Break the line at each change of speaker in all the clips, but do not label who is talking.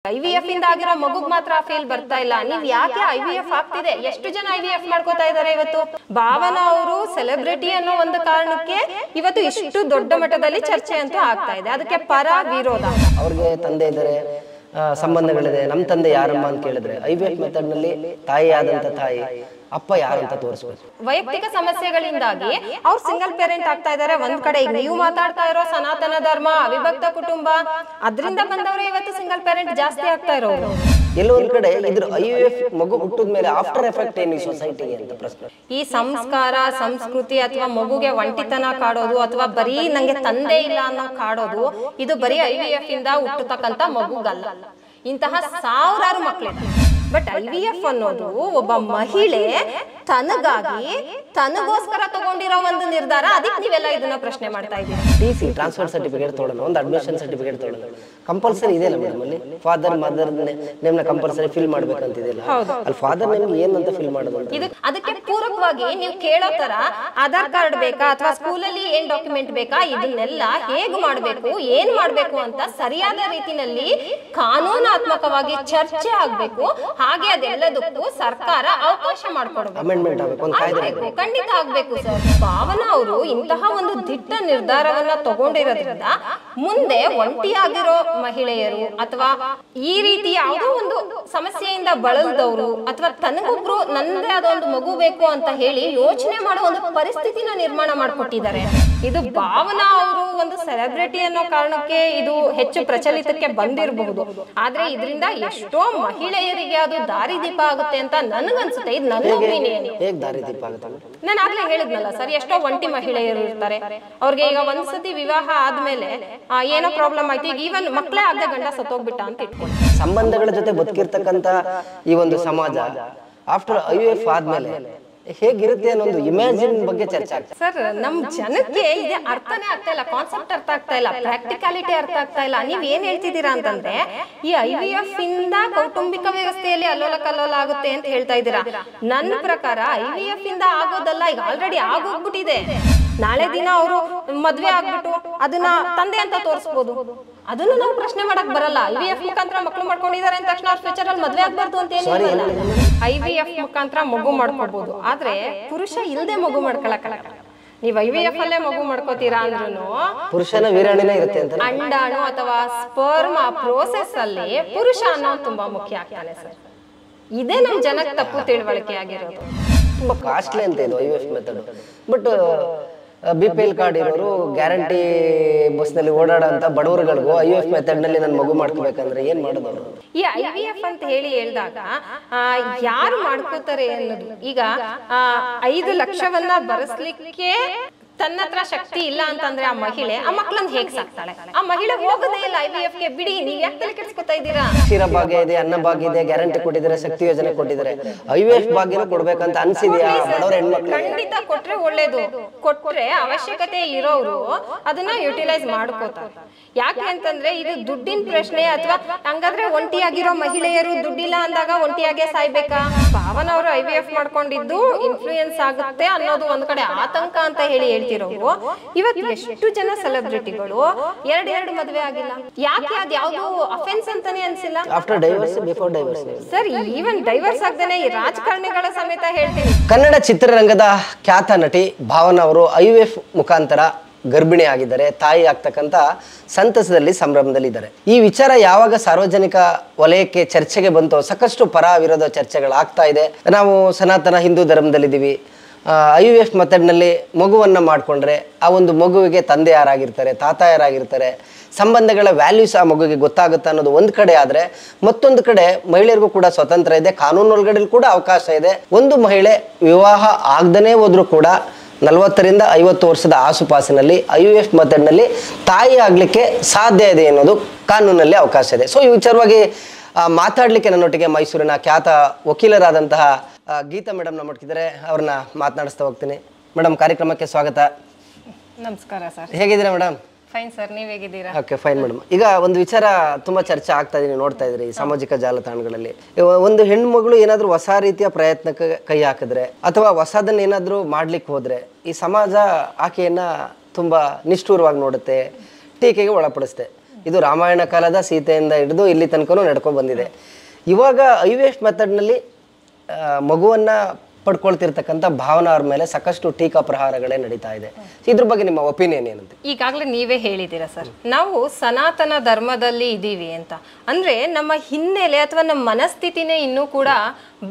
IVF ಇಂದ ಆಗಿರೋ ಮಗುಗ್ ಮಾತ್ರ ಫೀಲ್ ಬರ್ತಾ ಇಲ್ಲ. ನೀವ್ ಯಾಕೆ IVF ಆಗ್ತಿದೆ, ಎಷ್ಟು ಜನ IVF ಮಾಡ್ಕೋತಾ ಇದಾರೆ ಇವತ್ತು? ಭಾವನಾ ಅವರು ಸೆಲೆಬ್ರಿಟಿ ಅನ್ನೋ ಒಂದು ಕಾರಣಕ್ಕೆ ಇವತ್ತು ಇಷ್ಟು ದೊಡ್ಡ ಮಟ್ಟದಲ್ಲಿ ಚರ್ಚೆ ಅಂತೂ ಆಗ್ತಾ ಇದೆ. ಅದಕ್ಕೆ ಪರ ವಿರೋಧ.
ಅವ್ರಿಗೆ ತಂದೆ ಇದ್ದಾರೆ, ಸಂಬಂಧಗಳಿದೆ. ನಮ್ಮ ತಂದೆ ಯಾರಮ್ಮ ಅಂತ ಕೇಳಿದ್ರೆ IVF ಮೆಥಡ್ ನಲ್ಲಿ ತಾಯಿ ಆದಂತ ತಾಯಿ ಅಪ್ಪ ಯಾರಂತ ತೋರಿಸ್ಬೇಕು.
ವೈಯಕ್ತಿಕ ಸಮಸ್ಯೆಗಳಿಂದಾಗಿ ಅವ್ರು ಸಿಂಗಲ್ ಪೇರೆಂಟ್ ಆಗ್ತಾ ಇದಾರೆ. ಒಂದ್ ಕಡೆ ಈಗ ನೀವು ಮಾತಾಡ್ತಾ ಇರೋ ಸನಾತನ ಧರ್ಮ, ಅವಿಭಕ್ತ ಕುಟುಂಬ, ಅದ್ರಿಂದ ಬಂದವರು ಇವತ್ತು ಸಿಂಗಲ್ ಪೇರೆಂಟ್ ಜಾಸ್ತಿ ಆಗ್ತಾ ಇರೋರು.
ಎಲ್ಲೋ ಒಂದ್ ಕಡೆ ಇದ್ರ IVF ಮಗು ಹುಟ್ಟಿದ ಮೇಲೆ ಆಫ್ಟರ್ ಎಫೆಕ್ಟ್ ಏನು ಈ ಸೊಸೈಟಿಗೆ ಅಂತ ಪ್ರಶ್ನೆ.
ಈ ಸಂಸ್ಕಾರ, ಸಂಸ್ಕೃತಿ ಅಥವಾ ಮಗುಗೆ ಒಂಟಿತನ ಕಾಡೋದು ಅಥವಾ ಬರೀ ನಂಗೆ ತಂದೆ ಇಲ್ಲ ಅನ್ನೋ ಕಾಡೋದು, ಇದು ಬರೀ IVF ಇಂದ ಹುಟ್ಟತಕ್ಕಂತ ಮಗುಗಲ್ಲ. ಇಂತಹ ಸಾವಿರಾರು ಮಕ್ಕಳಿದೆ. ಬಟ್ IVF ಅನ್ನೋದು ಒಬ್ಬ ಮಹಿಳೆ ತನಗೋಸ್ಕರ ತಗೊಂಡಿರೋ ಒಂದು ನಿರ್ಧಾರ. ಅದಕ್ಕೆ ನೀವೆಲ್ಲ ಇದನ್ನ ಪ್ರಶ್ನೆ ಮಾಡ್ತಾ ಇದ್ದೀರಿ.
TC ಟ್ರಾನ್ಸ್ಫರ್ ಸರ್ಟಿಫಿಕೇಟ್ ತೊಗೊಳ್ಳೋಣ, ಒಂದು ಅಡ್ಮಿಷನ್ ಸರ್ಟಿಫಿಕೇಟ್ ತೊಗೊಳ್ಳೋಣ, ಕಂಪಲ್ಸರಿ ಇದೆ ಮೇಡಮ್ ಅಲ್ಲಿ. ಫಾದರ್ ಮದರ್ ನೇಮ್ನ ಕಂಪಲ್ಸರಿ ಫಿಲ್ ಮಾಡ್ಬೇಕಂತಿದೆಯಲ್ಲ, ಅಲ್ಲಿ ಫಾದರ್ ನೇಮ್ ಏನಂತ ಫಿಲ್ ಮಾಡೋದು?
ಅದಕ್ಕೆ ಪೂರಕವಾಗಿ ನೀವು ಕೇಳೋ ತರ ಆಧಾರ್ ಕಾರ್ಡ್ ಬೇಕಾ ಅಥವಾ ಸ್ಕೂಲಲ್ಲಿ ಏನ್ ಡಾಕ್ಯುಮೆಂಟ್ ಬೇಕಾ, ಇದನ್ನೆಲ್ಲ ಹೇಗ್ ಮಾಡ್ಬೇಕು, ಏನ್ ಮಾಡ್ಬೇಕು ಅಂತ ಸರಿಯಾದ ರೀತಿನಲ್ಲಿ ಕಾನೂನಾತ್ಮಕವಾಗಿ ಚರ್ಚೆ ಆಗ್ಬೇಕು. ಹಾಗೆ ಅದೆಲ್ಲದಕ್ಕೂ ಸರ್ಕಾರ ಅವಕಾಶ ಮಾಡ್ಕೊಡ್ಬೇಕು, ಖಂಡಿತ ಆಗ್ಬೇಕು ಸರ್. ಭಾವನಾ ಅವರು ಇಂತಹ ಒಂದು ದಿಟ್ಟ ನಿರ್ಧಾರವನ್ನ ತಗೊಂಡಿರೋದ್ರಿಂದ ಮುಂದೆ ಒಂಟಿಯಾಗಿರೋ ಮಹಿಳೆಯರು ಅಥವಾ ಈ ರೀತಿ ಯಾವುದೋ ಒಂದು ಸಮಸ್ಯೆಯಿಂದ ಬಳಲ್ದವರು ಅಥವಾ ತನಗೊಬ್ರು ನನ್ನದೇ ಆದ ಒಂದು ಮಗು ಬೇಕು ಅಂತ ಹೇಳಿ ಯೋಚನೆ ಮಾಡೋ ಒಂದು ಪರಿಸ್ಥಿತಿನ ನಿರ್ಮಾಣ ಮಾಡ್ಕೊಟ್ಟಿದ್ದಾರೆ. ಇದು ಭಾವನಾ ಅವರು ಒಂದು ಸೆಲೆಬ್ರಿಟಿ ಅನ್ನೋ ಕಾರಣಕ್ಕೆ ಇದು ಹೆಚ್ಚು ಪ್ರಚಲಿತಕ್ಕೆ ಬಂದಿರಬಹುದು. ಆದ್ರೆ ಇದರಿಂದ ಎಷ್ಟೋ ಮಹಿಳೆಯರಿಗೆ ಅದು ದಾರಿದೀಪ ಆಗುತ್ತೆ ಅಂತ ನನಗನ್ಸುತ್ತೆ. ಇದು ನನ್ನ ಒಪಿನಿಯನ್. ನಾನು ಆಗ್ಲೇ ಹೇಳಿದ್ನಲ್ಲ ಸರ್, ಎಷ್ಟೋ ಒಂಟಿ ಮಹಿಳೆಯರು ಇರ್ತಾರೆ. ಅವ್ರಿಗೆ ಈಗ ಒಂದ್ಸತಿ ವಿವಾಹ ಆದ್ಮೇಲೆ ಏನೋ ಪ್ರಾಬ್ಲಮ್ ಆಯ್ತು, ಈಗ ಈವನ್ ಮಕ್ಕಳೇ ಆಗದೆ ಗಂಡ ಸತ್ತೋಗ್ಬಿಟ್ಟ ಅಂತ ಇಟ್ಕೊಂಡು
ಸಂಬಂಧಗಳ ಜೊತೆ ಬದುಕಿರ್ತಕ್ಕಂತ ಈ ಒಂದು ಸಮಾಜ ಆಫ್ಟರ್ IVF ಆದ್ಮೇಲೆ ಹೇಗಿರುತ್ತೆ ಅನ್ನೋ ಒಂದು ಇಮ್ಯಾಜಿನ್ ಬಗ್ಗೆ ಚರ್ಚೆ ಆಗ್ತದೆ
ಸರ್. ನಮ್ ಜನಕ್ಕೆ ಇದೆ ಅರ್ಥನೇ ಆಗ್ತಾ ಇಲ್ಲ, ಕಾನ್ಸೆಪ್ಟ್ ಅರ್ಥ ಆಗ್ತಾ ಇಲ್ಲ, ಪ್ರಾಕ್ಟಿಕಾಲಿಟಿ ಅರ್ಥ ಆಗ್ತಾ ಇಲ್ಲ. ನೀವ್ ಏನ್ ಹೇಳ್ತಿದ್ದೀರಾ ಅಂತಂದ್ರೆ ಈ IVF ಇಂದ ಕೌಟುಂಬಿಕ ವ್ಯವಸ್ಥೆಯಲ್ಲಿ ಅಲ್ಲೋಲ ಕಲ್ಲೋಲ ಆಗುತ್ತೆ ಅಂತ ಹೇಳ್ತಾ ಇದ್ದೀರಾ. ನನ್ನ ಪ್ರಕಾರ IVF ಇಂದ ಆಗೋದಲ್ಲ, ಈಗ ಆಲ್ರೆಡಿ ಆಗೋಗ್ಬಿಟ್ಟಿದೆ. ನಾಳೆ ದಿನ ಅವರು ಮದ್ವೆ ಆಗ್ಬಿಟ್ಟು ಅದನ್ನ ತಂದೆ ಅಂತ ತೋರಿಸಬಹುದು. ಅದನ್ನು ನಾವು ಪ್ರಶ್ನೆ ಮಾಡಕ್ ಬರಲ್ಲ. IVF ಮುಖಾಂತರ ಮಕ್ಕಳು ಮಾಡ್ಕೊಂಡಿದ್ದಾರೆ ಅಂತ ತಕ್ಷಣ ಅವ್ರ ಫ್ಯೂಚರ್ ಅಲ್ಲಿ ಮದ್ವೆ ಆಗ್ಬಾರ್ದು ಅಂತ ಏನಿಲ್ಲ. IVF ಮುಖಾಂತರ ಮಗು ಮಾಡ್ಕೋಬಹುದು, ಆದ್ರೆ ಪುರುಷ ಇಲ್ದೆ ಮಗು ಮಾಡ್ಕೊಳಕಲ್ಲ. ನೀವ್ IVF ಅಲ್ಲೇ ಮಗು ಮಾಡ್ಕೋತೀರಾ ಅಂದ್ರೂ
ಪುರುಷನ ವೀರ್ಯಾಣುನೇ ಇರುತ್ತೆ ಅಂತ,
ಅಂಡಾಣು ಅಥವಾ ಸ್ಪರ್ಮ್ ಪ್ರೋಸೆಸ್ ಅಲ್ಲಿ ಪುರುಷ ಅನ್ನೋ ತುಂಬಾ ಮುಖ್ಯ ಆಗ್ತಾನೆ ಸರ್. ಇದೇ ನಮ್ ಜನಕ್ಕೆ ತಪ್ಪು ತಿಳುವಳಿಕೆ ಆಗಿರೋದು.
ತುಂಬಾ ಕಾಸ್ಟ್ಲಿ ಅಂತ ಇದು IVF method. But BPL card ಇರೋರು ಗ್ಯಾರಂಟಿ ಬಸ್ ನಲ್ಲಿ ಓಡಾಡಂತ ಬಡವರುಗಳಿಗೂ IVF ಮೆಥಡ್ ನಲ್ಲಿ ನಾನು ಮಗು ಮಾಡ್ಕೋಬೇಕಂದ್ರೆ ಏನ್ ಮಾಡೋದು?
ಈ IVF ಅಂತ ಹೇಳಿದಾಗ ಯಾರು ಮಾಡ್ಕೋತಾರೆ ಅನ್ನೋದು, ಈಗ 5 ಲಕ್ಷವನ್ನ ಬರೆಸ್ಲಿಕ್ಕೆ ತನ್ನ ಹತ್ರ ಶಕ್ತಿ ಇಲ್ಲ ಅಂತಂದ್ರೆ ಆ ಮಹಿಳೆ ಆ ಮಕ್ಕಳನ್ನ ಹೇಗ್ ಸಾಕ್ತಾಳೆ? ಆ ಮಹಿಳೆ ಹೋಗೋದೇ ಇಲ್ಲ IVF ಗೆ. ಬಿಡಿ, ನೀವ್ ಯಾಕೆ ತಲೆ ಕೆಡಿಸ್ಕೊತಾ ಇದ್ದೀರಾ?
ಕ್ಷೀರ ಭಾಗ್ಯ ಇದೆ, ಅನ್ನ ಭಾಗ್ಯ ಇದೆ, ಗ್ಯಾರಂಟಿ ಕೊಟ್ಟಿದ್ದಾರೆ, ಶಕ್ತಿ ಯೋಜನೆ ಕೊಟ್ಟಿದ್ದಾರೆ. IVF ಭಾಗ್ಯನೂ ಕೊಡ್ಬೇಕಂತ ಅನ್ಸಿದ್ಯಾ ಬಡವರ ಹೆಣ್ಮಕ್ಳು?
ಖಂಡಿತ ಕೊಟ್ರೆ ಒಳ್ಳೇದು. ಕೊಟ್ರೆ ಅವಶ್ಯಕತೆ ಇರೋರು ಅದನ್ನ ಯುಟಿಲೈಸ್ ಮಾಡ್ಕೋತಾರೆ. ಯಾಕೆ ಅಂತಂದ್ರೆ ಇದು ದುಡ್ಡಿನ ಪ್ರಶ್ನೆ. ಅಥವಾ ಹಂಗಾದ್ರೆ ಒಂಟಿಯಾಗಿರೋ ಮಹಿಳೆಯರು ದುಡ್ಡಿಲ್ಲ ಅಂದಾಗ ಒಂಟಿಯಾಗೆ ಸಾಯ್ಬೇಕಾ? ಭಾವನಾ ಅವರು IVF ಮಾಡ್ಕೊಂಡಿದ್ದು ಇನ್ಫ್ಲೂಯೆನ್ಸ್ ಆಗುತ್ತೆ ಅನ್ನೋದು ಒಂದ್ ಕಡೆ ಆತಂಕ ಅಂತ ಹೇಳಿ ಇವತ್ತು ಎಷ್ಟು ಜನ ಸೆಲೆಬ್ರಿಟಿಗಳು ಎರಡು ಮದುವೆ ಆಗಿಲ್ಲ. ಯಾಕೆ ಅದ್ ಯಾವ್ದು ಅಫೆನ್ಸ್ ಅಂತಾನೆ ಅನ್ಸಿಲ್ಲ?
After divorce, before divorce
sir, even divorce ಆಗದೇನೆ ಈ ರಾಜಕಾರಣಿಗಳ ಸಮೇತ ಹೇಳ್ತೀನಿ.
ಕನ್ನಡ ಚಿತ್ರರಂಗದ ಖ್ಯಾತ ನಟಿ ಭಾವನಾ ಅವರು IVF ಮುಖಾಂತರ ಗರ್ಭಿಣಿ ಆಗಿದ್ದಾರೆ, ತಾಯಿ ಆಗ್ತಕ್ಕಂತ ಸಂತಸದಲ್ಲಿ ಸಂಭ್ರಮದಲ್ಲಿ ಇದ್ದಾರೆ. ಈ ವಿಚಾರ ಯಾವಾಗ ಸಾರ್ವಜನಿಕ ವಲಯಕ್ಕೆ ಚರ್ಚೆಗೆ ಬಂತೋ ಸಾಕಷ್ಟು ಪರ ವಿರೋಧ ಚರ್ಚೆಗಳಾಗ್ತಾ ಇದೆ. ನಾವು ಸನಾತನ ಹಿಂದೂ ಧರ್ಮದಲ್ಲಿದ್ದೀವಿ. IVF ಮೆಥಡ್ನಲ್ಲಿ ಮಗುವನ್ನು ಮಾಡಿಕೊಂಡ್ರೆ ಆ ಒಂದು ಮಗುವಿಗೆ ತಂದೆ ಯಾರಾಗಿರ್ತಾರೆ, ತಾತ ಯಾರಾಗಿರ್ತಾರೆ, ಸಂಬಂಧಗಳ ವ್ಯಾಲ್ಯೂಸ್ ಆ ಮಗುವಿಗೆ ಗೊತ್ತಾಗುತ್ತೆ ಅನ್ನೋದು ಒಂದು ಕಡೆ. ಆದರೆ ಮತ್ತೊಂದು ಕಡೆ ಮಹಿಳೆಯರಿಗೂ ಕೂಡ ಸ್ವತಂತ್ರ ಇದೆ, ಕಾನೂನೊಳಗಡೆ ಕೂಡ ಅವಕಾಶ ಇದೆ. ಒಂದು ಮಹಿಳೆ ವಿವಾಹ ಆಗದೇ ಹೋದ್ರೂ ಕೂಡ 40ರಿಂದ 50 ವರ್ಷದ ಆಸುಪಾಸಿನಲ್ಲಿ IVF ಮೆಥಡ್ನಲ್ಲಿ ತಾಯಿ ಆಗಲಿಕ್ಕೆ ಸಾಧ್ಯ ಇದೆ ಅನ್ನೋದು ಕಾನೂನಲ್ಲಿ ಅವಕಾಶ ಇದೆ. ಸೊ ಈ ವಿಚಾರವಾಗಿ ಮಾತಾಡಲಿಕ್ಕೆ ನನ್ನೊಟ್ಟಿಗೆ ಮೈಸೂರಿನ ಖ್ಯಾತ ವಕೀಲರಾದಂತಹ ಗೀತಾ ಮೇಡಮ್ ನಮ್ಮೊಟ್ಟಿದ್ದಾರೆ. ಅವ್ರನ್ನ ಮಾತನಾಡಿಸ್ತಾ ಹೋಗ್ತೀನಿ. ಮೇಡಮ್, ಕಾರ್ಯಕ್ರಮಕ್ಕೆ ಸ್ವಾಗತ.
ನಮಸ್ಕಾರ ಸರ್.
ಹೇಗಿದ್ದೀರಾ ಮೇಡಮ್?
ಫೈನ್ ಸರ್, ನೀವ್ ಹೇಗಿದ್ದೀರಾ?
Okay, fine madam. ಈಗ ಒಂದು ವಿಚಾರ ತುಂಬಾ ಚರ್ಚೆ ಆಗ್ತಾ ಇದೆ, ನೋಡ್ತಾ ಇದ್ರಿ ಸಾಮಾಜಿಕ ಜಾಲತಾಣಗಳಲ್ಲಿ. ಒಂದು ಹೆಣ್ಮಗಳು ಏನಾದ್ರೂ ಹೊಸ ರೀತಿಯ ಪ್ರಯತ್ನಕ್ಕೆ ಕೈ ಹಾಕಿದ್ರೆ ಅಥವಾ ಹೊಸದನ್ನ ಏನಾದ್ರೂ ಮಾಡ್ಲಿಕ್ಕೆ ಹೋದ್ರೆ ಈ ಸಮಾಜ ಆಕೆಯನ್ನ ತುಂಬಾ ನಿಷ್ಠೂರವಾಗಿ ನೋಡುತ್ತೆ, ಟೀಕೆಗೆ ಒಳಪಡಿಸುತ್ತೆ. ಇದು ರಾಮಾಯಣ ಕಾಲದ ಸೀತೆಯಿಂದ ಹಿಡಿದು ಇಲ್ಲಿ ತನಕನೂ ನಡ್ಕೊಂಡು ಬಂದಿದೆ. ಇವಾಗ IVF ಮೆಥಡ್ನಲ್ಲಿ ಮಗುವನ್ನ ಪಡ್ಕೊಳ್ತಿರ್ತಕ್ಕಂಥ ಭಾವನಾ ಅವ್ರ ಮೇಲೆ ಸಾಕಷ್ಟು ಟೀಕಾ ಪ್ರಹಾರಗಳೇ ನಡೀತಾ ಇದೆ. ಇದ್ರ ಬಗ್ಗೆ ನಿಮ್ಮ ಒಪಿನಿಯನ್ ಏನಂತ?
ಈಗಾಗಲೇ ನೀವೇ ಹೇಳಿದ್ದೀರಾ ಸರ್, ನಾವು ಸನಾತನ ಧರ್ಮದಲ್ಲಿ ಇದ್ದೀವಿ ಅಂತ. ಅಂದ್ರೆ ನಮ್ಮ ಹಿನ್ನೆಲೆ ಅಥವಾ ನಮ್ಮ ಮನಸ್ಥಿತಿನೇ ಇನ್ನೂ ಕೂಡ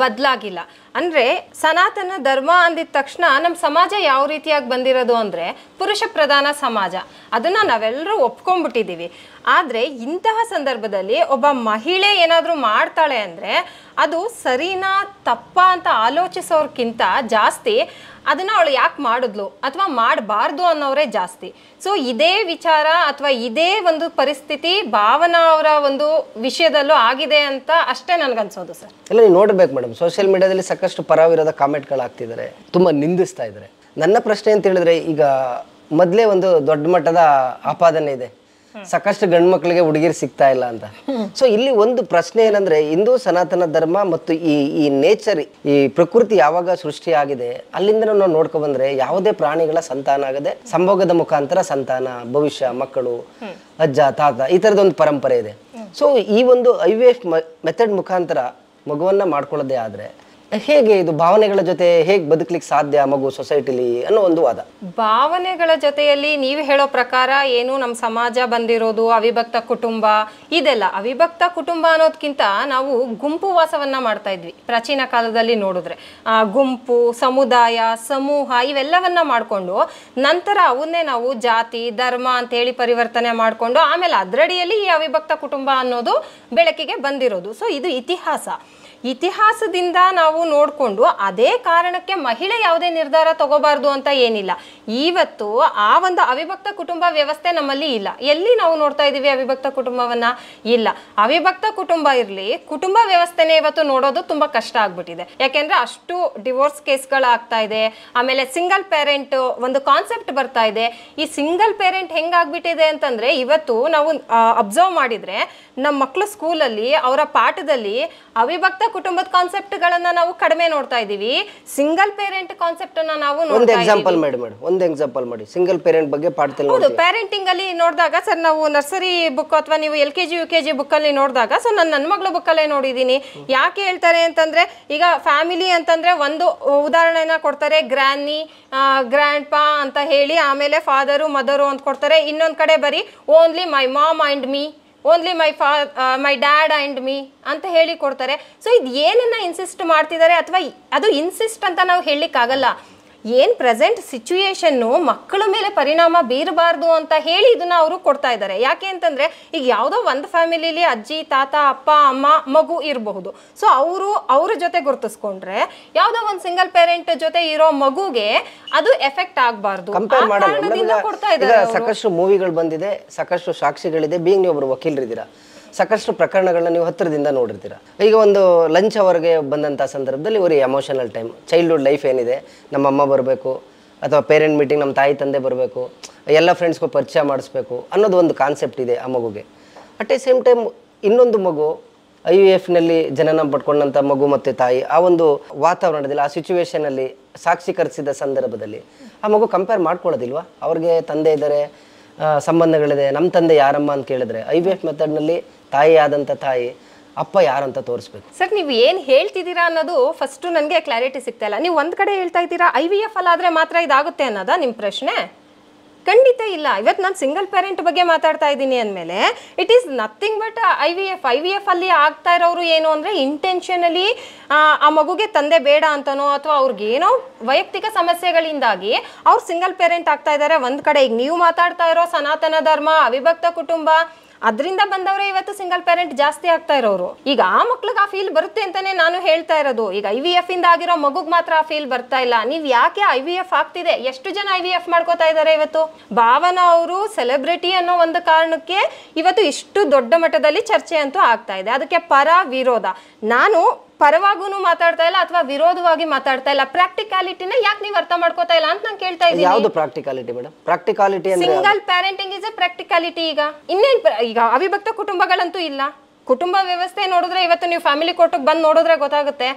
ಬದಲಾಗಿಲ್ಲ. ಅಂದ್ರೆ ಸನಾತನ ಧರ್ಮ ಅಂದಿದ ತಕ್ಷಣ ನಮ್ಮ ಸಮಾಜ ಯಾವ ರೀತಿಯಾಗಿ ಬಂದಿರೋದು ಅಂದ್ರೆ ಪುರುಷ ಪ್ರಧಾನ ಸಮಾಜ, ಅದನ್ನ ನಾವೆಲ್ಲರೂ ಒಪ್ಕೊಂಡ್ಬಿಟ್ಟಿದ್ದೀವಿ. ಆದ್ರೆ ಇಂತಹ ಸಂದರ್ಭದಲ್ಲಿ ಒಬ್ಬ ಮಹಿಳೆ ಏನಾದರೂ ಮಾಡ್ತಾಳೆ ಅಂದ್ರೆ ಅದು ಸರಿನಾ ತಪ್ಪಾ ಅಂತ ಆಲೋಚಿಸೋರ್ಕಿಂತ ಜಾಸ್ತಿ ಅದನ್ನ ಅವಳು ಯಾಕೆ ಮಾಡಿದ್ಲು ಅಥವಾ ಮಾಡಬಾರ್ದು ಅನ್ನೋರೇ ಜಾಸ್ತಿ. ಸೊ ಇದೇ ವಿಚಾರ ಅಥವಾ ಇದೇ ಒಂದು ಪರಿಸ್ಥಿತಿ ಭಾವನಾ ಅವರ ಒಂದು ವಿಷಯದಲ್ಲೂ ಆಗಿದೆ ಅಂತ ಅಷ್ಟೇ ನನ್ಗನ್ಸೋದು ಸರ್.
ಎಲ್ಲ ನೀವು ನೋಡ್ಬೇಕು ಮೇಡಮ್, ಸೋಷಿಯಲ್ ಮೀಡಿಯಾದಲ್ಲಿ ಸಾಕಷ್ಟು ಪರ ವಿರೋಧ ಕಾಮೆಂಟ್ಗಳು ಆಗ್ತಿದ್ದಾರೆ, ತುಂಬಾ ನಿಂದಿಸ್ತಾ ಇದ್ದಾರೆ. ನನ್ನ ಪ್ರಶ್ನೆ ಅಂತ ಹೇಳಿದ್ರೆ, ಈಗ ಮೊದಲೇ ಒಂದು ದೊಡ್ಡ ಮಟ್ಟದ ಆಪಾದನೆ ಇದೆ, ಸಾಕಷ್ಟು ಗಂಡು ಮಕ್ಕಳಿಗೆ ಹುಡುಗಿರು ಸಿಗ್ತಾ ಇಲ್ಲ ಅಂತ. ಸೊ ಇಲ್ಲಿ ಒಂದು ಪ್ರಶ್ನೆ ಏನಂದ್ರೆ, ಹಿಂದೂ ಸನಾತನ ಧರ್ಮ ಮತ್ತು ಈ ನೇಚರ್, ಈ ಪ್ರಕೃತಿ ಯಾವಾಗ ಸೃಷ್ಟಿ ಆಗಿದೆ ಅಲ್ಲಿಂದ ನಾವು ನೋಡ್ಕೊ ಬಂದ್ರೆ ಯಾವುದೇ ಪ್ರಾಣಿಗಳ ಸಂತಾನ ಆಗದೆ ಸಂಭೋಗದ ಮುಖಾಂತರ ಸಂತಾನ, ಭವಿಷ್ಯ, ಮಕ್ಕಳು, ಅಜ್ಜ ತಾತ, ಈ ತರದ ಒಂದು ಪರಂಪರೆ ಇದೆ. ಸೊ ಈ ಒಂದು IVF ಮೆಥಡ್ ಮುಖಾಂತರ ಮಗುವನ್ನ ಮಾಡ್ಕೊಳ್ಳೋದೇ ಆದ್ರೆ ಹೇಗೆ ಇದು ಭಾವನೆಗಳ ಜೊತೆ ಹೇಗೆ ಬದುಕಲಿಕ್ಕೆ ಸಾಧ್ಯ ಮಗು ಸೊಸೈಟಿಲಿ ಅನ್ನೋ ಒಂದು ವಾದ.
ಭಾವನೆಗಳ ಜೊತೆಯಲ್ಲಿ ನೀವು ಹೇಳೋ ಪ್ರಕಾರ ಏನು ನಮ್ಮ ಸಮಾಜ ಬಂದಿರೋದು ಅವಿಭಕ್ತ ಕುಟುಂಬ ಇದೆಲ್ಲ. ಅವಿಭಕ್ತ ಕುಟುಂಬ ಅನ್ನೋದಕ್ಕಿಂತ ನಾವು ಗುಂಪು ವಾಸವನ್ನ ಮಾಡ್ತಾ ಇದ್ವಿ ಪ್ರಾಚೀನ ಕಾಲದಲ್ಲಿ ನೋಡಿದ್ರೆ. ಗುಂಪು, ಸಮುದಾಯ, ಸಮೂಹ ಇವೆಲ್ಲವನ್ನ ಮಾಡಿಕೊಂಡು ನಂತರ ಅವನ್ನೇ ನಾವು ಜಾತಿ, ಧರ್ಮ ಅಂತ ಹೇಳಿ ಪರಿವರ್ತನೆ ಮಾಡಿಕೊಂಡು ಆಮೇಲೆ ಅದರಡಿಯಲ್ಲಿ ಈ ಅವಿಭಕ್ತ ಕುಟುಂಬ ಅನ್ನೋದು ಬೆಳಕಿಗೆ ಬಂದಿರೋದು. ಸೊ ಇದು ಇತಿಹಾಸದಿಂದ ನಾವು ನೋಡಿಕೊಂಡು ಅದೇ ಕಾರಣಕ್ಕೆ ಮಹಿಳೆ ಯಾವುದೇ ನಿರ್ಧಾರ ತಗೋಬಾರ್ದು ಅಂತ ಏನಿಲ್ಲ. ಇವತ್ತು ಆ ಒಂದು ಅವಿಭಕ್ತ ಕುಟುಂಬ ವ್ಯವಸ್ಥೆ ನಮ್ಮಲ್ಲಿ ಇಲ್ಲ. ಎಲ್ಲಿ ನಾವು ನೋಡ್ತಾ ಇದ್ದೀವಿ ಅವಿಭಕ್ತ ಕುಟುಂಬವನ್ನ? ಇಲ್ಲ. ಅವಿಭಕ್ತ ಕುಟುಂಬ ಇರಲಿ, ಕುಟುಂಬ ವ್ಯವಸ್ಥೆನೇ ಇವತ್ತು ನೋಡೋದು ತುಂಬಾ ಕಷ್ಟ ಆಗ್ಬಿಟ್ಟಿದೆ. ಯಾಕೆಂದ್ರೆ ಅಷ್ಟು ಡಿವೋರ್ಸ್ ಕೇಸ್ಗಳಾಗ್ತಾ ಇದೆ. ಆಮೇಲೆ ಸಿಂಗಲ್ ಪೇರೆಂಟ್ ಒಂದು ಕಾನ್ಸೆಪ್ಟ್ ಬರ್ತಾ ಇದೆ. ಈ ಸಿಂಗಲ್ ಪೇರೆಂಟ್ ಹೆಂಗಾಗ್ಬಿಟ್ಟಿದೆ ಅಂತಂದ್ರೆ ಇವತ್ತು ನಾವು ಅಬ್ಸರ್ವ್ ಮಾಡಿದ್ರೆ ನಮ್ಮ ಮಕ್ಕಳು ಸ್ಕೂಲಲ್ಲಿ ಅವರ ಪಾಠದಲ್ಲಿ ಅವಿಭಕ್ತ ಕುಟುಂಬದ ಕಾನ್ಸೆಪ್ಟ್ ಗಳನ್ನ ನಾವು ಕಡಿಮೆ ನೋಡ್ತಾ ಇದೀವಿ. ಸಿಂಗಲ್ ಪೇರೆಂಟ್ ಕಾನ್ಸೆಪ್ಟ್ ಅನ್ನ ನಾವು
ಒಂದು ಎಕ್ಸಾಂಪಲ್ ಮಾಡಿ ಸಿಂಗಲ್ ಪೇರೆಂಟ್ ಬಗ್ಗೆ ಪಾಠದಲ್ಲಿ.
ಹೌದು, ಪೇರೆಂಟಿಂಗ್ ಅಲ್ಲಿ ನೋಡಿದಾಗ ಸರ್ ನಾವು ನರ್ಸರಿ ಬುಕ್ ಅಥವಾ ನೀವು LKG UKG ಬುಕ್ ಅಲ್ಲಿ ನೋಡಿದಾಗ ಸೊ ನನ್ನ ಮಗಳ ಬುಕ್ ಅಲ್ಲೇ ನೋಡಿದೀನಿ. ಯಾಕೆ ಹೇಳ್ತಾರೆ ಅಂತಂದ್ರೆ ಈಗ ಫ್ಯಾಮಿಲಿ ಅಂತಂದ್ರೆ ಒಂದು ಉದಾಹರಣೆನ ಕೊಡ್ತಾರೆ, ಗ್ರಾನಿ, ಗ್ರ್ಯಾಂಡ್ ಪಾ ಅಂತ ಹೇಳಿ, ಆಮೇಲೆ ಫಾದರು ಮದರು ಅಂತ ಕೊಡ್ತಾರೆ. ಇನ್ನೊಂದ್ ಕಡೆ ಬರೀ only my mom and me, only my dad and me ಅಂತ ಹೇಳಿ ಕೊಡ್ತಾರೆ. ಸೊ ಇದು ಏನನ್ನ ಇನ್ಸಿಸ್ಟ್ ಮಾಡ್ತಿದ್ದಾರೆ ಅಥವಾ ಅದು ಇನ್ಸಿಸ್ಟ್ ಅಂತ ನಾವು ಹೇಳಲಿಕ್ಕಾಗಲ್ಲ. ಏನು ಪ್ರೆಸೆಂಟ್ ಸಿಚುಯೇಷನ್ನು ಮಕ್ಕಳ ಮೇಲೆ ಪರಿಣಾಮ ಬೀರಬಾರ್ದು ಅಂತ ಹೇಳಿ ಇದನ್ನ ಅವರು ಕೊಡ್ತಾ ಇದ್ದಾರೆ. ಯಾಕೆ ಅಂತಂದ್ರೆ ಈಗ ಯಾವುದೋ ಒಂದು ಫ್ಯಾಮಿಲಿಲಿ ಅಜ್ಜಿ, ತಾತ, ಅಪ್ಪ, ಅಮ್ಮ, ಮಗು ಇರಬಹುದು. ಸೊ ಅವ್ರ ಜೊತೆ ಗುರುತಿಸ್ಕೊಂಡ್ರೆ ಯಾವುದೋ ಒಂದು ಸಿಂಗಲ್ ಪೇರೆಂಟ್ ಜೊತೆ ಇರೋ ಮಗುಗೆ ಅದು ಎಫೆಕ್ಟ್ ಆಗಬಾರ್ದು. ಕೊಡ್ತಾ ಇದ್ದಾರೆ.
ಸಾಕಷ್ಟು ಮೂವಿಗಳು ಬಂದಿದೆ, ಸಾಕಷ್ಟು ಸಾಕ್ಷಿಗಳಿದೆ. ಬೀಂಗ್ ನೀವು ಒಬ್ರು ವಕೀಲರಿದ್ದೀರಾ, ಸಾಕಷ್ಟು ಪ್ರಕರಣಗಳನ್ನ ನೀವು ಹತ್ತಿರದಿಂದ ನೋಡಿರ್ತೀರ. ಈಗ ಒಂದು ಲಂಚ್ ಅವರ್ಗೆ ಬಂದಂಥ ಸಂದರ್ಭದಲ್ಲಿ ಇವರು ಎಮೋಷನಲ್ ಟೈಮ್, ಚೈಲ್ಡ್ಹುಡ್ ಲೈಫ್ ಏನಿದೆ, ನಮ್ಮ ಅಮ್ಮ ಬರಬೇಕು ಅಥವಾ ಪೇರೆಂಟ್ ಮೀಟಿಂಗ್ ನಮ್ಮ ತಾಯಿ ತಂದೆ ಬರಬೇಕು, ಎಲ್ಲ ಫ್ರೆಂಡ್ಸ್ಗೂ ಪರಿಚಯ ಮಾಡಿಸ್ಬೇಕು ಅನ್ನೋದು ಒಂದು ಕಾನ್ಸೆಪ್ಟ್ ಇದೆ ಆ ಮಗುಗೆ. ಅಟ್ ಎ ಸೇಮ್ ಟೈಮ್ ಇನ್ನೊಂದು ಮಗು IVFನಲ್ಲಿ ಜನನ ಪಡ್ಕೊಂಡಂಥ ಮಗು ಮತ್ತು ತಾಯಿ ಆ ಒಂದು ವಾತಾವರಣದಲ್ಲಿ, ಆ ಸಿಚುವೇಶನಲ್ಲಿ ಸಾಕ್ಷೀಕರಿಸಿದ ಸಂದರ್ಭದಲ್ಲಿ ಆ ಮಗು ಕಂಪೇರ್ ಮಾಡ್ಕೊಳ್ಳೋದಿಲ್ವಾ? ಅವ್ರಿಗೆ ತಂದೆ ಇದ್ದಾರೆ, ಸಂಬಂಧಗಳಿದೆ, ನಮ್ಮ ತಂದೆ ಯಾರಮ್ಮ ಅಂತ ಕೇಳಿದ್ರೆ IVF ಮೆಥಡ್ನಲ್ಲಿ ತಾಯಿ ಆದಂಥ ತಾಯಿ ಅಪ್ಪ ಯಾರಂತ ತೋರಿಸ್ಬೇಕು.
ಸರ್ ನೀವು ಏನು ಹೇಳ್ತಿದ್ದೀರಾ ಅನ್ನೋದು ಫಸ್ಟ್ ನನಗೆ ಕ್ಲಾರಿಟಿ ಸಿಗ್ತಾ ಇಲ್ಲ. ನೀವು ಒಂದು ಕಡೆ ಹೇಳ್ತಾ ಇದ್ದೀರಾ IVF ಅಲ್ಲಾದರೆ ಮಾತ್ರ ಇದಾಗುತ್ತೆ ಅನ್ನೋದಾ ನಿಮ್ಮ ಪ್ರಶ್ನೆ? ಖಂಡಿತ ಇಲ್ಲ. ಇವತ್ತು ನಾನು ಸಿಂಗಲ್ ಪೇರೆಂಟ್ ಬಗ್ಗೆ ಮಾತಾಡ್ತಾ ಇದ್ದೀನಿ ಅಂದಮೇಲೆ it is nothing but IVF ಅಲ್ಲಿ ಆಗ್ತಾ ಇರೋರು ಏನು ಅಂದರೆ ಇಂಟೆನ್ಷನಲಿ ಆ ಮಗುಗೆ ತಂದೆ ಬೇಡ ಅಂತನೋ ಅಥವಾ ಅವ್ರಿಗೇನೋ ವೈಯಕ್ತಿಕ ಸಮಸ್ಯೆಗಳಿಂದಾಗಿ ಅವ್ರು ಸಿಂಗಲ್ ಪೇರೆಂಟ್ ಆಗ್ತಾ ಇದ್ದಾರೆ. ಒಂದು ಕಡೆ ಈಗ ನೀವು ಮಾತಾಡ್ತಾ ಇರೋ ಸನಾತನ ಧರ್ಮ, ಅವಿಭಕ್ತ ಕುಟುಂಬ, ಅದರಿಂದ ಬಂದವರೇ ಇವತ್ತು ಸಿಂಗಲ್ ಪೇರೆಂಟ್ ಜಾಸ್ತಿ ಆಗ್ತಾ ಇರೋರು. ಈಗ ಆ ಮಕ್ಳಿಗೆ ಆ ಫೀಲ್ ಬರುತ್ತೆ ಅಂತಾನೆ ನಾನು ಹೇಳ್ತಾ ಇರೋದು. ಈಗ IVF ಇಂದ ಆಗಿರೋ ಮಗುಗ್ ಮಾತ್ರ ಆ ಫೀಲ್ ಬರ್ತಾ ಇಲ್ಲ. ನೀವ್ ಯಾಕೆ IVF ಆಗ್ತಿದೆ, ಎಷ್ಟು ಜನ IVF ಮಾಡ್ಕೋತಾ ಇದ್ದಾರೆ ಇವತ್ತು? ಭಾವನಾ ಅವರು ಸೆಲೆಬ್ರಿಟಿ ಅನ್ನೋ ಒಂದು ಕಾರಣಕ್ಕೆ ಇವತ್ತು ಇಷ್ಟು ದೊಡ್ಡ ಮಟ್ಟದಲ್ಲಿ ಚರ್ಚೆ ಅಂತೂ ಆಗ್ತಾ ಇದೆ. ಅದಕ್ಕೆ ಪರ ವಿರೋಧ, ನಾನು ಪರವಾಗೂ ಮಾತಾಡ್ತಾ ಇಲ್ಲ ಅಥವಾ ವಿರೋಧವಾಗಿ ಮಾತಾಡ್ತಾ ಇಲ್ಲ. ಪ್ರಾಕ್ಟಿಕಾಲಿಟಿನ ಯಾಕೆ ನೀವು ಅರ್ಥ ಮಾಡ್ಕೋತಾ ಇಲ್ಲ ಅಂತ ನಾನು ಕೇಳ್ತಾ ಇದ್ದೀನಿ.
ಯಾವುದು ಪ್ರಾಕ್ಟಿಕಾಲಿಟಿ ಮೇಡಮ್? ಪ್ರಾಕ್ಟಿಕಾಲಿಟಿ ಅಂದ್ರೆ
single parenting is A practicality. ಈಗ ಇನ್ನೇನ್, ಈಗ ಅವಿಭಕ್ತ ಕುಟುಂಬಗಳಂತೂ ಇಲ್ಲ, ಕುಟುಂಬ ವ್ಯವಸ್ಥೆ ನೋಡಿದ್ರೆ ಇವತ್ತು ನೀವು ಫ್ಯಾಮಿಲಿ ಕೋರ್ಟ್ಗೆ ಬಂದು ನೋಡಿದ್ರೆ ಗೊತ್ತಾಗುತ್ತೆ.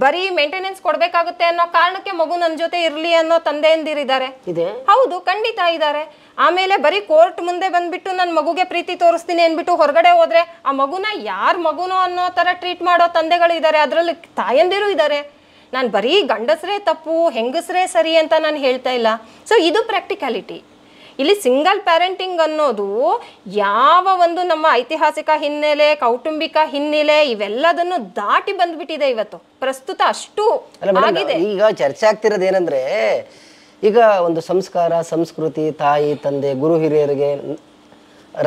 ಬರೀ ಮೇಂಟೆನೆನ್ಸ್ ಕೊಡ್ಬೇಕಾಗುತ್ತೆ ಅನ್ನೋ ಕಾರಣಕ್ಕೆ ಮಗು ನನ್ನ ಜೊತೆ ಇರ್ಲಿ ಅನ್ನೋ ತಂದೆಯಂದಿರಿದ್ದಾರೆ. ಹೌದು, ಖಂಡಿತ ಇದ್ದಾರೆ. ಆಮೇಲೆ ಬರೀ ಕೋರ್ಟ್ ಮುಂದೆ ಬಂದ್ಬಿಟ್ಟು ನನ್ನ ಮಗುಗೆ ಪ್ರೀತಿ ತೋರಿಸ್ತೀನಿ ಅನ್ಬಿಟ್ಟು ಹೊರಗಡೆ ಹೋದ್ರೆ ಆ ಮಗುನ ಯಾರ ಮಗುನೋ ಅನ್ನೋ ತರ ಟ್ರೀಟ್ ಮಾಡೋ ತಂದೆಗಳು ಇದ್ದಾರೆ, ಅದ್ರಲ್ಲಿ ತಾಯಂದಿರು ಇದ್ದಾರೆ. ನಾನು ಬರೀ ಗಂಡಸರೇ ತಪ್ಪು ಹೆಂಗಸರೇ ಸರಿ ಅಂತ ನಾನು ಹೇಳ್ತಾ ಇಲ್ಲ. ಸೊ ಇದು ಪ್ರಾಕ್ಟಿಕಾಲಿಟಿ. ಇಲ್ಲಿ ಸಿಂಗಲ್ ಪ್ಯಾರೆಂಟಿಂಗ್ ಅನ್ನೋದು ಯಾವ ಒಂದು ನಮ್ಮ ಐತಿಹಾಸಿಕ ಹಿನ್ನೆಲೆ, ಕೌಟುಂಬಿಕ ಹಿನ್ನೆಲೆ ಇವೆಲ್ಲದನ್ನು ದಾಟಿ ಬಂದ್ಬಿಟ್ಟಿದೆ ಇವತ್ತು ಪ್ರಸ್ತುತ. ಅಷ್ಟು ಆಗಿದೆ.
ಈಗ ಚರ್ಚೆ ಆಗ್ತಿರೋದು ಏನಂದ್ರೆ, ಈಗ ಒಂದು ಸಂಸ್ಕಾರ, ಸಂಸ್ಕೃತಿ, ತಾಯಿ ತಂದೆ ಗುರು ಹಿರಿಯರಿಗೆ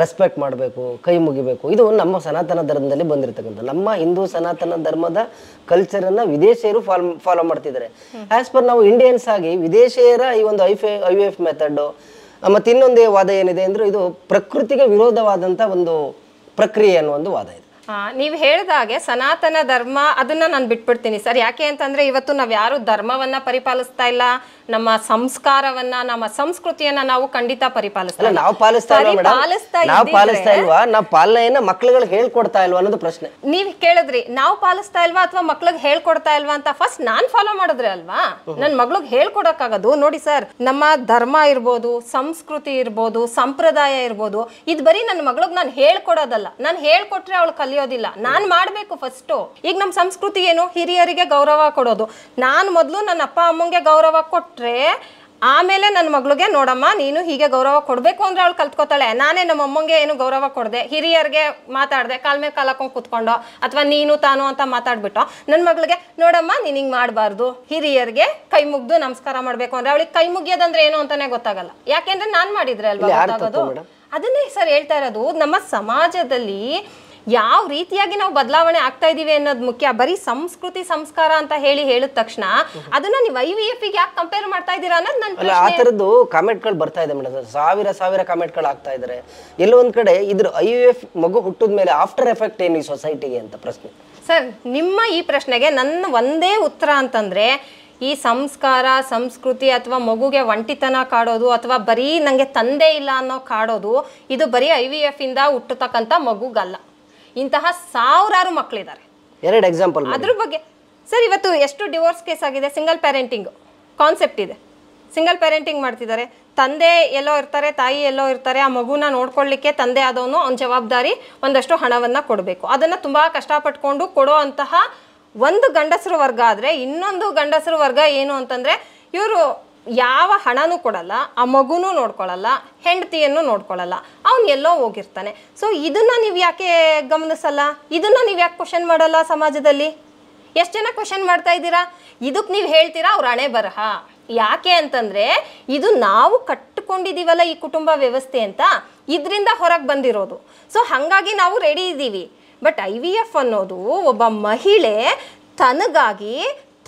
ರೆಸ್ಪೆಕ್ಟ್ ಮಾಡಬೇಕು, ಕೈ ಮುಗಿಬೇಕು, ಇದು ನಮ್ಮ ಸನಾತನ ಧರ್ಮದಲ್ಲಿ ಬಂದಿರತಕ್ಕಂಥ. ನಮ್ಮ ಹಿಂದೂ ಸನಾತನ ಧರ್ಮದ ಕಲ್ಚರನ್ನು ವಿದೇಶಿಯರು ಫಾಲೋ ಮಾಡ್ತಿದ್ದಾರೆ. ಆಸ್ ಪರ್ ನಾವು ಇಂಡಿಯನ್ಸ್ ಆಗಿ ವಿದೇಶಿಯರ ಈ ಒಂದು IVF ಮೆಥಡ್ ಮತ್ತು ಇನ್ನೊಂದೇ ವಾದ ಏನಿದೆ ಅಂದ್ರೆ, ಇದು ಪ್ರಕೃತಿಗೆ ವಿರೋಧವಾದಂಥ ಒಂದು ಪ್ರಕ್ರಿಯೆ ಅನ್ನೋ ಒಂದು ವಾದ ಇದೆ.
ನೀವು ಹೇಳಿದಾಗೆ ಸನಾತನ ಧರ್ಮ ಅದನ್ನ ನಾನು ಬಿಟ್ಬಿಡ್ತೀನಿ ಸರ್. ಯಾಕೆ ಅಂತಂದ್ರೆ ಇವತ್ತು ನಾವ್ ಯಾರು ಧರ್ಮವನ್ನ ಪರಿಪಾಲಿಸ್ತಾ ಇಲ್ಲ, ನಮ್ಮ ಸಂಸ್ಕಾರವನ್ನ, ನಮ್ಮ ಸಂಸ್ಕೃತಿಯನ್ನ ನಾವು ಖಂಡಿತ ಪರಿಪಾಲಿಸ್ತಾ
ನಾವು ಪಾಲಿಸ್ತಾ ಇಲ್ವಾ, ನಾವು ಪಾಲನೆಯನ್ನ ಮಕ್ಳುಗಳಿಗೆ ಹೇಳ್ಕೊಡ್ತಾ ಇಲ್ವಾ ಅನ್ನೋದು ಪ್ರಶ್ನೆ.
ನೀವ್ ಕೇಳಿದ್ರಿ ನಾವು ಪಾಲಿಸ್ತಾ ಇಲ್ವಾ ಅಥವಾ ಮಕ್ಳಿಗೆ ಹೇಳ್ಕೊಡ್ತಾ ಇಲ್ವಾ ಅಂತ. ಫಸ್ಟ್ ನಾನ್ ಫಾಲೋ ಮಾಡಿದ್ರೆ ಅಲ್ವಾ ನನ್ ಮಗ್ಳಿಗೆ ಹೇಳ್ಕೊಡಕ್ಕಾಗೋದು. ನೋಡಿ ಸರ್, ನಮ್ಮ ಧರ್ಮ ಇರ್ಬೋದು, ಸಂಸ್ಕೃತಿ ಇರ್ಬೋದು, ಸಂಪ್ರದಾಯ ಇರ್ಬೋದು, ಇದು ಬರೀ ನನ್ನ ಮಗ್ಳಿಗೆ ನಾನು ಹೇಳ್ಕೊಡೋದಲ್ಲ. ನಾನು ಹೇಳ್ಕೊಟ್ರೆ ಅವಳು ಕಲಿಯೋದಿಲ್ಲ, ನಾನ್ ಮಾಡ್ಬೇಕು ಫಸ್ಟ್. ಈಗ ನಮ್ ಸಂಸ್ಕೃತಿ ಏನು, ಹಿರಿಯರಿಗೆ ಗೌರವ ಕೊಡೋದು. ನಾನ್ ಮೊದ್ಲು ನನ್ನ ಅಪ್ಪ ಅಮ್ಮಂಗೆ ಗೌರವ ಕೊಟ್ರೆ ಆಮೇಲೆ ನನ್ನ ಮಗಳಿಗೆ ನೋಡಮ್ಮ ನೀನು ಹೀಗೆ ಗೌರವ ಕೊಡ್ಬೇಕು ಅಂದ್ರೆ ಅವಳು ಕಲ್ತ್ಕೋತಾಳೆ. ನಾನೇ ನಮ್ಮ ಅಮ್ಮಂಗೆ ಏನು ಗೌರವ ಕೊಡದೆ ಹಿರಿಯರಿಗೆ ಮಾತಾಡ್ದೆ, ಕಾಲ್ ಮೇಲೆ ಕಾಲ್ ಹಾಕೊಂಡು ಕೂತ್ಕೊಂಡು ಅಥವಾ ನೀನು ತಾನು ಅಂತ ಮಾತಾಡ್ಬಿಟ್ಟು ನನ್ನ ಮಗಳಿಗೆ ನೋಡಮ್ಮ ನೀನ್ ಹಿಂಗ್ ಮಾಡಬಾರ್ದು, ಹಿರಿಯರಿಗೆ ಕೈ ಮುಗ್ದು ನಮಸ್ಕಾರ ಮಾಡ್ಬೇಕು ಅಂದ್ರೆ ಅವಳಿಗೆ ಕೈ ಮುಗಿಯೋದಂದ್ರೆ ಏನು ಅಂತಾನೆ ಗೊತ್ತಾಗಲ್ಲ. ಯಾಕೆಂದ್ರೆ ನಾನ್ ಮಾಡಿದ್ರೆ ಅಲ್ವಾ ಗೊತ್ತಾಗೋದು. ಅದನ್ನೇ ಸರ್ ಹೇಳ್ತಾ ಇರೋದು, ನಮ್ಮ ಸಮಾಜದಲ್ಲಿ ಯಾವ ರೀತಿಯಾಗಿ ನಾವು ಬದಲಾವಣೆ ಆಗ್ತಾ ಇದೀವಿ ಅನ್ನೋದು ಮುಖ್ಯ. ಬರೀ ಸಂಸ್ಕೃತಿ ಸಂಸ್ಕಾರ ಅಂತ ಹೇಳಿದ ತಕ್ಷಣ ಅದನ್ನ ನೀವು IVF ಗೆ ಯಾಕೆ ಕಂಪೇರ್ ಮಾಡ್ತಾ ಇದ್ದೀರಾ ಅನ್ನೋದು ನನ್ನ ಪ್ರಶ್ನೆ.
ಆ ತರದ್ದು ಕಾಮೆಂಟ್ಗಳು ಬರ್ತಾ ಇದೆ ಮೇಡಮ್, ಸಾವಿರ ಕಾಮೆಂಟ್ಗಳು ಆಗ್ತಾ ಇದಾರೆ. ಎಲ್ಲೋ ಒಂದ್ ಕಡೆ ಇದ್ರ IVF ಮಗು ಹುಟ್ಟಿದ ಮೇಲೆ ಆಫ್ಟರ್ ಎಫೆಕ್ಟ್ ಏನು ಈ ಸೊಸೈಟಿಗೆ ಅಂತ ಪ್ರಶ್ನೆ.
ಸರ್, ನಿಮ್ಮ ಈ ಪ್ರಶ್ನೆಗೆ ನನ್ನ ಒಂದೇ ಉತ್ತರ ಅಂತಂದ್ರೆ, ಈ ಸಂಸ್ಕಾರ ಸಂಸ್ಕೃತಿ ಅಥವಾ ಮಗುಗೆ ಒಂಟಿತನ ಕಾಡೋದು ಅಥವಾ ಬರೀ ನಂಗೆ ತಂದೆ ಇಲ್ಲ ಅನ್ನೋ ಕಾಡೋದು, ಇದು ಬರೀ IVF ಇಂದ ಹುಟ್ಟತಕ್ಕಂಥ ಮಗುಗಲ್ಲ. ಇಂತಹ ಸಾವಿರಾರು ಮಕ್ಕಳಿದ್ದಾರೆ.
ಎರಡು ಎಕ್ಸಾಂಪಲ್
ಅದ್ರ ಬಗ್ಗೆ ಸರ್, ಇವತ್ತು ಎಷ್ಟು ಡಿವೋರ್ಸ್ ಕೇಸ್ ಆಗಿದೆ. ಸಿಂಗಲ್ ಪ್ಯಾರೆಂಟಿಂಗ್ ಕಾನ್ಸೆಪ್ಟ್ ಇದೆ. ಸಿಂಗಲ್ ಪ್ಯಾರೆಂಟಿಂಗ್ ಮಾಡ್ತಿದ್ದಾರೆ. ತಂದೆ ಎಲ್ಲೋ ಇರ್ತಾರೆ, ತಾಯಿ ಎಲ್ಲೋ ಇರ್ತಾರೆ. ಆ ಮಗುನ ನೋಡ್ಕೊಳ್ಳಿಕ್ಕೆ ತಂದೆ ಆದವನು ಅವ್ನ ಜವಾಬ್ದಾರಿ ಒಂದಷ್ಟು ಹಣವನ್ನ ಕೊಡಬೇಕು. ಅದನ್ನ ತುಂಬಾ ಕಷ್ಟಪಟ್ಕೊಂಡು ಕೊಡೋ ಅಂತಹ ಒಂದು ಗಂಡಸರ ವರ್ಗ ಆದ್ರೆ, ಇನ್ನೊಂದು ಗಂಡಸರ ವರ್ಗ ಏನು ಅಂತಂದ್ರೆ, ಇವರು ಯಾವ ಹಣನೂ ಕೊಡಲ್ಲ, ಆ ಮಗುನೂ ನೋಡ್ಕೊಳ್ಳಲ್ಲ, ಹೆಂಡತಿಯನ್ನು ನೋಡ್ಕೊಳ್ಳಲ್ಲ, ಅವ್ನು ಎಲ್ಲೋ ಹೋಗಿರ್ತಾನೆ. ಸೊ ಇದನ್ನ ನೀವು ಯಾಕೆ ಗಮನಿಸಲ್ಲ? ಇದನ್ನ ನೀವು ಯಾಕೆ ಕ್ವಶನ್ ಮಾಡಲ್ಲ? ಸಮಾಜದಲ್ಲಿ ಎಷ್ಟು ಜನ ಕ್ವಶನ್ ಮಾಡ್ತಾ ಇದ್ದೀರಾ? ಇದಕ್ಕೆ ನೀವು ಹೇಳ್ತೀರಾ ಅವ್ರ ಹಣೆ ಬರಹ. ಯಾಕೆ ಅಂತಂದ್ರೆ ಇದು ನಾವು ಕಟ್ಟಿಕೊಂಡಿದೀವಲ್ಲ ಈ ಕುಟುಂಬ ವ್ಯವಸ್ಥೆ ಅಂತ, ಇದರಿಂದ ಹೊರಗೆ ಬಂದಿರೋದು. ಸೊ ಹಾಗಾಗಿ ನಾವು ರೆಡಿ ಇದ್ದೀವಿ. ಬಟ್ IVF ಅನ್ನೋದು ಒಬ್ಬ ಮಹಿಳೆ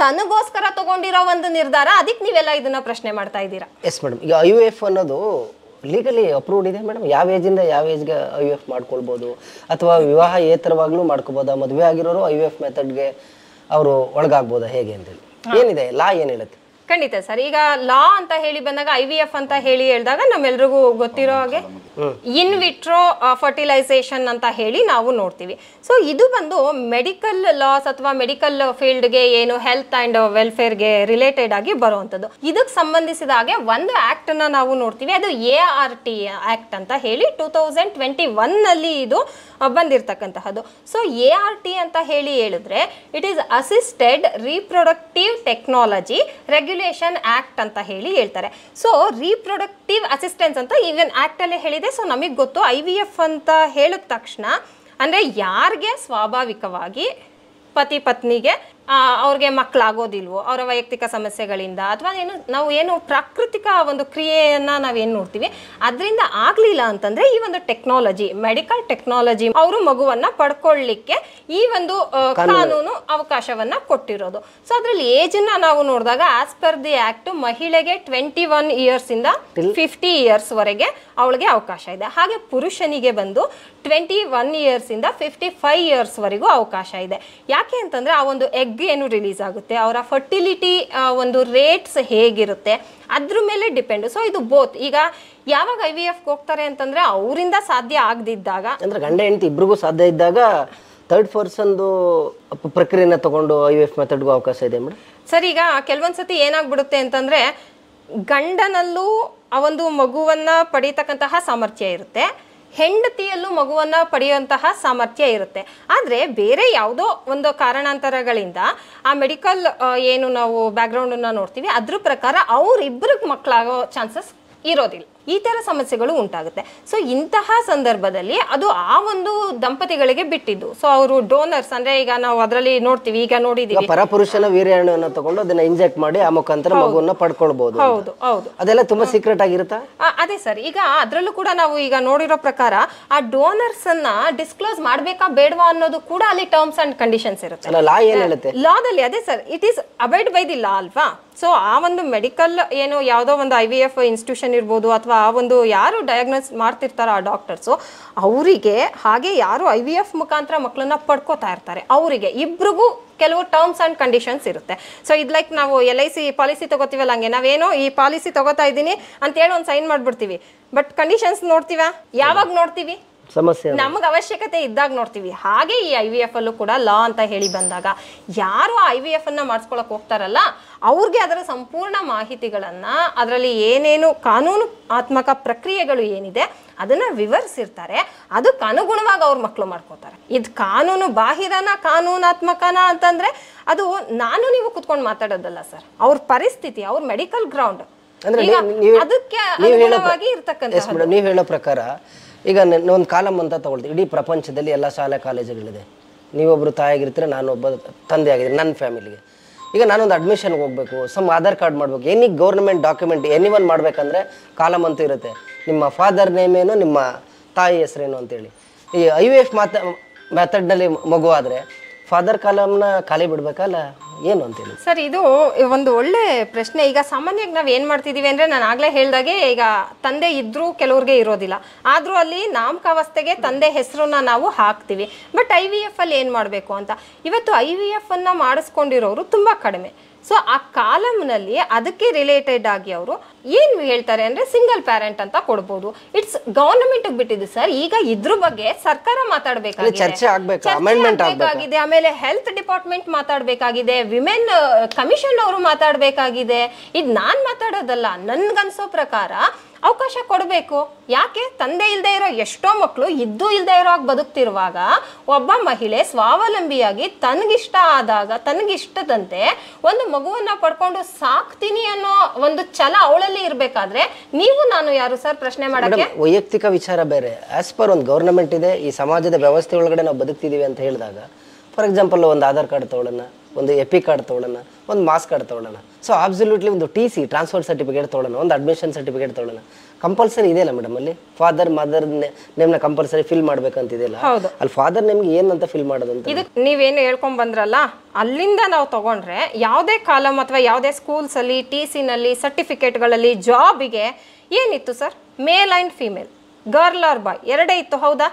ತನಗೋಸ್ಕರ ತಗೊಂಡಿರೋ ಒಂದು ನಿರ್ಧಾರ. ಅದಕ್ಕೆ ನೀವೆಲ್ಲ ಇದನ್ನ ಪ್ರಶ್ನೆ ಮಾಡ್ತಾ ಇದ್ದೀರಾ.
ಎಸ್ ಮೇಡಮ್, ಈಗ IVF ಅನ್ನೋದು ಲೀಗಲಿ ಅಪ್ರೂವ್ಡ್ ಇದೆ ಮೇಡಮ್. ಯಾವ ಏಜಿಂದ ಯಾವ ಏಜ್ಗೆ IVF ಮಾಡ್ಕೊಳ್ಬೋದು, ಅಥವಾ ವಿವಾಹ ಏತರವಾಗ್ಲೂ ಮಾಡ್ಕೋಬೋದಾ? ಮದುವೆ ಆಗಿರೋರು IVF ಮೆಥಡ್ಗೆ ಅವರು ಒಳಗಾಗ್ಬೋದಾ, ಹೇಗೆ ಅಂತೇಳಿ ಏನಿದೆ ಲಾ ಏನು ಹೇಳುತ್ತೆ?
ಖಂಡಿತ ಸರ್. ಈಗ ಲಾ ಅಂತ ಹೇಳಿ ಬಂದಾಗ IVF ಅಂತ ಹೇಳಿದಾಗ ನಮ್ಮೆಲ್ರಿಗೂ ಗೊತ್ತಿರೋ ಹಾಗೆ ಇನ್ ವಿಟ್ರೋ ಫರ್ಟಿಲೈಸೇಷನ್ ಅಂತ ಹೇಳಿ ನಾವು ನೋಡ್ತೀವಿ. ಸೊ ಇದು ಬಂದು ಮೆಡಿಕಲ್ ಲಾಸ್ ಅಥವಾ ಮೆಡಿಕಲ್ ಫೀಲ್ಡ್ಗೆ ಏನು ಹೆಲ್ತ್ ಅಂಡ್ ವೆಲ್ಫೇರ್ಗೆ ರಿಲೇಟೆಡ್ ಆಗಿ ಬರುವಂಥದ್ದು. ಇದಕ್ಕೆ ಸಂಬಂಧಿಸಿದ ಹಾಗೆ ಒಂದು ಆಕ್ಟ್ ನ ನಾವು ನೋಡ್ತೀವಿ. ಅದು ART ಆಕ್ಟ್ ಅಂತ ಹೇಳಿ 2021 ನಲ್ಲಿ ಇದು ಬಂದಿರತಕ್ಕಂತಹದ್ದು. ಸೊ ART ಅಂತ ಹೇಳಿದ್ರೆ it is assisted reproductive technology regulation act ಅಂತ ಹೇಳ್ತಾರೆ. ಸೊ ರೀಪ್ರೊಡಕ್ಟಿವ್ ಅಸಿಸ್ಟೆನ್ಸ್ ಅಂತ ಈವನ್ ಆಕ್ಟ್ ಅಲ್ಲಿ ಹೇಳಿದೆ. ಸೊ ನಮಗೆ ಗೊತ್ತು IVF ಅಂತ ಹೇಳಿದ ತಕ್ಷಣ ಅಂದ್ರೆ ಯಾರಿಗೆ ಸ್ವಾಭಾವಿಕವಾಗಿ ಪತಿ ಪತ್ನಿಗೆ ಅವ್ರಿಗೆ ಮಕ್ಕಳಾಗೋದಿಲ್ವೋ, ಅವರ ವೈಯಕ್ತಿಕ ಸಮಸ್ಯೆಗಳಿಂದ ಅಥವಾ ನಾವು ಪ್ರಾಕೃತಿಕ ಒಂದು ಕ್ರಿಯೆಯನ್ನ ನಾವೇನು ನೋಡ್ತೀವಿ ಅದರಿಂದ ಆಗ್ಲಿಲ್ಲ ಅಂತಂದ್ರೆ ಈ ಒಂದು ಟೆಕ್ನಾಲಜಿ, ಮೆಡಿಕಲ್ ಟೆಕ್ನಾಲಜಿ ಅವರು ಮಗುವನ್ನ ಪಡ್ಕೊಳ್ಳಿಕ್ಕೆ ಈ ಒಂದು ಕಾನೂನು ಅವಕಾಶವನ್ನ ಕೊಟ್ಟಿರೋದು. ಸೊ ಅದ್ರಲ್ಲಿ ಏಜ್ ನ ನಾವು ನೋಡಿದಾಗ ಆಸ್ ಪರ್ ದಿ ಆಕ್ಟ್ ಮಹಿಳೆಗೆ 21 ಇಯರ್ಸ್ ಇಂದ 50 ಇಯರ್ಸ್ ವರೆಗೆ ಅವಳಿಗೆ ಅವಕಾಶ ಇದೆ. ಹಾಗೆ ಪುರುಷನಿಗೆ ಬಂದು 21 ಇಯರ್ಸ್ ಇಂದ 55 ಇಯರ್ಸ್ ವರೆಗೂ ಅವಕಾಶ ಇದೆ. ಯಾಕೆ ಅಂತಂದ್ರೆ ಆ ಒಂದು ಎಗ್ ಎಗ್ ಏನು ರಿಲೀಸ್ ಆಗುತ್ತೆ, ಅವರ ಫರ್ಟಿಲಿಟಿ ಒಂದು ರೇಟ್ಸ್ ಹೇಗಿರುತ್ತೆ ಅದ್ರ ಮೇಲೆ ಡಿಪೆಂಡ್. ಸೊ ಇದು ಬೋತ್. ಈಗ ಯಾವಾಗ IVF ಹೋಗ್ತಾರೆ ಅಂತಂದ್ರೆ ಅವರಿಂದ ಸಾಧ್ಯ ಆಗದಿದ್ದಾಗ,
ಅಂದ್ರೆ ಗಂಡ ಹೆಂಡತಿ ಇಬ್ರಿಗೂ ಸಾಧ್ಯ ಇದ್ದಾಗ ಥರ್ಡ್ ಪರ್ಸನ್ದು ಪ್ರಕ್ರಿಯೆನ ತಗೊಂಡು IVF ಮೆಥಡ್ಗೂ ಅವಕಾಶ ಇದೆ ಮೇಡಮ್.
ಸರ್ ಈಗ ಕೆಲವೊಂದ್ಸತಿ ಏನಾಗ್ಬಿಡುತ್ತೆ ಅಂತಂದ್ರೆ ಗಂಡನಲ್ಲೂ ಆ ಒಂದು ಮಗುವನ್ನ ಪಡೀತಕ್ಕಂತಹ ಸಾಮರ್ಥ್ಯ ಇರುತ್ತೆ, ಹೆಂಡತಿಯಲ್ಲೂ ಮಗುವನ್ನ ಪಡೆಯುವಂತಹ ಸಾಮರ್ಥ್ಯ ಇರುತ್ತೆ. ಆದರೆ ಬೇರೆ ಯಾವುದೋ ಒಂದು ಕಾರಣಾಂತರಗಳಿಂದ ಆ ಮೆಡಿಕಲ್ ಏನು ನಾವು ಬ್ಯಾಕ್ಗ್ರೌಂಡನ್ನು ನೋಡ್ತೀವಿ ಅದ್ರ ಪ್ರಕಾರ ಅವರಿಬ್ಬರಿಗೆ ಮಕ್ಕಳಾಗೋ ಚಾನ್ಸಸ್ ಇರೋದಿಲ್ಲ. ಈ ಥರ ಸಮಸ್ಯೆಗಳು ಉಂಟಾಗುತ್ತೆ. ಸೊ ಇಂತಹ ಸಂದರ್ಭದಲ್ಲಿ ಅದು ಆ ಒಂದು ದಂಪತಿಗಳಿಗೆ ಬಿಟ್ಟಿದ್ದು. ಸೊ ಅವರು ಡೋನರ್ಸ್ ಅಂದ್ರೆ ಈಗ ನಾವು ಅದರಲ್ಲಿ ನೋಡ್ತೀವಿ, ಈಗ ನೋಡಿದೀವಿ
ಪರಪುರುಷನ ವೀರ್ಯಾಣುವನ್ನು ತಗೊಂಡು ಅದನ್ನ ಇಂಜೆಕ್ಟ್ ಮಾಡಿ ಆ ಮುಖಾಂತರ ಮಗುವನ್ನ ಪಡ್ಕೊಳ್ಬಹುದು.
ಹೌದು ಹೌದು,
ಅದೆಲ್ಲ ತುಂಬಾ ಸೀಕ್ರೆಟ್ ಆಗಿರುತ್ತಾ?
ಅದೇ ಸರ್, ಈಗ ಅದರಲ್ಲೂ ಕೂಡ ನಾವು ಈಗ ನೋಡಿರೋ ಪ್ರಕಾರ ಆ ಡೋನರ್ಸ್ ಅನ್ನ ಡಿಸ್ಕ್ಲೋಸ್ ಮಾಡ್ಬೇಕಾ ಬೇಡವಾ ಅನ್ನೋದು ಕೂಡ ಅಲ್ಲಿ ಟರ್ಮ್ಸ್ ಅಂಡ್ ಕಂಡೀಷನ್ಸ್ ಇರುತ್ತೆ.
ಲಾ ಏನ್ ಹೇಳುತ್ತೆ?
ಲಾದಲ್ಲಿ ಅದೇ sir, it is abide by the law ಅಲ್ವಾ. ಸೊ ಆ ಒಂದು ಮೆಡಿಕಲ್ ಏನು ಯಾವುದೋ ಒಂದು IVF ಇನ್ಸ್ಟಿಟ್ಯೂಷನ್ ಇರ್ಬೋದು ಅಥವಾ ಆ ಒಂದು ಯಾರು ಡಯಾಗ್ನೋಸ್ ಮಾಡ್ತಿರ್ತಾರೋ ಆ ಡಾಕ್ಟರ್ಸು ಅವರಿಗೆ, ಹಾಗೆ ಯಾರು IVF ಮುಖಾಂತರ ಮಕ್ಕಳನ್ನ ಪಡ್ಕೋತಾ ಇರ್ತಾರೆ ಅವರಿಗೆ ಇಬ್ರಿಗೂ ಕೆಲವು ಟರ್ಮ್ಸ್ ಅಂಡ್ ಕಂಡೀಷನ್ಸ್ ಇರುತ್ತೆ. ಸೊ ಇದು ಲೈಕ್ ನಾವು LIC ಪಾಲಿಸಿ ತಗೋತೀವಲ್ಲ, ಹಂಗೆ ನಾವೇನೋ ಈ ಪಾಲಿಸಿ ತಗೋತಾ ಇದ್ದೀನಿ ಅಂತ ಹೇಳಿ ಒಂದು ಸೈನ್ ಮಾಡ್ಬಿಡ್ತೀವಿ, ಬಟ್ ಕಂಡೀಷನ್ಸ್ ನೋಡ್ತೀವ ಯಾವಾಗ ನೋಡ್ತೀವಿ?
ಸಮಸ್ಯೆ
ನಮಗೆ ಅವಶ್ಯಕತೆ ಇದ್ದಾಗ ನೋಡ್ತೀವಿ. ಹಾಗೆ ಈ IVF ಅಲ್ಲೂ ಕೂಡ ಲಾ ಅಂತ ಹೇಳಿ ಬಂದಾಗ ಯಾರು IVF ಅನ್ನ ಮಾಡಿಸ್ಕೊಳಕ್ ಹೋಗ್ತಾರಲ್ಲ ಅವ್ರಿಗೆ ಅದರ ಸಂಪೂರ್ಣ ಮಾಹಿತಿಗಳನ್ನ, ಅದರಲ್ಲಿ ಏನೇನು ಕಾನೂನು ಆತ್ಮಕ ಪ್ರಕ್ರಿಯೆಗಳು ಏನಿದೆ ಅದನ್ನ ವಿವರಿಸಿರ್ತಾರೆ. ಅದಕ್ಕೆ ಅನುಗುಣವಾಗಿ ಅವ್ರ ಮಕ್ಕಳು ಮಾಡ್ಕೋತಾರೆ. ಇದು ಕಾನೂನು ಬಾಹಿರನ ಕಾನೂನಾತ್ಮಕನ ಅಂತಂದ್ರೆ ಅದು ನಾನು ನೀವು ಕುತ್ಕೊಂಡು ಮಾತಾಡೋದಲ್ಲ ಸರ್, ಅವ್ರ ಪರಿಸ್ಥಿತಿ, ಅವ್ರ ಮೆಡಿಕಲ್ ಗ್ರೌಂಡ್ ಅದಕ್ಕೆ ಅನುಗುಣವಾಗಿ ಇರ್ತಕ್ಕಂಥ.
ನೀವು ಹೇಳೋ ಪ್ರಕಾರ ಈಗ ಒಂದು ಕಾಲಮ್ ಅಂತ ತಗೊಳ್ತೀವಿ, ಇಡೀ ಪ್ರಪಂಚದಲ್ಲಿ ಎಲ್ಲ ಶಾಲಾ ಕಾಲೇಜುಗಳಿದೆ. ನೀವೊಬ್ರು ತಾಯಿಯಾಗಿರ್ತೀರ, ನಾನೊಬ್ಬ ತಂದೆ ಆಗಿದ್ದೀನಿ ನನ್ನ ಫ್ಯಾಮಿಲಿಗೆ. ಈಗ ನಾನೊಂದು ಅಡ್ಮಿಷನ್ಗೆ ಹೋಗಬೇಕು, ಆಧಾರ್ ಕಾರ್ಡ್ ಮಾಡಬೇಕು, ಎನಿ ಗೌರ್ಮೆಂಟ್ ಡಾಕ್ಯುಮೆಂಟ್ ಎನಿವನ್ ಮಾಡಬೇಕಂದ್ರೆ ಕಾಲಮ್ ಅಂತೂ ಇರುತ್ತೆ. ನಿಮ್ಮ ಫಾದರ್ ನೇಮ್ ಏನು, ನಿಮ್ಮ ತಾಯಿ ಹೆಸರೇನು ಅಂತೇಳಿ. ಈ IVF ಮೆಥಡ್ನಲ್ಲಿ ಮಗು ಆದರೆ ಫಾದರ್ ಕಾಲಮ್ನ ಖಾಲಿ ಬಿಡ್ಬೇಕಲ್ಲ, ಏನು ಅಂತೇಳಿ?
ಸರ್ ಇದು ಒಂದು ಒಳ್ಳೆ ಪ್ರಶ್ನೆ. ಈಗ ಸಾಮಾನ್ಯವಾಗಿ ನಾವು ಏನು ಮಾಡ್ತಿದ್ದೀವಿ ಅಂದರೆ, ನಾನು ಆಗಲೇ ಹೇಳ್ದಾಗೆ ಈಗ ತಂದೆ ಇದ್ರೂ ಕೆಲವ್ರಿಗೆ ಇರೋದಿಲ್ಲ, ಆದರೂ ಅಲ್ಲಿ ನಾಮಕಾವಸ್ಥೆಗೆ ತಂದೆ ಹೆಸರನ್ನ ನಾವು ಹಾಕ್ತೀವಿ. ಬಟ್ IVF ಅಲ್ಲಿ ಏನು ಮಾಡಬೇಕು ಅಂತ, ಇವತ್ತು IVF ಅನ್ನ ಮಾಡಿಸ್ಕೊಂಡಿರೋರು ತುಂಬ ಕಡಿಮೆ. ಸೊ ಆ ಕಾಲಮ್ನಲ್ಲಿ ಅದಕ್ಕೆ ರಿಲೇಟೆಡ್ ಆಗಿ ಅವರು ಏನು ಹೇಳ್ತಾರೆ ಅಂದರೆ ಸಿಂಗಲ್ ಪ್ಯಾರೆಂಟ್ ಅಂತ ಕೊಡ್ಬೋದು. ಇಟ್ಸ್ ಗವರ್ನಮೆಂಟ್ಗೆ ಬಿಟ್ಟಿದ್ದು ಸರ್. ಈಗ ಇದ್ರ ಬಗ್ಗೆ ಸರ್ಕಾರ ಮಾತಾಡಬೇಕಾಗಿದೆ, ಆಮೇಲೆ ಹೆಲ್ತ್ ಡಿಪಾರ್ಟ್ಮೆಂಟ್ ಮಾತಾಡಬೇಕಾಗಿದೆ, ವಿಮೆನ್ ಕಮಿಷನ್ ಅವರು ಮಾತಾಡಬೇಕಾಗಿದೆ. ಇದು ನಾನು ಮಾತಾಡೋದಲ್ಲ, ನನ್ಗನ್ಸೋ ಪ್ರಕಾರ ಅವಕಾಶ ಕೊಡಬೇಕು. ಯಾಕೆ? ತಂದೆ ಇಲ್ಲದೆ ಇರೋ ಎಷ್ಟೋ ಮಕ್ಕಳು ಇದ್ದು ಇಲ್ಲದೆ ಇರೋ ಬದುಕ್ತಿರುವಾಗ ಒಬ್ಬ ಮಹಿಳೆ ಸ್ವಾವಲಂಬಿಯಾಗಿ ತನಗಿಷ್ಟ ಆದಾಗ ತನಗಿಷ್ಟದಂತೆ ಒಂದು ಮಗುವನ್ನ ಪಡ್ಕೊಂಡು ಸಾಕ್ತೀನಿ ಅನ್ನೋ ಒಂದು ಛಲ ಅವಳಲ್ಲಿ ಇರಬೇಕಾದ್ರೆ ನೀವು ನಾನು ಯಾರು ಸರ್ ಪ್ರಶ್ನೆ ಮಾಡಕ್ಕೆ?
ವೈಯಕ್ತಿಕ ವಿಚಾರ ಬೇರೆ, ಆಸ್ ಪರ್ ಒಂದು ಗೌರ್ನಮೆಂಟ್ ಇದೆ, ಈ ಸಮಾಜದ ವ್ಯವಸ್ಥೆ ಒಳಗಡೆ ನಾವು ಬದುಕ್ತಿದೀವಿ ಅಂತ ಹೇಳಿದಾಗ, ಫಾರ್ ಎಕ್ಸಾಂಪಲ್ ಒಂದು ಆಧಾರ್ ಕಾರ್ಡ್ ತಗೊಳ್ಳೋಣ, ಒಂದು ಎಪಿ ಕಾರ್ಡ್ ತಗೊಳ್ಳೋಣ, ಒಂದು ಮಾಸ್ ಕಾರ್ಡ್ ತಗೊಳ್ಳೋಣ. ಸೊ ಅಬ್ಸಲ್ಯೂಟ್ಲಿ ಒಂದು TC ಟ್ರಾನ್ಸ್ಫರ್ ಸರ್ಟಿಫಿಕೇಟ್ ತಗೊಳ್ಳೋಣ, ಒಂದು ಅಡ್ಮಿಷನ್ ಸರ್ಟಿಫಿಕೇಟ್ ತಗೊಳ್ಳೋಣ. ಕಂಪಲ್ಸರಿ ಇದೆಯಲ್ಲ ಮೇಡಮ್ ಅಲ್ಲಿ, ಫಾದರ್ ಮದರ್ ನೇಮ್ನ ಕಂಪಲ್ಸರಿ ಫಿಲ್ ಮಾಡ್ಬೇಕಂತಿದೆಯಲ್ಲ, ಅಲ್ಲಿ ಫಾದರ್ ನೇಮ್ಗೆ ಏನಂತ ಫಿಲ್ ಮಾಡೋದು ಅಂತ
ಇದು ನೀವೇನು ಹೇಳ್ಕೊಂಡ್ ಬಂದ್ರಲ್ಲ, ಅಲ್ಲಿಂದ ನಾವು ತಗೊಂಡ್ರೆ ಯಾವುದೇ ಕಾಲಮ್ ಅಥವಾ ಯಾವುದೇ ಸ್ಕೂಲ್ಸ್ ಅಲ್ಲಿ TC ನಲ್ಲಿ ಸರ್ಟಿಫಿಕೇಟ್ಗಳಲ್ಲಿ ಜಾಬಿಗೆ ಏನಿತ್ತು sir? Male and female, girl or boy ಎರಡೇ ಇತ್ತು, ಹೌದಾ?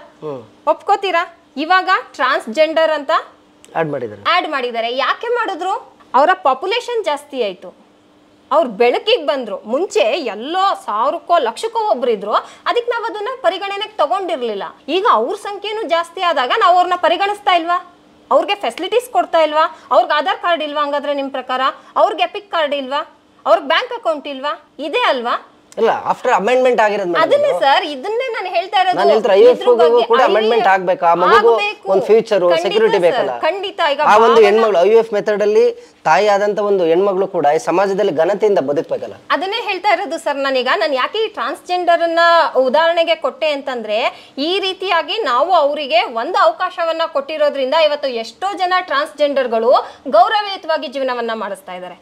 ಒಪ್ಕೋತೀರಾ? ಇವಾಗ ಟ್ರಾನ್ಸ್ಜೆಂಡರ್ ಅಂತ ಆಡ್ ಮಾಡಿದ್ದಾರೆ. ಯಾಕೆ ಮಾಡಿದ್ರು? ಅವರ ಪಾಪ್ಯುಲೇಷನ್ ಜಾಸ್ತಿ ಆಯ್ತು, ಅವ್ರು ಬೆಳಕಿಗೆ ಬಂದ್ರು. ಮುಂಚೆ ಎಲ್ಲೋ 1000ಕ್ಕೋ 1,00,000ಕ್ಕೋ ಒಬ್ರು ಇದ್ರು, ಅದಕ್ಕೆ ನಾವು ಅದನ್ನ ಪರಿಗಣನೆಗೆ ತಗೊಂಡಿರ್ಲಿಲ್ಲ. ಈಗ ಅವ್ರ ಸಂಖ್ಯೆನೂ ಜಾಸ್ತಿ ಆದಾಗ ನಾವು ಅವ್ರನ್ನ ಪರಿಗಣಿಸ್ತಾ ಇಲ್ವಾ? ಅವ್ರಿಗೆ ಫೆಸಿಲಿಟೀಸ್ ಕೊಡ್ತಾ ಇಲ್ವಾ? ಅವ್ರಿಗೆ ಆಧಾರ್ ಕಾರ್ಡ್ ಇಲ್ವಾ? ಹಂಗಾದ್ರೆ ನಿಮ್ ಪ್ರಕಾರ ಅವ್ರಿಗೆ ಎಪಿಕ್ ಕಾರ್ಡ್ ಇಲ್ವಾ? ಅವ್ರಿಗೆ ಬ್ಯಾಂಕ್ ಅಕೌಂಟ್ ಇಲ್ವಾ? ಇದೆ ಅಲ್ವಾ?
ಇಲ್ಲ, ಆಫ್ಟರ್ ಅಮೆಂಡ್ಮೆಂಟ್ ಆಗಿರೋದು
ಅದನ್ನೇ ಸರ್, ಇದನ್ನೇ ನಾನು ಹೇಳ್ತಾ ಇರೋದು.
ನಾನು ಹೇಳ್ತಾರೆ IVF ಕೂಡ ಅಮೆಂಡ್ಮೆಂಟ್ ಆಗಬೇಕು, ಆ ಮಗುಗೂ ಒಂದು ಫ್ಯೂಚರ್ ಸೆಕ್ಯೂರಿಟಿ ಬೇಕಲ್ಲ.
ಖಂಡಿತ. ಈಗ
ಆ ಒಂದು ಹೆಣ್ಮಗಳು IVF ಮೆಥಡ್ ಅಲ್ಲಿ ತಾಯಿ ಆದಂತ ಒಂದು ಹೆಣ್ಮಗಳು ಕೂಡ ಈ ಸಮಾಜದಲ್ಲಿ ಘನತೆಯಿಂದ ಬದುಕಬೇಕಲ್ಲ.
ಅದನ್ನೇ ಹೇಳ್ತಾ ಇರೋದು ಸರ್. ನಾನು ಯಾಕೆ ಈ ಟ್ರಾನ್ಸ್ಜೆಂಡರ್ ಅನ್ನ ಉದಾಹರಣೆಗೆ ಕೊಟ್ಟೆ ಅಂತಂದ್ರೆ, ಈ ರೀತಿಯಾಗಿ ನಾವು ಅವರಿಗೆ ಒಂದು ಅವಕಾಶವನ್ನ ಕೊಟ್ಟಿರೋದ್ರಿಂದ ಇವತ್ತು ಎಷ್ಟೋ ಜನ ಟ್ರಾನ್ಸ್ಜೆಂಡರ್ಗಳು ಗೌರವಯುತವಾಗಿ ಜೀವನವನ್ನ ಮಾಡ್ತಾ ಇದ್ದಾರೆ.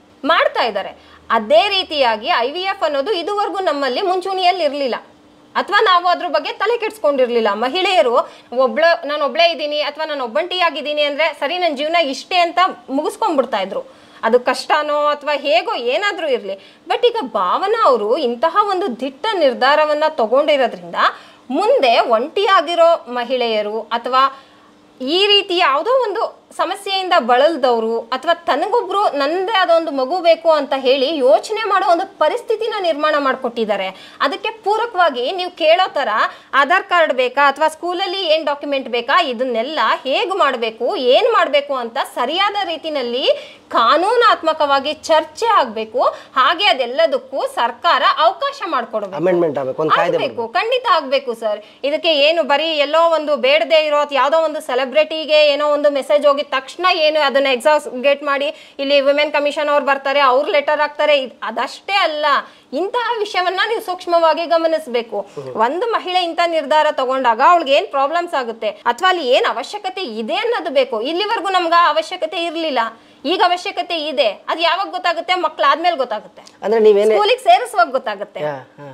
ಅದೇ ರೀತಿಯಾಗಿ IVF ಅನ್ನೋದು ಇದುವರೆಗೂ ನಮ್ಮಲ್ಲಿ ಮುಂಚೂಣಿಯಲ್ಲಿ ಇರಲಿಲ್ಲ, ಅಥವಾ ನಾವು ಅದ್ರ ಬಗ್ಗೆ ತಲೆ ಕೆಡ್ಸ್ಕೊಂಡಿರ್ಲಿಲ್ಲ. ಮಹಿಳೆಯರು ನಾನು ಒಬ್ಳೇ ಇದ್ದೀನಿ ಅಥವಾ ನಾನು ಒಬ್ಬಂಟಿಯಾಗಿದ್ದೀನಿ ಅಂದ್ರೆ ಸರಿ, ನನ್ನ ಜೀವನ ಇಷ್ಟೇ ಅಂತ ಮುಗಿಸ್ಕೊಂಡ್ಬಿಡ್ತಾ ಇದ್ರು. ಅದು ಕಷ್ಟನೋ ಅಥವಾ ಹೇಗೋ ಏನಾದರೂ ಇರಲಿ. ಬಟ್ ಈಗ ಭಾವನಾ ಅವರು ಇಂತಹ ಒಂದು ದಿಟ್ಟ ನಿರ್ಧಾರವನ್ನ ತಗೊಂಡಿರೋದ್ರಿಂದ ಮುಂದೆ ಒಂಟಿಯಾಗಿರೋ ಮಹಿಳೆಯರು ಅಥವಾ ಈ ರೀತಿ ಯಾವುದೋ ಒಂದು ಸಮಸ್ಯೆಯಿಂದ ಬಳಲ್ದವ್ರು ಅಥವಾ ತನಗೊಬ್ರು ನಂದೇ ಆದ ಒಂದು ಮಗು ಬೇಕು ಅಂತ ಹೇಳಿ ಯೋಚನೆ ಮಾಡೋ ಒಂದು ಪರಿಸ್ಥಿತಿನ ನಿರ್ಮಾಣ ಮಾಡಿಕೊಟ್ಟಿದ್ದಾರೆ. ಅದಕ್ಕೆ ಪೂರಕವಾಗಿ ನೀವು ಕೇಳೋ ತರ ಆಧಾರ್ ಕಾರ್ಡ್ ಬೇಕಾ ಅಥವಾ ಸ್ಕೂಲಲ್ಲಿ ಏನ್ ಡಾಕ್ಯುಮೆಂಟ್ ಬೇಕಾ ಇದನ್ನೆಲ್ಲ ಹೇಗೆ ಮಾಡಬೇಕು ಏನ್ ಮಾಡಬೇಕು ಅಂತ ಸರಿಯಾದ ರೀತಿನಲ್ಲಿ ಕಾನೂನಾತ್ಮಕವಾಗಿ ಚರ್ಚೆ ಆಗ್ಬೇಕು. ಹಾಗೆ ಅದೆಲ್ಲದಕ್ಕೂ ಸರ್ಕಾರ ಅವಕಾಶ ಮಾಡ್ಕೊಡ್ಬೇಕು. ಖಂಡಿತ ಆಗ್ಬೇಕು ಸರ್. ಇದಕ್ಕೆ ಏನು ಬರೀ ಎಲ್ಲೋ ಒಂದು ಬೇಡದೆ ಇರೋ ಯಾವ್ದೋ ಒಂದು ಸೆಲೆಬ್ರಿಟಿಗೆ ಏನೋ ಒಂದು ಮೆಸೇಜ್ ಹೋಗಿದ ತಕ್ಷಣ ಏನು ಅದನ್ನ ಎಕ್ಸಾಗೇಟ್ ಮಾಡಿ ಇಲ್ಲಿ ವಿಮೆನ್ ಕಮಿಷನ್ ಅವ್ರು ಬರ್ತಾರೆ, ಅವ್ರು ಲೆಟರ್ ಹಾಕ್ತಾರೆ, ಅದಷ್ಟೇ ಅಲ್ಲ. ಇಂತಹ ವಿಷಯವನ್ನ ನೀವು ಸೂಕ್ಷ್ಮವಾಗಿ ಗಮನಿಸಬೇಕು. ಒಂದು ಮಹಿಳೆ ಇಂಥ ನಿರ್ಧಾರ ತಗೊಂಡಾಗ ಅವಳಿಗೆ ಏನ್ ಪ್ರಾಬ್ಲಮ್ಸ್ ಆಗುತ್ತೆ ಅಥವಾ ಅಲ್ಲಿ ಏನ್ ಅವಶ್ಯಕತೆ ಇದೆ ಅನ್ನೋದು ಬೇಕು. ಇಲ್ಲಿವರೆಗೂ ನಮ್ಗೆ ಅವಶ್ಯಕತೆ ಇರ್ಲಿಲ್ಲ, ಈಗ ಅವಶ್ಯಕತೆ ಇದೆ. ಅದ್ ಯಾವಾಗ ಗೊತ್ತಾಗುತ್ತೆ? ಮಕ್ಳಾದ್ಮೇಲೆ ಗೊತ್ತಾಗುತ್ತೆ, ಸ್ಕೂಲಿಗೆ ಸೇರಿಸುವಾಗ ಗೊತ್ತಾಗುತ್ತೆ.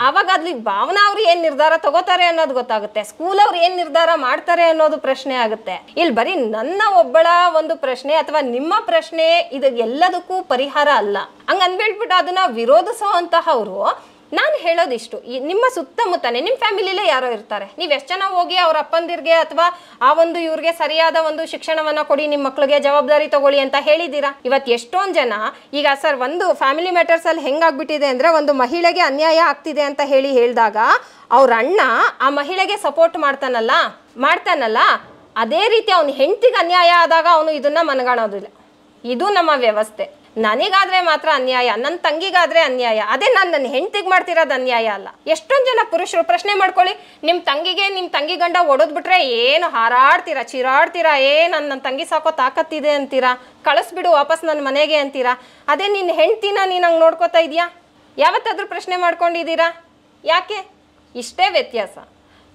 ಅವಾಗ ಅಲ್ಲಿ ಭಾವನಾ ಅವ್ರು ಏನ್ ನಿರ್ಧಾರ ತಗೋತಾರೆ ಅನ್ನೋದು ಗೊತ್ತಾಗುತ್ತೆ, ಸ್ಕೂಲ್ ಅವ್ರು ಏನ್ ನಿರ್ಧಾರ ಮಾಡ್ತಾರೆ ಅನ್ನೋದು ಪ್ರಶ್ನೆ ಆಗುತ್ತೆ. ಇಲ್ಲಿ ಬರೀ ನನ್ನ ಒಬ್ಬಳ ಒಂದು ಪ್ರಶ್ನೆ ಅಥವಾ ನಿಮ್ಮ ಪ್ರಶ್ನೆ ಇದು ಎಲ್ಲದಕ್ಕೂ ಪರಿಹಾರ ಅಲ್ಲ. ಹಂಗ ಅಂದ್ಬಿಟ್ಬಿಟ್ಟು ಅದನ್ನ ವಿರೋಧಿಸುವಂತಹವ್ರು, ನಾನು ಹೇಳೋದಿಷ್ಟು, ನಿಮ್ಮ ಸುತ್ತಮುತ್ತನೇ ನಿಮ್ಮ ಫ್ಯಾಮಿಲಿಲೇ ಯಾರೋ ಇರ್ತಾರೆ. ನೀವು ಎಷ್ಟು ಜನ ಹೋಗಿ ಅವ್ರ ಅಪ್ಪಂದಿರ್ಗೆ ಅಥವಾ ಆ ಒಂದು ಇವ್ರಿಗೆ ಸರಿಯಾದ ಒಂದು ಶಿಕ್ಷಣವನ್ನ ಕೊಡಿ, ನಿಮ್ಮ ಮಕ್ಳಿಗೆ ಜವಾಬ್ದಾರಿ ತಗೊಳ್ಳಿ ಅಂತ ಹೇಳಿದ್ದೀರಾ? ಇವತ್ತು ಎಷ್ಟೊಂದು ಜನ ಈಗ ಸರ್ ಒಂದು ಫ್ಯಾಮಿಲಿ ಮ್ಯಾಟರ್ಸ್ ಅಲ್ಲಿ ಹೆಂಗಾಗ್ಬಿಟ್ಟಿದೆ ಅಂದ್ರೆ, ಒಂದು ಮಹಿಳೆಗೆ ಅನ್ಯಾಯ ಆಗ್ತಿದೆ ಅಂತ ಹೇಳಿದಾಗ ಅವ್ರ ಅಣ್ಣ ಆ ಮಹಿಳೆಗೆ ಸಪೋರ್ಟ್ ಮಾಡ್ತಾನಲ್ಲ, ಅದೇ ರೀತಿ ಅವನ ಹೆಂಡತಿಗೆ ಅನ್ಯಾಯ ಆದಾಗ ಅವನು ಇದನ್ನ ಮನಗಾಣೋದಿಲ್ಲ. ಇದು ನಮ್ಮ ವ್ಯವಸ್ಥೆ. ನನಗಾದ್ರೆ ಮಾತ್ರ ಅನ್ಯಾಯ, ನನ್ನ ತಂಗಿಗಾದ್ರೆ ಅನ್ಯಾಯ. ಅದೇ ನಾನು ನನ್ನ ಹೆಂಡತಿಗೆ ಮಾಡ್ತಿರೋದು ಅನ್ಯಾಯ ಅಲ್ಲ. ಎಷ್ಟೊಂದು ಜನ ಪುರುಷರು ಪ್ರಶ್ನೆ ಮಾಡ್ಕೊಳ್ಳಿ, ನಿಮ್ಮ ತಂಗಿ ಗಂಡ ಒಡೋದ್ಬಿಟ್ರೆ ಏನು ಹಾರಾಡ್ತೀರಾ, ಚಿರಾಡ್ತೀರಾ, ನನ್ನ ತಂಗಿ ಸಾಕೋ ತಾಕತ್ತಿದೆ ಅಂತೀರಾ, ಕಳಿಸ್ಬಿಡು ವಾಪಸ್ ನನ್ನ ಮನೆಗೆ ಅಂತೀರಾ. ಅದೇ ನಿನ್ನ ಹೆಂಡ್ತಿನ ನೀನು ಹಂಗೆ ನೋಡ್ಕೋತಾ ಇದೆಯಾ? ಯಾವತ್ತಾದ್ರೂ ಪ್ರಶ್ನೆ ಮಾಡ್ಕೊಂಡಿದ್ದೀರಾ? ಯಾಕೆ? ಇಷ್ಟೇ ವ್ಯತ್ಯಾಸ.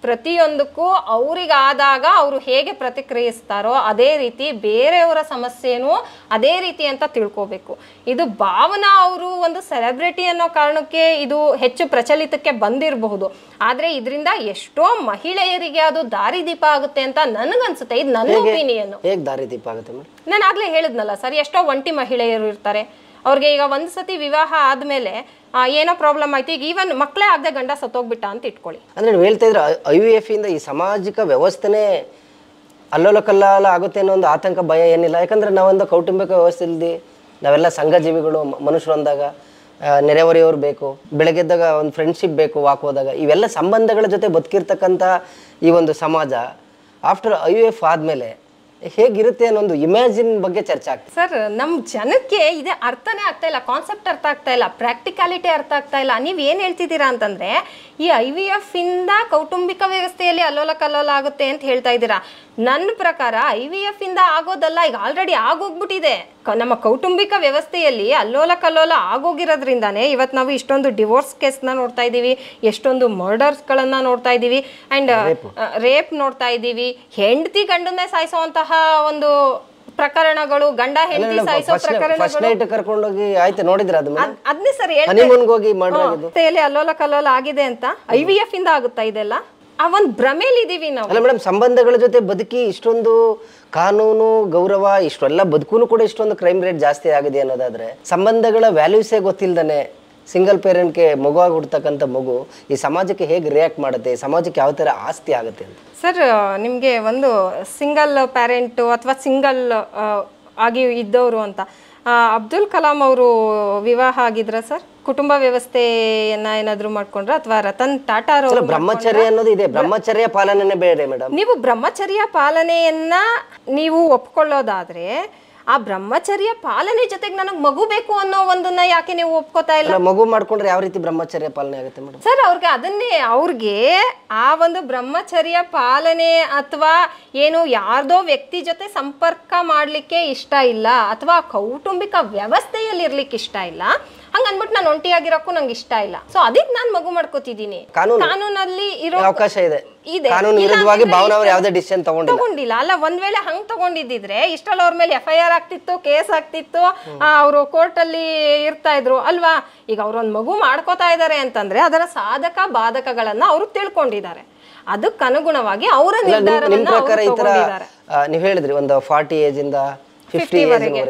ಪ್ರತಿಯೊಂದಕ್ಕೂ ಅವರಿಗಾದಾಗ ಅವರು ಹೇಗೆ ಪ್ರತಿಕ್ರಿಯಿಸ್ತಾರೋ ಅದೇ ರೀತಿ ಬೇರೆಯವರ ಸಮಸ್ಯೆನೂ ಅದೇ ರೀತಿ ಅಂತ ತಿಳ್ಕೋಬೇಕು. ಇದು ಭಾವನಾ ಅವರು ಒಂದು ಸೆಲೆಬ್ರಿಟಿ ಅನ್ನೋ ಕಾರಣಕ್ಕೆ ಇದು ಹೆಚ್ಚು ಪ್ರಚಲಿತಕ್ಕೆ ಬಂದಿರಬಹುದು, ಆದರೆ ಇದರಿಂದ ಎಷ್ಟೋ ಮಹಿಳೆಯರಿಗೆ ಅದು ದಾರಿದೀಪ ಆಗುತ್ತೆ ಅಂತ ನನಗನ್ಸುತ್ತೆ. ಇದು ನನ್ನ ಒಪಿನಿಯನ್.
ಹೇಗೆ ದಾರಿದೀಪ ಆಗುತ್ತೆ? ನಾನು
ಆಗ್ಲೇ ಹೇಳಿದ್ನಲ್ಲ ಸರ್, ಎಷ್ಟೋ ಒಂಟಿ ಮಹಿಳೆಯರು ಇರ್ತಾರೆ, ಅವ್ರಿಗೆ ಈಗ ಒಂದು ಸತಿ ವಿವಾಹ ಆದ್ಮೇಲೆ ಏನೋ ಪ್ರಾಬ್ಲಮ್ ಆಯ್ತು, ಈಗ ಈವನ್ ಮಕ್ಕಳೇ ಆಗದೆ ಗಂಡ ಸತ್ತೋಗ್ಬಿಟ್ಟ ಅಂತ ಇಟ್ಕೊಳ್ಳಿ.
ಅಂದ್ರೆ ನೀವು ಹೇಳ್ತಾ ಇದ್ರೆ IVF ಇಂದ ಈ ಸಾಮಾಜಿಕ ವ್ಯವಸ್ಥೆನೇ ಅಲ್ಲೋಲ ಕಲ್ಲಾಲ ಆಗುತ್ತೆ ಅನ್ನೋ ಒಂದು ಆತಂಕ ಭಯ ಏನಿಲ್ಲ? ಯಾಕಂದ್ರೆ ನಾವೊಂದು ಕೌಟುಂಬಿಕ ವ್ಯವಸ್ಥೆ ಇಲ್ದಿ ನಾವೆಲ್ಲ ಸಂಘಜೀವಿಗಳು, ಮನುಷ್ಯರು ಅಂದಾಗ ನೆರೆಹೊರೆಯವರು ಬೇಕು, ಬೆಳಗ್ಗೆದ್ದಾಗ ಒಂದು ಫ್ರೆಂಡ್ಶಿಪ್ ಬೇಕು, ವಾಕ್ ಹೋದಾಗ ಇವೆಲ್ಲ ಸಂಬಂಧಗಳ ಜೊತೆ ಬದುಕಿರ್ತಕ್ಕಂಥ ಈ ಒಂದು ಸಮಾಜ ಆಫ್ಟರ್ IVF ಆದ್ಮೇಲೆ ಹೇಗಿರುತ್ತೆ ಅನ್ನೊಂದು ಇಮ್ಯಾಜಿನ್ ಬಗ್ಗೆ ಚರ್ಚೆ ಆಗ್ತದೆ.
ಸರ್, ನಮ್ಮ ಜನಕ್ಕೆ ಇದೆ ಅರ್ಥನೇ ಆಗ್ತಾ ಇಲ್ಲ, ಕಾನ್ಸೆಪ್ಟ್ ಅರ್ಥ ಆಗ್ತಾ ಇಲ್ಲ, ಪ್ರಾಕ್ಟಿಕಾಲಿಟಿ ಅರ್ಥ ಆಗ್ತಾ ಇಲ್ಲ. ನೀವು ಏನು ಹೇಳ್ತಿದ್ದೀರಾ ಅಂತಂದ್ರೆ ಈ IVF ಇಂದ ಕೌಟುಂಬಿಕ ವ್ಯವಸ್ಥೆಯಲ್ಲಿ ಅಲ್ಲೋಲ ಕಲ್ಲೋಲ ಆಗುತ್ತೆ ಅಂತ ಹೇಳ್ತಾ ಇದ್ದೀರಾ. ನನ್ನ ಪ್ರಕಾರ IVF ಇಂದ ಆಗೋದಲ್ಲ, ಈಗ ಆಲ್ರೆಡಿ ಆಗೋಗ್ಬಿಟ್ಟಿದೆ. ನಮ್ಮ ಕೌಟುಂಬಿಕ ವ್ಯವಸ್ಥೆಯಲ್ಲಿ ಅಲ್ಲೋಲ ಕಲ್ಲೋಲ ಆಗೋಗಿರೋದ್ರಿಂದಾನೇ ಇವತ್ತು ನಾವು ಇಷ್ಟೊಂದು ಡಿವೋರ್ಸ್ ಕೇಸ್ನ ನೋಡ್ತಾ ಇದ್ದೀವಿ, ಎಷ್ಟೊಂದು ಮರ್ಡರ್ಸ್ಗಳನ್ನ ನೋಡ್ತಾ ಇದ್ದೀವಿ, ಅಂಡ್ ರೇಪ್ ನೋಡ್ತಾ ಇದ್ದೀವಿ, ಹೆಂಡತಿ ಗಂಡನ್ನೇ ಸಾಯಿಸುವಂತಹ ಒಂದು ಪ್ರಕರಣಗಳು, ಗಂಡ ಹೆಂಡತಿ ಸಾಯಿಸೋ ಪ್ರಕರಣಗಳು
ಕರ್ಕೊಂಡೋಗಿ ಆಯ್ತು ನೋಡಿದ್ರ
ಅದನ್ನೇ ಸರ್ ಹೇಳ್ತೇನೆ. ಅಲ್ಲೋಲ ಕಲ್ಲೋಲ ಆಗಿದೆ ಅಂತ IVF ಇಂದ ಆಗುತ್ತಾ ಇದೆಲ್ಲ? ಆ ಒಂದು ಭ್ರಮೇಲಿ ಇದೀವಿ ನಾವು.
ಅಲ್ಲ ಮೇಡಮ್, ಸಂಬಂಧಗಳ ಜೊತೆ ಬದುಕಿ ಇಷ್ಟೊಂದು ಕಾನೂನು ಗೌರವ ಇಷ್ಟೆಲ್ಲ ಬದುಕೂ ಕೂಡ ಇಷ್ಟೊಂದು ಕ್ರೈಮ್ ರೇಟ್ ಜಾಸ್ತಿ ಆಗಿದೆ ಅನ್ನೋದಾದ್ರೆ, ಸಂಬಂಧಗಳ ವ್ಯಾಲ್ಯೂಸೇ ಗೊತ್ತಿಲ್ದಾನೆ ಸಿಂಗಲ್ ಪೇರೆಂಟ್ಗೆ ಮಗುವಾಗಿ ಹುಡ್ತಕ್ಕಂಥ ಮಗು ಈ ಸಮಾಜಕ್ಕೆ ಹೇಗೆ ರಿಯಾಕ್ಟ್ ಮಾಡುತ್ತೆ, ಸಮಾಜಕ್ಕೆ ಯಾವ ಥರ ಆಸ್ತಿ ಆಗುತ್ತೆ ಅಂತ?
ಸರ್, ನಿಮಗೆ ಒಂದು ಸಿಂಗಲ್ ಪ್ಯಾರೆಂಟು ಅಥವಾ ಸಿಂಗಲ್ ಆಗಿ ಇದ್ದವರು ಅಂತ ಅಬ್ದುಲ್ ಕಲಾಂ ಅವರು ವಿವಾಹ ಆಗಿದ್ರ ಸರ್? ಕುಟುಂಬ ವ್ಯವಸ್ಥೆಯನ್ನ ಏನಾದ್ರು ಮಾಡ್ಕೊಂಡ್ರ ಅಥವಾ ರತನ್ ಟಾಟಾ ಅವರು?
ಬ್ರಹ್ಮಚರ್ಯ ಅನ್ನೋದು ಇದೆ, ಬ್ರಹ್ಮಚರ್ಯ ಪಾಲನೆ ಬೇರೆ ಮೇಡಮ್.
ನೀವು ಬ್ರಹ್ಮಚರ್ಯ ಪಾಲನೆಯನ್ನ ನೀವು ಒಪ್ಕೊಳ್ಳೋದಾದ್ರೆ ಆ ಬ್ರಹ್ಮಚರ್ಯ ಪಾಲನೆ ಜೊತೆಗೆ ನನಗೆ ಮಗು ಬೇಕು ಅನ್ನೋ ಒಂದನ್ನ ಯಾಕೆ ನೀವು ಒಪ್ಕೋತಾ ಇಲ್ಲ?
ಮಗು ಮಾಡ್ಕೊಂಡ್ರೆ ಯಾವ ರೀತಿ ಬ್ರಹ್ಮಚರ್ಯ ಪಾಲನೆ ಆಗುತ್ತೆ ಮೇಡಮ್?
ಸರ್, ಅವ್ರಿಗೆ ಆ ಒಂದು ಬ್ರಹ್ಮಚರ್ಯ ಪಾಲನೆ ಅಥವಾ ಏನು ಯಾರ್ದೋ ವ್ಯಕ್ತಿ ಜೊತೆ ಸಂಪರ್ಕ ಮಾಡ್ಲಿಕ್ಕೆ ಇಷ್ಟ ಇಲ್ಲ ಅಥವಾ ಕೌಟುಂಬಿಕ ವ್ಯವಸ್ಥೆಯಲ್ಲಿ ಇರ್ಲಿಕ್ಕೆ ಇಷ್ಟ ಇಲ್ಲ, ಹಂಗನ್ಬಿಟ್ಟು ನಾನು ಒಂಟಿಯಾಗಿರೋಕ್ಕೂ ನಂಗೆ ಇಷ್ಟ ಇಲ್ಲ. ಸೊ ಅದಕ್ಕೆ ನಾನು ಮಗು ಮಾಡ್ಕೋತಿದ್ದೀನಿ. ಕಾನೂನಲ್ಲಿ ಇರೋ ಅವಕಾಶ ಇದೆ.
ಕಾನೂನು ವಿರುದ್ಧವಾಗಿ ಭಾವನಾ ಅವರು ಯಾವುದೇ ಡಿಸಿಷನ್
ತಗೊಂಡಿಲ್ಲ ಅಲ್ಲ. ಒಂದ್ ವೇಳೆ ಹಂಗ್ ತಗೊಂಡಿದ್ರೆ ಇಷ್ಟಲ್ಲ ಅವ್ರ ಮೇಲೆ FIR ಆಗ್ತಿತ್ತು, ಕೇಸ್ ಆಗ್ತಿತ್ತು, ಅವರು ಕೋರ್ಟ್ ಅಲ್ಲಿ ಇರ್ತಾ ಇದ್ರು ಅಲ್ವಾ? ಈಗ ಅವ್ರೊಂದ್ ಮಗು ಮಾಡ್ಕೋತಾ ಇದಾರೆ ಅಂತಂದ್ರೆ ಅದರ ಸಾಧಕ ಬಾಧಕಗಳನ್ನ ಅವರು ತಿಳ್ಕೊಂಡಿದ್ದಾರೆ, ಅದಕ್ಕೆ ಅನುಗುಣವಾಗಿ ಅವರ ನಿರ್ಧಾರವನ್ನ
ನೀವು ಹೇಳಿದ್ರಿ ಒಂದು 40 ಏಜ್ ಇಂದ 50 ಏಜ್ ವರೆಗೆ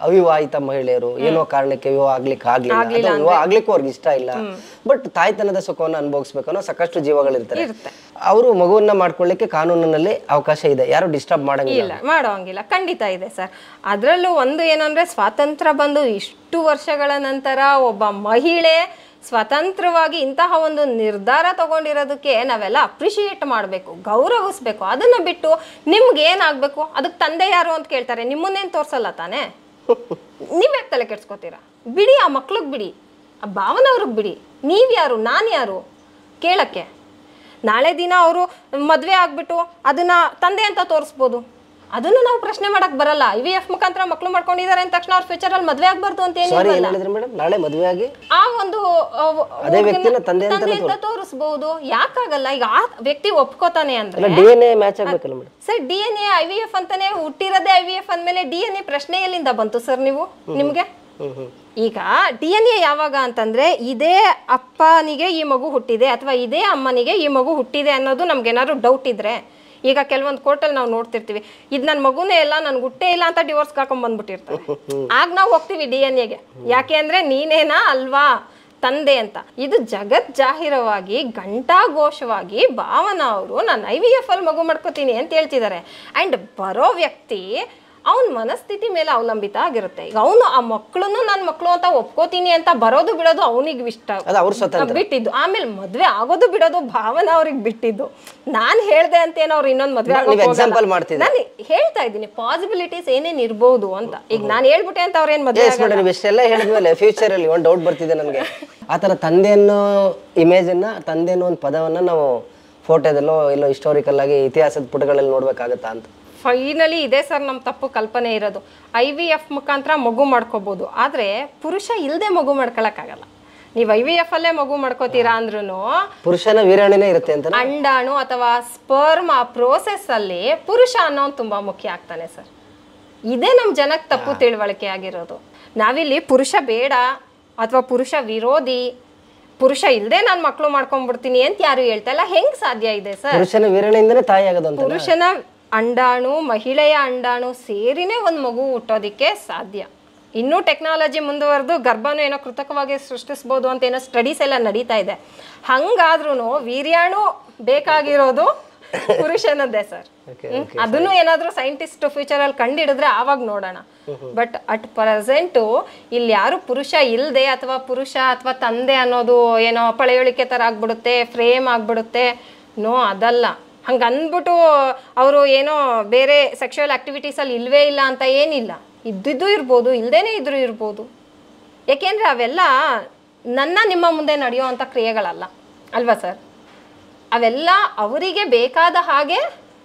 ಅವಿವಾಹಿತ ಮಹಿಳೆಯರು ಏನೋ ಕಾರಣಕ್ಕೆ ವಿವಾಹ ಆಗ್ಲಿಕ್ಕೆ ಆಗ್ಲಿಲ್ಲ ಅಥವಾ ವಿವಾಹ ಆಗ್ಲಿಕ್ಕೂ ಅವ್ರಿಗೆ ಇಷ್ಟ ಇಲ್ಲ, ಬಟ್ ತಾಯ್ತನದ ಸುಖವನ್ನು ಅನುಭವಿಸ್ಬೇಕು ಅನ್ನೋ ಸಾಕಷ್ಟು ಜೀವಗಳಿರ್ತಾರೆ. ಅವರು ಮಗುವನ್ನ ಮಾಡ್ಕೊಳ್ಳಿಕ್ಕೆ ಕಾನೂನಿನಲ್ಲಿ ಅವಕಾಶ ಇದೆ, ಯಾರು ಡಿಸ್ಟರ್ಬ್ ಮಾಡಂಗಿಲ್ಲ.
ಮಾಡೋಂಗಿಲ್ಲ, ಖಂಡಿತ ಇದೆ ಸರ್. ಅದರಲ್ಲೂ ಒಂದು ಏನಂದ್ರೆ ಸ್ವಾತಂತ್ರ್ಯ ಬಂದು ಇಷ್ಟು ವರ್ಷಗಳ ನಂತರ ಒಬ್ಬ ಮಹಿಳೆ ಸ್ವತಂತ್ರವಾಗಿ ಇಂತಹ ಒಂದು ನಿರ್ಧಾರ ತಗೊಂಡಿರೋದಕ್ಕೆ ನಾವೆಲ್ಲ ಅಪ್ರಿಶಿಯೇಟ್ ಮಾಡಬೇಕು, ಗೌರವಿಸ್ಬೇಕು. ಅದನ್ನ ಬಿಟ್ಟು ನಿಮ್ಗೆ ಏನಾಗ್ಬೇಕು, ಅದಕ್ಕೆ ತಂದೆ ಯಾರು ಅಂತ ಕೇಳ್ತಾರೆ, ನಿಮ್ಮನ್ನೇನು ತೋರ್ಸಲ್ಲ ತಾನೇ, ನೀವ್ಯಾಕೆ ತಲೆ ಕೆಡ್ಸ್ಕೊತೀರಾ? ಬಿಡಿ, ಆ ಮಕ್ಳಿಗೆ ಬಿಡಿ, ಆ ಭಾವನವ್ರಿಗೆ ಬಿಡಿ. ನೀವ್ಯಾರು, ನಾನು ಯಾರು ಕೇಳಕ್ಕೆ? ನಾಳೆ ದಿನ ಅವರು ಮದುವೆ ಆಗ್ಬಿಟ್ಟು ಅದನ್ನ ತಂದೆ ಅಂತ ತೋರಿಸ್ಬೋದು, ಅದನ್ನು ನಾವು ಪ್ರಶ್ನೆ ಮಾಡಕ್ ಬರಲ್ಲ. IVF ಮುಖಾಂತರ ಮಕ್ಳು ಮಾಡ್ಕೊಂಡಿದ್ದಾರೆ ಅಂದ ತಕ್ಷಣ ಅವ್ರ ಫ್ಯೂಚರ್ ಅಲ್ಲಿ ಮದ್ವೆ ಆಗ್ಬಾರ್ದು ಅಂತ
ನಾಳೆ ಮದುವೆ ಆಗಿ
ಆ ಒಂದು
ಅದೇ ವ್ಯಕ್ತಿನ ತಂದೆ
ಅಂತ ತೋರಿಸಬಹುದು. ಯಾಕಾಗಲ್ಲ? ಈಗ ಆ ವ್ಯಕ್ತಿ ಒಪ್ಕೋತಾನೆ ಅಂದ್ರೆ
DNA ಮ್ಯಾಚ್ ಆಗ್ಬೇಕಲ್ಲ ಮೇಡಮ್.
ಸರ್, DNA IVF ಅಂತಾನೆ ಹುಟ್ಟಿರೋದೇ IVF ಅಂದ್ಮೇಲೆ DNA ಪ್ರಶ್ನೆ ಎಲ್ಲಿಂದ ಬಂತು ಸರ್ ನಿಮ್ಗೆ? ಈಗ DNA ಯಾವಾಗ ಅಂತಂದ್ರೆ ಇದೇ ಅಪ್ಪನಿಗೆ ಈ ಮಗು ಹುಟ್ಟಿದೆ ಅಥವಾ ಇದೇ ಅಮ್ಮನಿಗೆ ಈ ಮಗು ಹುಟ್ಟಿದೆ ಅನ್ನೋದು ನಮ್ಗೇನಾದ್ರು ಡೌಟ್ ಇದ್ರೆ, ಈಗ ಕೆಲವೊಂದು ಕೋರ್ಟಲ್ಲಿ ನಾವು ನೋಡ್ತಿರ್ತೀವಿ, ಇದು ನನ್ನ ಮಗುನೇ ಇಲ್ಲ, ನನ್ಗೆ ಹುಟ್ಟೇ ಇಲ್ಲ ಅಂತ ಡಿವೋರ್ಸ್ ಹಾಕೊಂಡ್ ಬಂದ್ಬಿಟ್ಟಿರ್ತಾರೆ. ಆಗ ನಾವು ಹೋಗ್ತೀವಿ DNA ಗೆ, ಯಾಕೆ ಅಂದ್ರೆ ನೀನೇನಾ ಅಲ್ವಾ ತಂದೆ ಅಂತ. ಇದು ಜಗತ್ ಜಾಹಿರವಾಗಿ ಘಂಟಾಘೋಷವಾಗಿ ಭಾವನಾ ಅವರು ನಾನು IVF ಅಲ್ಲಿ ಮಗು ಮಾಡ್ಕೋತೀನಿ ಅಂತ ಹೇಳ್ತಿದ್ದಾರೆ. ಅಂಡ್ ಬರೋ ವ್ಯಕ್ತಿ ಅವನ ಮನಸ್ಥಿತಿ ಮೇಲೆ ಅವಲಂಬಿತ ಆಗಿರುತ್ತೆ. ಈಗ ಅವನು ಆ ಮಕ್ಕಳನ್ನು ನನ್ನ ಮಕ್ಕಳು ಅಂತ ಒಪ್ಕೋತೀನಿ ಅಂತ ಬರೋದು ಬಿಡೋದು ಅವನಿಗೆ ಇಷ್ಟ ಬಿಟ್ಟಿದ್ದು, ಆಮೇಲೆ ಮದ್ವೆ ಆಗೋದು ಬಿಡೋದು ಭಾವನಾ ಅವ್ರಿಗೆ ಬಿಟ್ಟಿದ್ದು. ನಾನ್ ಹೇಳ್ದೆ ಅಂತೇನೋ ಅವ್ರು ಇನ್ನೊಂದು ಮದ್ವೆ ನಾನು ಹೇಳ್ತಾ ಇದ್ದೀನಿ ಪಾಸಿಬಿಲಿಟೀಸ್ ಏನೇನ್ ಇರ್ಬೋದು ಅಂತ. ಈಗ ನಾನು ಹೇಳ್ಬಿಟ್ಟೆ ಅಂತ ಅವ್ರೇನ್ ಮದ್ವೆ
ಇಷ್ಟೆಲ್ಲ ಹೇಳಿದ್ಮೇಲೆ ಫ್ಯೂಚರ್ ಅಲ್ಲಿ ಒಂದು ಡೌಟ್ ಬರ್ತಿದೆ ನನಗೆ. ಆತರ ತಂದೆ ಅನ್ನೋ ಇಮೇಜ್ ಅನ್ನ, ತಂದೆ ಅನ್ನೋ ಒಂದು ಪದವನ್ನ ನಾವು ಫೋಟೋದಲ್ಲೋ ಇಲ್ಲೋ ಹಿಸ್ಟೋರಿಕಲ್ ಆಗಿ ಇತಿಹಾಸದ ಪುಟಗಳಲ್ಲಿ ನೋಡ್ಬೇಕಾಗತ್ತಾ ಅಂತ.
ಫೈನಲಿ ಇದೆ ಸರ್ ನಮ್ಮ ತಪ್ಪು ಕಲ್ಪನೆ ಇರೋದು. IVF ಮುಖಾಂತರ ಮಗು ಮಾಡ್ಕೋಬಹುದು, ಆದ್ರೆ ಪುರುಷ ಇಲ್ಲದೆ ಮಗು ಮಾಡ್ಕೊಳಕ್ಕಾಗಲ್ಲ. ನೀವು IVF ಅಲ್ಲೇ ಮಗು ಮಾಡ್ಕೋತೀರಾ ಅಂದ್ರೂ
ಪುರುಷನ ವೀರ್ಯಾಣುನೇ ಇರುತ್ತೆ ಅಂತ,
ಅಂಡಾಣು ಅಥವಾ ಸ್ಪರ್ಮ್ ಆ ಪ್ರೋಸೆಸ್ ಅಲ್ಲಿ ಪುರುಷ ಅನ್ನೋನು ತುಂಬಾ ಮುಖ್ಯ ಆಗ್ತಾನೆ ಸರ್. ಇದೇ ನಮ್ ಜನಕ್ಕೆ ತಪ್ಪು ತಿಳುವಳಿಕೆ ಆಗಿರೋದು. ನಾವಿಲ್ಲಿ ಪುರುಷ ಬೇಡ ಅಥವಾ ಪುರುಷ ವಿರೋಧಿ, ಪುರುಷ ಇಲ್ಲದೆ ನಾನು ಮಕ್ಕಳು ಮಾಡ್ಕೊಂಡ್ಬಿಡ್ತೀನಿ ಅಂತ ಯಾರು ಹೇಳ್ತಾ ಇಲ್ಲ. ಹೆಂಗ್ ಸಾಧ್ಯ ಇದೆ ಸರ್?
ಪುರುಷನ ವೀರ್ಯಾಣುವಿಂದನೇ ತಾಯಿ ಆಗೋದು.
ಪುರುಷನ ಅಂಡಾಣು ಮಹಿಳೆಯ ಅಂಡಾಣು ಸೇರಿನೇ ಒಂದು ಮಗು ಹುಟ್ಟೋದಿಕ್ಕೆ ಸಾಧ್ಯ. ಇನ್ನೂ ಟೆಕ್ನಾಲಜಿ ಮುಂದುವರೆದು ಗರ್ಭನೂ ಏನೋ ಕೃತಕವಾಗಿ ಸೃಷ್ಟಿಸ್ಬೋದು ಅಂತ ಏನೋ ಸ್ಟಡೀಸ್ ಎಲ್ಲ ನಡೀತಾ ಇದೆ. ಹಂಗಾದ್ರೂ ವೀರ್ಯಾಣು ಬೇಕಾಗಿರೋದು ಪುರುಷನದ್ದೇ ಸರ್. ಅದನ್ನು ಏನಾದ್ರೂ ಸೈಂಟಿಸ್ಟ್ ಫ್ಯೂಚರ್ ಅಲ್ಲಿ ಕಂಡಿಡಿದ್ರೆ ಆವಾಗ ನೋಡೋಣ. ಬಟ್ ಅಟ್ ಪ್ರೆಸೆಂಟು ಇಲ್ಲಿ ಯಾರು ಪುರುಷ ಇಲ್ಲದೆ ಅಥವಾ ಪುರುಷ ಅಥವಾ ತಂದೆ ಅನ್ನೋದು ಏನೋ ಪಳೆಯುಳಿಕೆ ತರ ಆಗ್ಬಿಡುತ್ತೆ, ಫ್ರೇಮ್ ಆಗ್ಬಿಡುತ್ತೆ. ನೋ, ಅದಲ್ಲ. ಹಂಗೆ ಅಂದ್ಬಿಟ್ಟು ಅವರು ಏನೋ ಬೇರೆ ಸೆಕ್ಷುವಲ್ ಆಕ್ಟಿವಿಟೀಸಲ್ಲಿ ಇಲ್ವೇ ಇಲ್ಲ ಅಂತ ಏನಿಲ್ಲ. ಇದ್ದಿದ್ದು ಇರ್ಬೋದು, ಇಲ್ಲದೇನೆ ಇದ್ರೂ ಇರ್ಬೋದು. ಯಾಕೆಂದರೆ ಅವೆಲ್ಲ ನಿಮ್ಮ ಮುಂದೆ ನಡೆಯೋ ಅಂಥ ಕ್ರಿಯೆಗಳಲ್ಲ ಅಲ್ವಾ ಸರ್? ಅವೆಲ್ಲ ಅವರಿಗೆ ಬೇಕಾದ ಹಾಗೆ,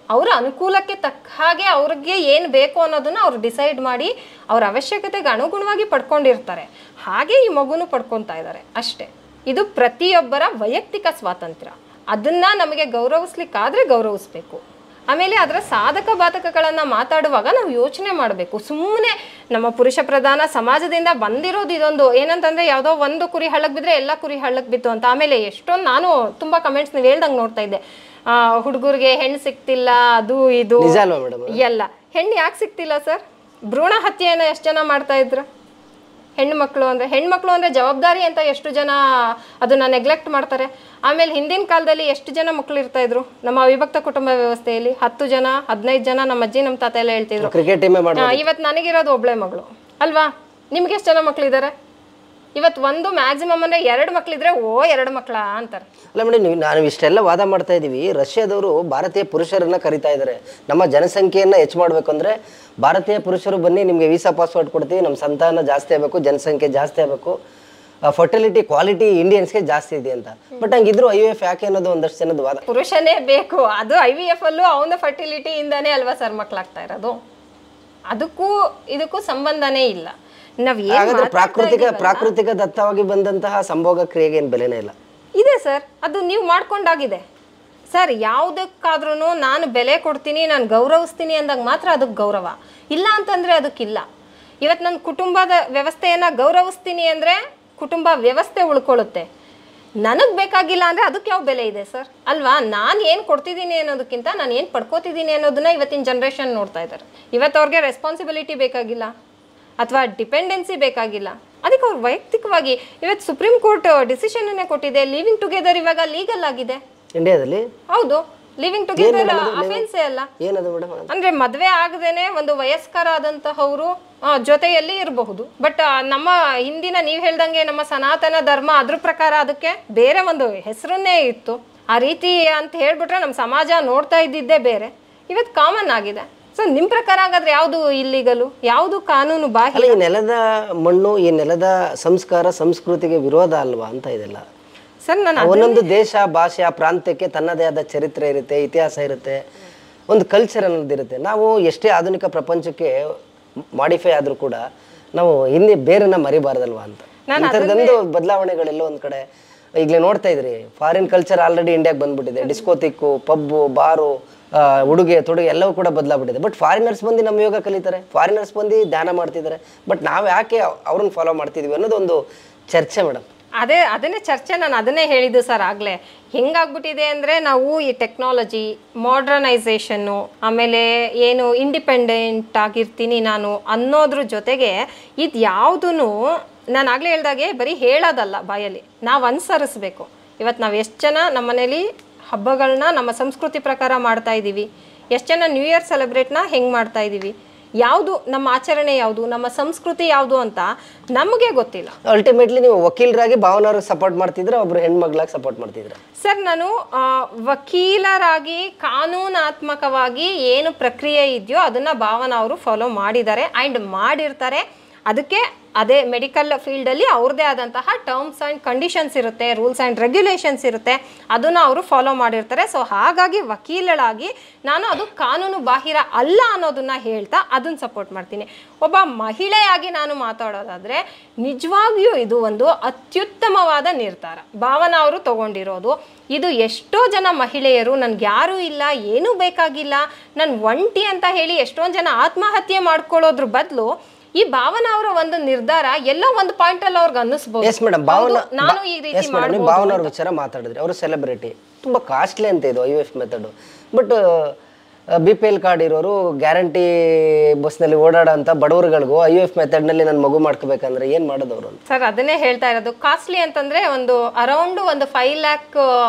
ಅವರ ಅನುಕೂಲಕ್ಕೆ ತಕ್ಕ ಹಾಗೆ ಅವ್ರಿಗೆ ಏನು ಬೇಕು ಅನ್ನೋದನ್ನು ಅವ್ರು ಡಿಸೈಡ್ ಮಾಡಿ ಅವ್ರ ಅವಶ್ಯಕತೆಗೆ ಅನುಗುಣವಾಗಿ ಪಡ್ಕೊಂಡಿರ್ತಾರೆ. ಹಾಗೆ ಈ ಮಗುನು ಪಡ್ಕೊತಾ ಇದ್ದಾರೆ ಅಷ್ಟೇ. ಇದು ಪ್ರತಿಯೊಬ್ಬರ ವೈಯಕ್ತಿಕ ಸ್ವಾತಂತ್ರ್ಯ. ಅದನ್ನ ನಮಗೆ ಗೌರವಿಸ್ಲಿಕ್ಕಾದ್ರೆ ಗೌರವಿಸ್ಬೇಕು. ಆಮೇಲೆ ಅದರ ಸಾಧಕ ಬಾಧಕಗಳನ್ನು ಮಾತಾಡುವಾಗ ನಾವು ಯೋಚನೆ ಮಾಡಬೇಕು. ಸುಮ್ಮನೆ ನಮ್ಮ ಪುರುಷ ಪ್ರಧಾನ ಸಮಾಜದಿಂದ ಬಂದಿರೋದು ಇದೊಂದು ಏನಂತಂದ್ರೆ ಯಾವುದೋ ಒಂದು ಕುರಿ ಹಳ್ಳಕ್ಕೆ ಬಿದ್ದರೆ ಎಲ್ಲ ಕುರಿ ಹಳ್ಳಕ್ಕೆ ಬಿತ್ತು ಅಂತ. ಆಮೇಲೆ ಎಷ್ಟೊಂದು ನಾನು ತುಂಬ ಕಮೆಂಟ್ಸ್ ನೀವು ಹೇಳ್ದಂಗೆ ನೋಡ್ತಾ ಇದ್ದೆ, ಹುಡುಗರಿಗೆ ಹೆಣ್ಣು ಸಿಕ್ತಿಲ್ಲ, ಅದು ಇದು ಎಲ್ಲ. ಹೆಣ್ಣು ಯಾಕೆ ಸಿಕ್ತಿಲ್ಲ ಸರ್? ಭ್ರೂಣ ಹತ್ಯೆಯನ್ನು ಎಷ್ಟು ಜನ ಮಾಡ್ತಾ ಇದ್ರು? ಹೆಣ್ಮಕ್ಳು ಅಂದರೆ ಜವಾಬ್ದಾರಿ ಅಂತ ಎಷ್ಟು ಜನ ಅದನ್ನ ನೆಗ್ಲೆಕ್ಟ್ ಮಾಡ್ತಾರೆ. ಆಮೇಲೆ ಹಿಂದಿನ ಕಾಲದಲ್ಲಿ ಎಷ್ಟು ಜನ ಮಕ್ಳು ಇರ್ತಾ ಇದ್ರು ನಮ್ಮ ಅವಿಭಕ್ತ ಕುಟುಂಬ ವ್ಯವಸ್ಥೆಯಲ್ಲಿ? 10 ಜನ 15 ಜನ. ನಮ್ಮ ಅಜ್ಜಿ ನಮ್ಮ ತಾತ ಎಲ್ಲ ಹೇಳ್ತಿದ್ರು. ಇವತ್ತು ನನಗಿರೋದು ಒಬ್ಳೆ ಮಗಳು ಅಲ್ವಾ? ನಿಮ್ಗೆ ಎಷ್ಟು ಜನ ಮಕ್ಳಿದ್ದಾರೆ? ಇವತ್ತು ಒಂದು ಮ್ಯಾಕ್ಸಿಮಮ್ ಅಂದ್ರೆ 2 ಮಕ್ಳಿದ್ರೆ 2 ಮಕ್ಳ ಅಂತಾರೆ.
ಅಲ್ಲ ಮೇಡಮ್, ನಾವು ಇಷ್ಟೆಲ್ಲ ವಾದ ಮಾಡ್ತಾ ಇದೀವಿ. ರಷ್ಯಾದವರು ಭಾರತೀಯ ಪುರುಷರನ್ನ ಕರಿತಾ ಇದ್ದಾರೆ. ನಮ್ಮ ಜನಸಂಖ್ಯೆಯನ್ನ ಹೆಚ್ಚು ಮಾಡ್ಬೇಕು ಅಂದ್ರೆ ಭಾರತೀಯ ಪುರುಷರು ಬನ್ನಿ, ನಿಮ್ಗೆ ವೀಸಾ ಪಾಸ್ಪೋರ್ಟ್ ಕೊಡ್ತೀವಿ, ನಮ್ಮ ಸಂತಾನ ಜಾಸ್ತಿ ಆಗಬೇಕು, ಜನಸಂಖ್ಯೆ ಜಾಸ್ತಿ ಆಗಬೇಕು, ಫರ್ಟಿಲಿಟಿ ಕ್ವಾಲಿಟಿ ಇಂಡಿಯನ್ಸ್ಗೆ ಜಾಸ್ತಿ ಇದೆ ಅಂತ. ಬಟ್ ಹಂಗಿದ್ರು IVF ಯಾಕೆ ಅನ್ನೋದು ಒಂದಷ್ಟು ಜನದ ವಾದ.
ಪುರುಷನೇ ಬೇಕು, ಅದು IVF ಅಲ್ಲೂ ಅವನ ಫರ್ಟಿಲಿಟಿ ಇಂದಾನೇ ಅಲ್ವಾ ಸರ್ ಮಕ್ಳಾಗ್ತಾ ಇರೋದು? ಅದಕ್ಕೂ ಇದಕ್ಕೂ ಸಂಬಂಧನೇ ಇಲ್ಲ.
ಪ್ರಾಕೃತಿಕ ದತ್ತವಾಗಿ ಬಂದಂತಹ ಸಂಭೋಗ ಕ್ರಿಯೆಗೆ ಏನು ಬೆಲೆನೇ ಇಲ್ಲ.
ಇದೆ ಸರ್, ಅದು ನೀವು ಮಾಡ್ಕೊಂಡಾಗಿದೆ ಸರ್. ಯಾವುದಕ್ಕಾದ್ರೂ ನಾನು ಬೆಲೆ ಕೊಡ್ತೀನಿ, ನಾನು ಗೌರವಿಸ್ತೀನಿ ಅಂದಾಗ ಮಾತ್ರ ಅದಕ್ಕೆ ಗೌರವ. ಇಲ್ಲ ಅಂತಂದ್ರೆ ಅದಕ್ಕಿಲ್ಲ. ಇವತ್ತು ನನ್ನ ಕುಟುಂಬದ ವ್ಯವಸ್ಥೆಯನ್ನ ಗೌರವಿಸ್ತೀನಿ ಅಂದ್ರೆ ಕುಟುಂಬ ವ್ಯವಸ್ಥೆ ಉಳ್ಕೊಳ್ಳುತ್ತೆ. ನನಗೆ ಬೇಕಾಗಿಲ್ಲ ಅಂದರೆ ಅದಕ್ಕೆ ಯಾವ ಬೆಲೆ ಇದೆ ಸರ್ ಅಲ್ವಾ? ನಾನು ಏನು ಕೊಡ್ತಿದ್ದೀನಿ ಅನ್ನೋದಕ್ಕಿಂತ ನಾನು ಏನು ಪಡ್ಕೋತಿದ್ದೀನಿ ಅನ್ನೋದನ್ನ ಇವತ್ತಿನ ಜನ್ರೇಷನ್ ನೋಡ್ತಾ ಇದ್ದಾರೆ. ಇವತ್ತು ಅವ್ರಿಗೆ ರೆಸ್ಪಾನ್ಸಿಬಿಲಿಟಿ ಬೇಕಾಗಿಲ್ಲ, ಅಥವಾ ಡಿಪೆಂಡೆನ್ಸಿ ಬೇಕಾಗಿಲ್ಲ. ಅದಕ್ಕೆ ಅವ್ರು ವೈಯಕ್ತಿಕವಾಗಿ ಇವತ್ತು ಸುಪ್ರೀಂ ಕೋರ್ಟ್ ಡಿಸಿಷನ್ ಅನ್ನೇ ಕೊಟ್ಟಿದೆ, ಲಿವಿಂಗ್ ಟುಗೆದರ್ ಇವಾಗ ಲೀಗಲ್ ಆಗಿದೆ
ಇಂಡಿಯಾದಲ್ಲಿ.
ಹೌದು, ಲಿವಿಂಗ್ ಟುಗೆದರ್ ಅಫೆನ್ಸೇ ಅಲ್ಲ.
ಏನದು ಮೇಡಮ್?
ಅಂದ್ರೆ ಮದ್ವೆ ಆಗದೇನೆ ಒಂದು ವಯಸ್ಕರಾದಂತಹವರು ಜೊತೆಯಲ್ಲಿ ಇರಬಹುದು. ಬಟ್ ನಮ್ಮ ಹಿಂದಿನ ನೀವ್ ಹೇಳ್ದಂಗೆ ನಮ್ಮ ಸನಾತನ ಧರ್ಮ ಅದ್ರ ಪ್ರಕಾರ ಅದಕ್ಕೆ ಬೇರೆ ಒಂದು ಹೆಸರನ್ನೇ ಇತ್ತು. ಆ ರೀತಿ ಅಂತ ಹೇಳ್ಬಿಟ್ರೆ ನಮ್ಮ ಸಮಾಜ ನೋಡ್ತಾ ಇದ್ದಿದ್ದೇ ಬೇರೆ, ಇವತ್ತು ಕಾಮನ್ ಆಗಿದೆ. ಸೊ ನಿಮ್ ಪ್ರಕಾರ ಹಾಗಾದ್ರೆ ಯಾವುದು ಇಲ್ಲಿಗಲು, ಯಾವುದು ಕಾನೂನು ಬಾಹ್ಯ?
ಈ ನೆಲದ ಮಣ್ಣು, ಈ ನೆಲದ ಸಂಸ್ಕಾರ ಸಂಸ್ಕೃತಿಗೆ ವಿರೋಧ ಅಲ್ವಾ ಅಂತ ಇದೆಲ್ಲ
ಸರ್? ನಾನು
ಒಂದೊಂದು ದೇಶ ಭಾಷೆ ಆ ಪ್ರಾಂತ್ಯಕ್ಕೆ ತನ್ನದೇ ಆದ ಚರಿತ್ರೆ ಇರುತ್ತೆ, ಇತಿಹಾಸ ಇರುತ್ತೆ, ಒಂದು ಕಲ್ಚರ್ ಅನ್ನೋದಿರುತ್ತೆ. ನಾವು ಎಷ್ಟೇ ಆಧುನಿಕ ಪ್ರಪಂಚಕ್ಕೆ ಮಾಡಿಫೈ ಆದ್ರೂ ಕೂಡ ನಾವು ಹಿಂದೆ ಬೇರೆನ ಮರಿಬಾರ್ದಲ್ವಾ ಅಂತ. ಇಂಥದ್ದೊಂದು ಬದಲಾವಣೆಗಳೆಲ್ಲ ಒಂದ್ ಕಡೆ ಈಗಲೇ ನೋಡ್ತಾ ಇದ್ರಿ. ಫಾರಿನ್ ಕಲ್ಚರ್ ಆಲ್ರೆಡಿ ಇಂಡಿಯಾಗೆ ಬಂದ್ಬಿಟ್ಟಿದೆ. ಡಿಸ್ಕೋತಿಕ್ಕು, ಪಬ್ಬು, ಬಾರು, ಉಡುಗೆ ತೊಡುಗೆ ಎಲ್ಲವೂ ಕೂಡ ಬದಲಾಗ್ಬಿಟ್ಟಿದೆ. ಬಟ್ ಫಾರಿನರ್ಸ್ ಬಂದು ನಮ್ಮ ಯೋಗ ಕಲಿತಾರೆ, ಫಾರಿನರ್ಸ್ ಬಂದು ಧ್ಯಾನ ಮಾಡ್ತಿದ್ದಾರೆ. ಬಟ್ ನಾವು ಯಾಕೆ ಅವ್ರನ್ನ ಫಾಲೋ ಮಾಡ್ತಿದ್ವಿ ಅನ್ನೋದೊಂದು ಚರ್ಚೆ ಮೇಡಮ್.
ಅದನ್ನೇ ಚರ್ಚೆ, ನಾನು ಅದನ್ನೇ ಹೇಳಿದ್ದು ಸರ್ ಆಗ್ಲೇ. ಹೆಂಗಾಗ್ಬಿಟ್ಟಿದೆ ಅಂದರೆ ನಾವು ಈ ಟೆಕ್ನಾಲಜಿ ಮಾಡ್ರನೈಸೇಷನ್ನು, ಆಮೇಲೆ ಏನು ಇಂಡಿಪೆಂಡೆಂಟ್ ಆಗಿರ್ತೀನಿ ನಾನು ಅನ್ನೋದ್ರ ಜೊತೆಗೆ ಇದು ಯಾವುದೂ ನಾನು ಆಗಲೇ ಹೇಳ್ದಾಗೆ ಬರೀ ಹೇಳೋದಲ್ಲ, ಬಾಯಲ್ಲಿ ನಾವು ಅನುಸರಿಸ್ಬೇಕು. ಇವತ್ತು ನಾವು ಎಷ್ಟು ಜನ ನಮ್ಮ ಮನೇಲಿ ಹಬ್ಬಗಳನ್ನ ನಮ್ಮ ಸಂಸ್ಕೃತಿ ಪ್ರಕಾರ ಮಾಡ್ತಾ ಇದ್ದೀವಿ, ಎಷ್ಟು ಜನ ನ್ಯೂ ಇಯರ್ ಸೆಲೆಬ್ರೇಟ್ನ ಹೆಂಗೆ ಮಾಡ್ತಾ ಇದ್ದೀವಿ, ಯಾವುದು ನಮ್ಮ ಆಚರಣೆ, ಯಾವುದು ನಮ್ಮ ಸಂಸ್ಕೃತಿ ಯಾವುದು ಅಂತ ನಮಗೆ ಗೊತ್ತಿಲ್ಲ.
ಅಲ್ಟಿಮೇಟ್ಲಿ ನೀವು ವಕೀಲರಾಗಿ ಭಾವನವ್ರಿಗೆ ಸಪೋರ್ಟ್ ಮಾಡ್ತಿದ್ರೆ, ಒಬ್ರು ಹೆಣ್ಮಗ್ಳಾಗಿ ಸಪೋರ್ಟ್ ಮಾಡ್ತಿದ್ರೆ?
ಸರ್, ನಾನು ವಕೀಲರಾಗಿ ಕಾನೂನಾತ್ಮಕವಾಗಿ ಏನು ಪ್ರಕ್ರಿಯೆ ಇದೆಯೋ ಅದನ್ನು ಭಾವನಾ ಅವರು ಫಾಲೋ ಮಾಡಿದ್ದಾರೆ ಆ್ಯಂಡ್ ಮಾಡಿರ್ತಾರೆ. ಅದಕ್ಕೆ ಅದೇ ಮೆಡಿಕಲ್ ಫೀಲ್ಡಲ್ಲಿ ಅವ್ರದ್ದೇ ಆದಂತಹ ಟರ್ಮ್ಸ್ ಆ್ಯಂಡ್ ಕಂಡೀಷನ್ಸ್ ಇರುತ್ತೆ, ರೂಲ್ಸ್ ಆ್ಯಂಡ್ ರೆಗ್ಯುಲೇಷನ್ಸ್ ಇರುತ್ತೆ, ಅದನ್ನು ಅವರು ಫಾಲೋ ಮಾಡಿರ್ತಾರೆ. ಸೊ ಹಾಗಾಗಿ ವಕೀಲಳಾಗಿ ನಾನು ಅದು ಕಾನೂನು ಬಾಹಿರ ಅಲ್ಲ ಅನ್ನೋದನ್ನು ಹೇಳ್ತಾ ಅದನ್ನು ಸಪೋರ್ಟ್ ಮಾಡ್ತೀನಿ. ಒಬ್ಬ ಮಹಿಳೆಯಾಗಿ ನಾನು ಮಾತಾಡೋದಾದರೆ ನಿಜವಾಗಿಯೂ ಇದು ಒಂದು ಅತ್ಯುತ್ತಮವಾದ ನಿರ್ಧಾರ ಭಾವನಾ ಅವರು ತಗೊಂಡಿರೋದು. ಇದು ಎಷ್ಟೋ ಜನ ಮಹಿಳೆಯರು ನನಗೆ ಯಾರೂ ಇಲ್ಲ, ಏನೂ ಬೇಕಾಗಿಲ್ಲ, ನಾನು ಒಂಟಿ ಅಂತ ಹೇಳಿ ಎಷ್ಟೊಂದು ಜನ ಆತ್ಮಹತ್ಯೆ ಮಾಡ್ಕೊಳ್ಳೋದ್ರ ಬದಲು ಈ ಭಾವನಾ ಅವರ ಒಂದು ನಿರ್ಧಾರ ಎಲ್ಲೋ ಒಂದು ಪಾಯಿಂಟ್ ಅಲ್ಲಿ ಅವ್ರಿಗೆ ಅನ್ನಿಸಬಹುದು.
ಎಸ್ ಮೇಡಮ್, ನಾನು ಈ ರೀತಿ ಭಾವನಾ ಅವ್ರ ವಿಚಾರ ಮಾತಾಡಿದ್ರಿ. ಅವರು ಸೆಲೆಬ್ರಿಟಿ, ತುಂಬಾ ಕಾಸ್ಟ್ಲಿ ಅಂತ ಇದು IVF method. But BPL card ಇರೋರು ಗ್ಯಾರಂಟಿ ಬಸ್ನಲ್ಲಿ ಓಡಾಡೋ ಅಂತ ಬಡವರುಗಳಿಗೂ IVF ಮೆಥಡ್ನಲ್ಲಿ ನಾನು ಮಗು ಮಾಡ್ಕೋಬೇಕಂದ್ರೆ ಏನು ಮಾಡೋದು ಅವರು?
ಸರ್, ಅದನ್ನೇ ಹೇಳ್ತಾ ಇರೋದು. ಕಾಸ್ಟ್ಲಿ ಅಂತಂದ್ರೆ ಒಂದು ಅರೌಂಡ್ ಒಂದು 5 lakh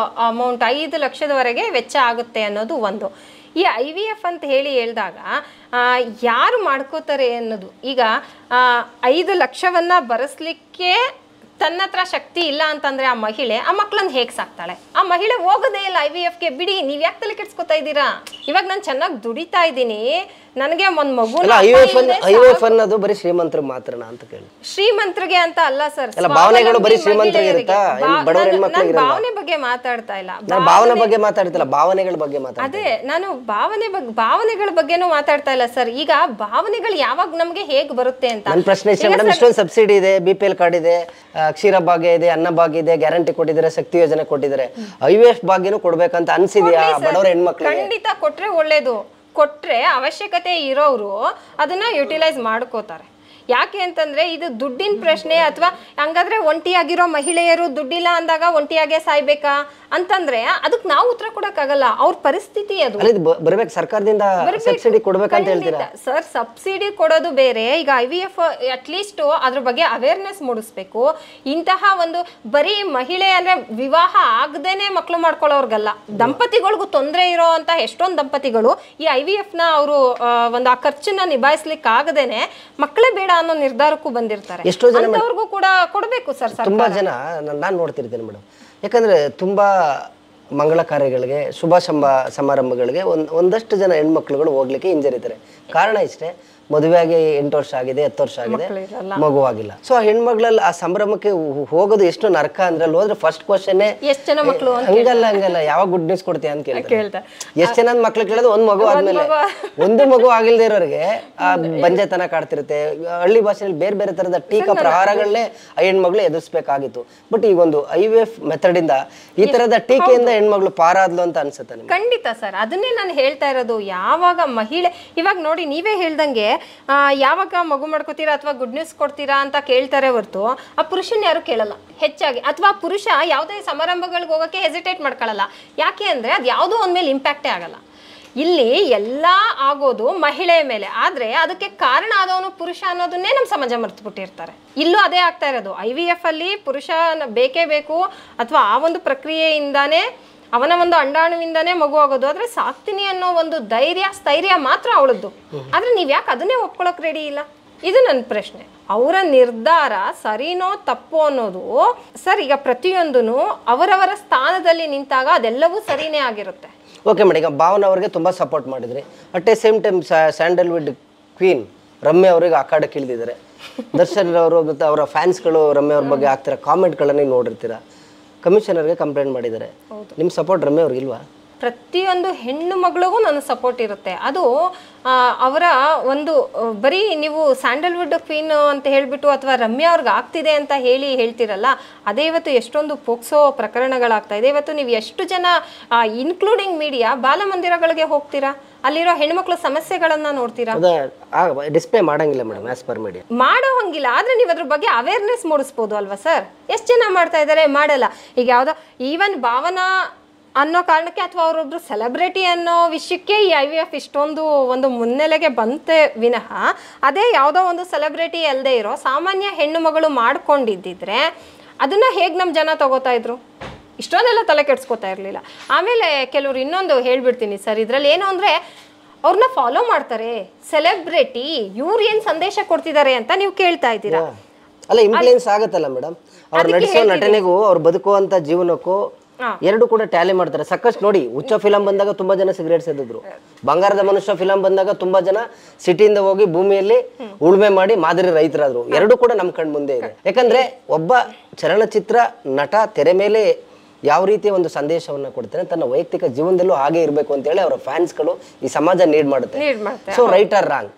ಅಮೌಂಟ್, 5 ಲಕ್ಷದವರೆಗೆ ವೆಚ್ಚ ಆಗುತ್ತೆ ಅನ್ನೋದು ಒಂದು. ಈ IVF ಅಂತ ಹೇಳಿದಾಗ ಯಾರು ಮಾಡ್ಕೋತಾರೆ ಅನ್ನೋದು, ಈಗ 5 ಲಕ್ಷವನ್ನ ಬರೆಸ್ಲಿಕ್ಕೆ ತನ್ನ ಹತ್ರ ಶಕ್ತಿ ಇಲ್ಲ ಅಂತಂದ್ರೆ ಆ ಮಹಿಳೆ ಆ ಮಕ್ಕಳನ್ನ ಹೇಗೆ ಸಾಕ್ತಾಳೆ? ಆ ಮಹಿಳೆ ಹೋಗೋದೇ ಇಲ್ಲ IVFಗೆ. ಬಿಡಿ, ನೀವು ಯಾಕೆ ತಲೆ ಕೆಡ್ಸ್ಕೊತಾ ಇದ್ದೀರಾ? ಇವಾಗ ನಾನು ಚೆನ್ನಾಗಿ ದುಡಿತಾ ಇದ್ದೀನಿ, ನನಗೆ ಒಂದು ಮಗು.
IVF ಅನ್ನೋದು ಬರೀ ಶ್ರೀಮಂತರಿಗೆ ಮಾತ್ರನಾ ಅಂತ ಕೇಳಿ?
ಶ್ರೀಮಂತರಿಗೆ ಅಂತ ಅಲ್ಲ ಸರ್,
ಭಾವನೆಗಳು ಬರೀ ಶ್ರೀಮಂತರಿಗೆ ಇರುತ್ತಾ? ಬಡವರ ಹೆಣ್ಮಕ್ಳಿಗೆ ಇರಲ್ಲ.
ಭಾವನೆ ಬಗ್ಗೆ ಮಾತಾಡ್ತಾ ಇಲ್ಲ,
ಭಾವನೆ ಬಗ್ಗೆ ಮಾತಾಡ್ತಿಲ್ಲ, ಭಾವನೆಗಳ ಬಗ್ಗೆ ಮಾತಾಡ್ತಾ.
ಅದೇ ನಾನು ಭಾವನೆಗಳ ಬಗ್ಗೆನೂ ಮಾತಾಡ್ತಾ ಇಲ್ಲ ಸರ್. ಈಗ ಭಾವನೆಗಳು ಯಾವಾಗ ನಮ್ಗೆ ಹೇಗ್ ಬರುತ್ತೆ ಅಂತ
ನನ್ನ ಪ್ರಶ್ನೆ ಇಷ್ಟ ಮೇಡಮ್. ಇಷ್ಟೊಂದು ಸಬ್ಸಿಡಿ ಇದೆ, BPL ಕಾರ್ಡ್ ಇದೆ, ಕ್ಷೀರ ಭಾಗ್ಯ ಇದೆ, ಅನ್ನ ಭಾಗ್ಯ ಇದೆ, ಗ್ಯಾರಂಟಿ ಕೊಟ್ಟಿದ್ದಾರೆ, ಶಕ್ತಿ ಯೋಜನೆ ಕೊಟ್ಟಿದ್ದಾರೆ. IVF ಭಾಗ್ಯನೂ ಕೊಡ್ಬೇಕಂತ ಅನ್ಸಿದ್ಯಾ ಬಡವರ ಹೆಣ್ಮಕ್ಳಿಗೆ?
ಖಂಡಿತ ಕೊಟ್ರೆ ಒಳ್ಳೇದು. ಕೊಟ್ರೆ ಅವಶ್ಯಕತೆ ಇರೋರು ಅದನ್ನ ಯುಟಿಲೈಸ್ ಮಾಡ್ಕೋತಾರೆ. ಯಾಕೆ ಅಂತಂದ್ರೆ ಇದು ದುಡ್ಡಿನ ಪ್ರಶ್ನೆ. ಅಥವಾ ಹಂಗಾದ್ರೆ ಒಂಟಿಯಾಗಿರೋ ಮಹಿಳೆಯರು ದುಡ್ಡಿಲ್ಲ ಅಂದಾಗ ಒಂಟಿಯಾಗೆ ಸಾಯ್ಬೇಕಾ ಅಂತಂದ್ರೆ ಅದಕ್ಕೆ ನಾವು ಉತ್ತರ ಕೊಡಕ್ಕಾಗಲ್ಲ. ಅವ್ರ ಪರಿಸ್ಥಿತಿ ಅದು.
ಬರ್ಬೇಕು, ಸರ್ಕಾರದಿಂದ ಸಬ್ಸಿಡಿ ಕೊಡ್ಬೇಕಂತ ಹೇಳ್ತೀರಾ
ಸರ್? ಸಬ್ಸಿಡಿ ಕೊಡೋದು ಬೇರೆ. ಈಗ IVF ಅಟ್ಲೀಸ್ಟ್ ಅದ್ರ ಬಗ್ಗೆ ಅವೇರ್ನೆಸ್ ಮೂಡಿಸ್ಬೇಕು. ಇಂತಹ ಒಂದು ಬರೀ ಮಹಿಳೆ ಅಂದ್ರೆ ವಿವಾಹ ಆಗದೇನೆ ಮಕ್ಳು ಮಾಡ್ಕೊಳ್ಳೋರ್ಗಲ್ಲ, ದಂಪತಿಗಳಿಗೂ ತೊಂದರೆ ಇರೋ ಅಂತ ಎಷ್ಟೊಂದು ದಂಪತಿಗಳು ಈ IVF ನ ಅವರು ಒಂದು ಆ ಖರ್ಚನ್ನ ನಿಭಾಯಿಸ್ಲಿಕ್ಕೆ ಆಗದೇನೆ ಮಕ್ಕಳೇ ಬೇಡ ಅನ್ನೋ ನಿರ್ಧಾರಕ್ಕೂ ಬಂದಿರ್ತಾರೆ.
ಎಷ್ಟೋ ಜನ
ಅವ್ರಿಗೂ ಕೂಡ ಕೊಡಬೇಕು ಸರ್.
ತುಂಬಾ ಜನ ನಾನು ನೋಡ್ತಿರ್ತೇನೆ ಮೇಡಮ್. ಯಾಕಂದ್ರೆ ತುಂಬಾ ಮಂಗಳ ಕಾರ್ಯಗಳಿಗೆ, ಶುಭ ಸಮಾರಂಭಗಳಿಗೆ ಒಂದಷ್ಟು ಜನ ಹೆಣ್ಮಕ್ಳುಗಳು ಹೋಗ್ಲಿಕ್ಕೆ ಹಿಂಜರಿತಾರೆ. ಕಾರಣ ಇಷ್ಟೇ, ಮದುವೆಯಾಗಿ 8 ವರ್ಷ ಆಗಿದೆ, 10 ವರ್ಷ ಆಗಿದೆ, ಮಗುವಾಗಿಲ್ಲ. ಸೊ ಆ ಹೆಣ್ಮಕ್ಳಲ್ಲಿ ಆ ಸಂಭ್ರಮಕ್ಕೆ ಹೋಗೋದು ಎಷ್ಟು ನರಕ ಅಂದ್ರೆ, ಅಲ್ಲಿ ಹೋದ್ರೆ ಫಸ್ಟ್ ಕ್ವಶನ್
ಎಷ್ಟು ಜನ ಮಕ್ಕಳು?
ಹಂಗಲ್ಲ, ಯಾವಾಗ ಗುಡ್ ನ್ಯೂಸ್ ಕೊಡ್ತೀಯ ಅಂತ ಕೇಳ್ತಾರೆ. ಎಷ್ಟು ಜನ ಮಕ್ಳು ಕೇಳೋದು ಒಂದು ಮಗು ಆದ್ಮೇಲೆ. ಒಂದು ಮಗು ಆಗಿಲ್ದೇ ಇರೋರಿಗೆ ಆ ಬಂಜೆತನ ಕಾಡ್ತಿರುತ್ತೆ. ಹಳ್ಳಿ ಭಾಷೆಯಲ್ಲಿ ಬೇರೆ ಬೇರೆ ತರದ ಟೀಕಾ ಪ್ರಹಾರಗಳನ್ನೇ ಆ ಹೆಣ್ಮಕ್ಳು ಎದುರಿಸಬೇಕಾಗಿತ್ತು. ಬಟ್ ಈಗ ಒಂದು IVF ಮೆಥಡ್ ಇಂದ ಈ ತರದ ಟೀಕೆಯಿಂದ ಹೆಣ್ಮಕ್ಳು ಪಾರಾದ್ಲು ಅಂತ ಅನ್ಸುತ್ತೆ ನಿಮ್ಗೆ?
ಖಂಡಿತ ಸರ್, ಅದನ್ನೇ ನಾನು ಹೇಳ್ತಾ ಇರೋದು. ಯಾವಾಗ ಮಹಿಳೆ, ಇವಾಗ ನೋಡಿ ನೀವೇ ಹೇಳ್ದಂಗೆ ಯಾವಾಗ ಮಗು ಮಾಡ್ಕೋತೀರಾ ಅಥವಾ ಗುಡ್ ನ್ಯೂಸ್ ಕೊಡ್ತೀರಾ ಅಂತ ಕೇಳ್ತಾರೆ ಹೊರತು ಆ ಪುರುಷನ್ ಯಾರು ಕೇಳಲ್ಲ ಹೆಚ್ಚಾಗಿ. ಅಥವಾ ಪುರುಷ ಯಾವುದೇ ಸಮಾರಂಭಗಳಿಗೆ ಹೋಗೋಕ್ಕೆ ಹೆಸಿಟೇಟ್ ಮಾಡ್ಕೊಳ್ಳಲ್ಲ. ಯಾಕೆ ಅಂದ್ರೆ ಅದು ಯಾವುದೋ ಒಂದ್ಮೇಲೆ ಇಂಪ್ಯಾಕ್ಟೇ ಆಗಲ್ಲ. ಇಲ್ಲಿ ಎಲ್ಲ ಆಗೋದು ಮಹಿಳೆಯ ಮೇಲೆ, ಆದ್ರೆ ಅದಕ್ಕೆ ಕಾರಣ ಆದವನು ಪುರುಷ ಅನ್ನೋದನ್ನೇ ನಮ್ಮ ಸಮಾಜ ಮರ್ತು ಬಿಟ್ಟಿರ್ತಾರೆ. ಇಲ್ಲೂ ಅದೇ ಆಗ್ತಾ ಇರೋದು. IVF ಅಲ್ಲಿ ಪುರುಷ ಬೇಕೇ ಬೇಕು, ಅಥವಾ ಆ ಒಂದು ಪ್ರಕ್ರಿಯೆಯಿಂದಾನೇ ಅವನ ಒಂದು ಅಂಡಾಣುವಿಂದಾನೇ ಮಗು ಆಗೋದು. ಆದ್ರೆ ಸಾಕ್ತೀನಿ ಅನ್ನೋ ಒಂದು ಸ್ಥೈರ್ಯ ಮಾತ್ರ ಅವಳದ್ದು. ಆದ್ರೆ ನೀವ್ ಯಾಕೆ ಅದನ್ನೇ ಒಪ್ಕೊಳಕ್ ರೆಡಿ ಇಲ್ಲ? ಇದು ನನ್ನ ಪ್ರಶ್ನೆ. ಅವರ ನಿರ್ಧಾರ ಸರಿನೋ ತಪ್ಪೋ ಅನ್ನೋದು ಸರ್, ಈಗ ಪ್ರತಿಯೊಂದೂ ಅವರವರ ಸ್ಥಾನದಲ್ಲಿ ನಿಂತಾಗ ಅದೆಲ್ಲವೂ ಸರಿನೇ ಆಗಿರುತ್ತೆ.
ಓಕೆ ಮೇಡಮ್, ಈಗ ಭಾವನ ಅವ್ರಿಗೆ ತುಂಬ ಸಪೋರ್ಟ್ ಮಾಡಿದ್ರಿ. At A same time Sandalwood queen Ramya ಅವ್ರಿಗೆ ಅಖಾಡಕ್ಕೆ ಇಳಿದಿದ್ದಾರೆ. ದರ್ಶನ್ ಅವರು ಮತ್ತು ಅವರ ಫ್ಯಾನ್ಸ್ಗಳು ರಮ್ಯಾ ಅವ್ರ ಬಗ್ಗೆ ಆಗ್ತಿರೋ ಕಾಮೆಂಟ್ಗಳನ್ನ ನೋಡಿರ್ತೀರ. ಕಮಿಷನರ್ಗೆ ಕಂಪ್ಲೇಂಟ್ ಮಾಡಿದ್ದಾರೆ. ನಿಮ್ಮ ಸಪೋರ್ಟ್ ರಮ್ಯಾ ಅವ್ರಿಗೆ ಇಲ್ವಾ?
ಪ್ರತಿಯೊಂದು ಹೆಣ್ಣು ಮಗಳಿಗೂ ನನ್ನ ಸಪೋರ್ಟ್ ಇರುತ್ತೆ. ಅದು ಅವರ ಒಂದು ಬರೀ ನೀವು ಸ್ಯಾಂಡಲ್ವುಡ್ ಕ್ವೀನ್ ಅಂತ ಹೇಳಿಬಿಟ್ಟು ಅಥವಾ ರಮ್ಯಾ ಅವ್ರಿಗೆ ಆಗ್ತಿದೆ ಅಂತ ಹೇಳ್ತಿರಲ್ಲ, ಅದೇ ಇವತ್ತು ಎಷ್ಟೊಂದು ಪೋಕ್ಸೋ ಪ್ರಕರಣಗಳಾಗ್ತಾ ಇದೆ. ಇವತ್ತು ನೀವು ಎಷ್ಟು ಜನ ಇನ್ಕ್ಲೂಡಿಂಗ್ ಮೀಡಿಯಾ ಬಾಲಮಂದಿರಗಳಿಗೆ ಹೋಗ್ತೀರಾ, ಅಲ್ಲಿರೋ ಹೆಣ್ಮಕ್ಳ ಸಮಸ್ಯೆಗಳನ್ನ ನೋಡ್ತೀರಾ?
ಡಿಸ್ಪ್ಲೇ ಮಾಡಂಗಿಲ್ಲ ಮೇಡಮ್, ಆಸ್ ಪರ್ ಮೀಡಿಯಾ
ಮಾಡೋ ಹಂಗಿಲ್ಲ. ಆದ್ರೆ ನೀವು ಅದ್ರ ಬಗ್ಗೆ ಅವೇರ್ನೆಸ್ ಮೂಡಿಸ್ಬೋದು ಅಲ್ವಾ ಸರ್? ಎಷ್ಟು ಜನ ಮಾಡ್ತಾ ಇದ್ದಾರೆ? ಮಾಡಲ್ಲ. ಈಗ ಯಾವುದೋ ಈವನ್ ಭಾವನಾ ಅನ್ನೋ ಕಾರಣಕ್ಕೆ ಅಥವಾ ಅವರೊಬ್ರು ಸೆಲೆಬ್ರಿಟಿ ಅನ್ನೋ ವಿಷಯಕ್ಕೆ ಈ IVF ಇಷ್ಟೊಂದು ಒಂದು ಮುನ್ನೆಲೆಗೆ ಬಂತೆ ವಿನಃ, ಅದೇ ಯಾವುದೋ ಒಂದು ಸೆಲೆಬ್ರಿಟಿ ಅಲ್ಲದೆ ಇರೋ ಸಾಮಾನ್ಯ ಹೆಣ್ಣು ಮಗಳು ಮಾಡ್ಕೊಂಡಿದ್ದಿದ್ರೆ ಅದನ್ನ ಹೇಗೆ ನಮ್ಮ ಜನ ತಗೋತಾ ಇದ್ರು? ಇಷ್ಟೊಂದೆಲ್ಲ ತಲೆ ಕೆಡ್ಸ್ಕೊತಾ ಇರಲಿಲ್ಲ. ಆಮೇಲೆ ಕೆಲವ್ರು ಇನ್ನೊಂದು ಹೇಳ್ಬಿಡ್ತೀನಿ ಸರ್, ಇದ್ರಲ್ಲಿ ಏನು ಅಂದರೆ ಅವ್ರನ್ನ ಫಾಲೋ ಮಾಡ್ತಾರೆ. ಸೆಲೆಬ್ರಿಟಿ ಇವ್ರು ಏನು ಸಂದೇಶ ಕೊಡ್ತಿದ್ದಾರೆ ಅಂತ ನೀವು ಕೇಳ್ತಾ ಇದ್ದೀರಾ.
ಅಲ್ಲ, ಇನ್ಫ್ಲೂಯೆನ್ಸ್ ಆಗುತ್ತಲ್ಲ ಮೇಡಮ್. ಅವ್ರು ನಡೆಸೋ ನಟನೆಗೂ ಅವ್ರು ಬದುಕುವಂತ ಜೀವನಕ್ಕೂ ಎರಡು ಕೂಡ ಟ್ಯಾಲಿ ಮಾಡ್ತಾರೆ. ಸಾಕಷ್ಟು ನೋಡಿ, ಹುಚ್ಚ ಫಿಲಂ ಬಂದಾಗ ತುಂಬಾ ಜನ ಸಿಗರೇಟ್ ಸೇದಿದ್ರು. ಬಂಗಾರದ ಮನುಷ್ಯ ಫಿಲಂ ಬಂದಾಗ ತುಂಬಾ ಜನ ಸಿಟಿಯಿಂದ ಹೋಗಿ ಭೂಮಿಯಲ್ಲಿ ಉಳುಮೆ ಮಾಡಿ ಮಾದರಿ ರೈತರಾದ್ರು. ಎರಡು ಕೂಡ ನಮ್ ಕಣ್ ಮುಂದೆ ಇದೆ. ಯಾಕಂದ್ರೆ ಒಬ್ಬ ಚಲನಚಿತ್ರ ನಟ ತೆರೆ ಮೇಲೆ ಯಾವ ರೀತಿಯ ಒಂದು ಸಂದೇಶವನ್ನ ಕೊಡ್ತಾನೆ, ತನ್ನ ವೈಯಕ್ತಿಕ ಜೀವನದಲ್ಲೂ ಹಾಗೆ ಇರಬೇಕು ಅಂತ ಹೇಳಿ ಅವರ ಫ್ಯಾನ್ಸ್ಗಳು ಈ ಸಮಾಜ ನೀಡ್ ಮಾಡುತ್ತೆ. So right or wrong?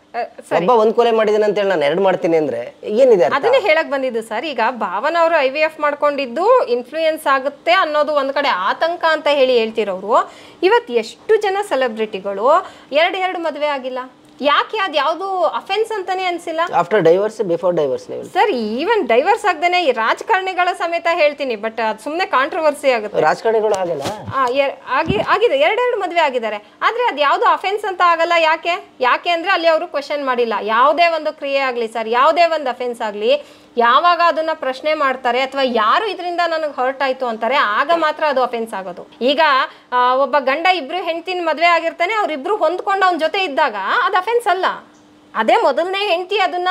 ಒಬ್ಬ ಒಂದ್ ಕೊಲೆ ಮಾಡಿದಾನೆ ಅಂತ ಹೇಳಿ ನಾನು ಎರಡು ಮಾಡ್ತೀನಿ ಅಂದ್ರೆ ಏನಿದೆ?
ಅದನ್ನೇ ಹೇಳಕ್ ಬಂದಿದ್ದು ಸರ್. ಈಗ ಭಾವನ ಅವರು IVF ಮಾಡ್ಕೊಂಡಿದ್ದು ಇನ್ಫ್ಲೂಯೆನ್ಸ್ ಆಗುತ್ತೆ ಅನ್ನೋದು ಒಂದ್ ಕಡೆ ಆತಂಕ ಅಂತ ಹೇಳ್ತಿರೋರು, ಇವತ್ತು ಎಷ್ಟು ಜನ ಸೆಲೆಬ್ರಿಟಿಗಳು ಎರಡು ಮದುವೆ ಆಗಿಲ್ಲ. ಯಾಕೆ? ಅದು ಯಾವುದು ಅಫೆನ್ಸ್ ಅಂತಾನೆ ಅನ್ಸಿಲ್ಲ.
After divorce, before divorce
sir, even divorce ಆಗದೇನೆ ರಾಜಕಾರಣಿಗಳ ಸಮೇತ ಹೇಳ್ತೀನಿ, ಬಟ್ ಅದು ಸುಮ್ಮನೆ ಕಾಂಟ್ರವರ್ಸಿ ಆಗುತ್ತೆ.
ರಾಜಕಾರಣಿಗಳು ಆಗಲ್ಲ,
ಆಗಿದೆ, ಎರಡು ಮದುವೆ ಆಗಿದ್ದಾರೆ. ಆದ್ರೆ ಅದು ಯಾವುದು ಅಫೆನ್ಸ್ ಅಂತ ಆಗಲ್ಲ. ಯಾಕೆ ಅಂದ್ರೆ ಅಲ್ಲಿ ಅವರು ಕ್ವೆಶನ್ ಮಾಡಿಲ್ಲ. ಯಾವುದೇ ಒಂದು ಕ್ರಿಯೆ ಆಗ್ಲಿ ಸರ್, ಯಾವುದೇ ಒಂದು ಅಫೆನ್ಸ್ ಆಗ್ಲಿ, ಯಾವಾಗ ಅದನ್ನ ಪ್ರಶ್ನೆ ಮಾಡ್ತಾರೆ ಅಥವಾ ಯಾರು ಇದರಿಂದ ನನಗೆ ಹರ್ಟ್ ಆಯ್ತು ಅಂತಾರೆ, ಆಗ ಮಾತ್ರ ಅದು ಅಫೆನ್ಸ್ ಆಗೋದು. ಈಗ ಒಬ್ಬ ಗಂಡ ಇಬ್ರು ಹೆಂಡತಿನ ಮದುವೆ ಆಗಿರ್ತಾನೆ, ಅವ್ರಿಬ್ರು ಹೊಂದ್ಕೊಂಡು ಅವನ ಜೊತೆ ಇದ್ದಾಗ ಅದು ಅಫೆನ್ಸ್ ಅಲ್ಲ. ಅದೇ ಮೊದಲನೇ ಹೆಂಡತಿ ಅದನ್ನ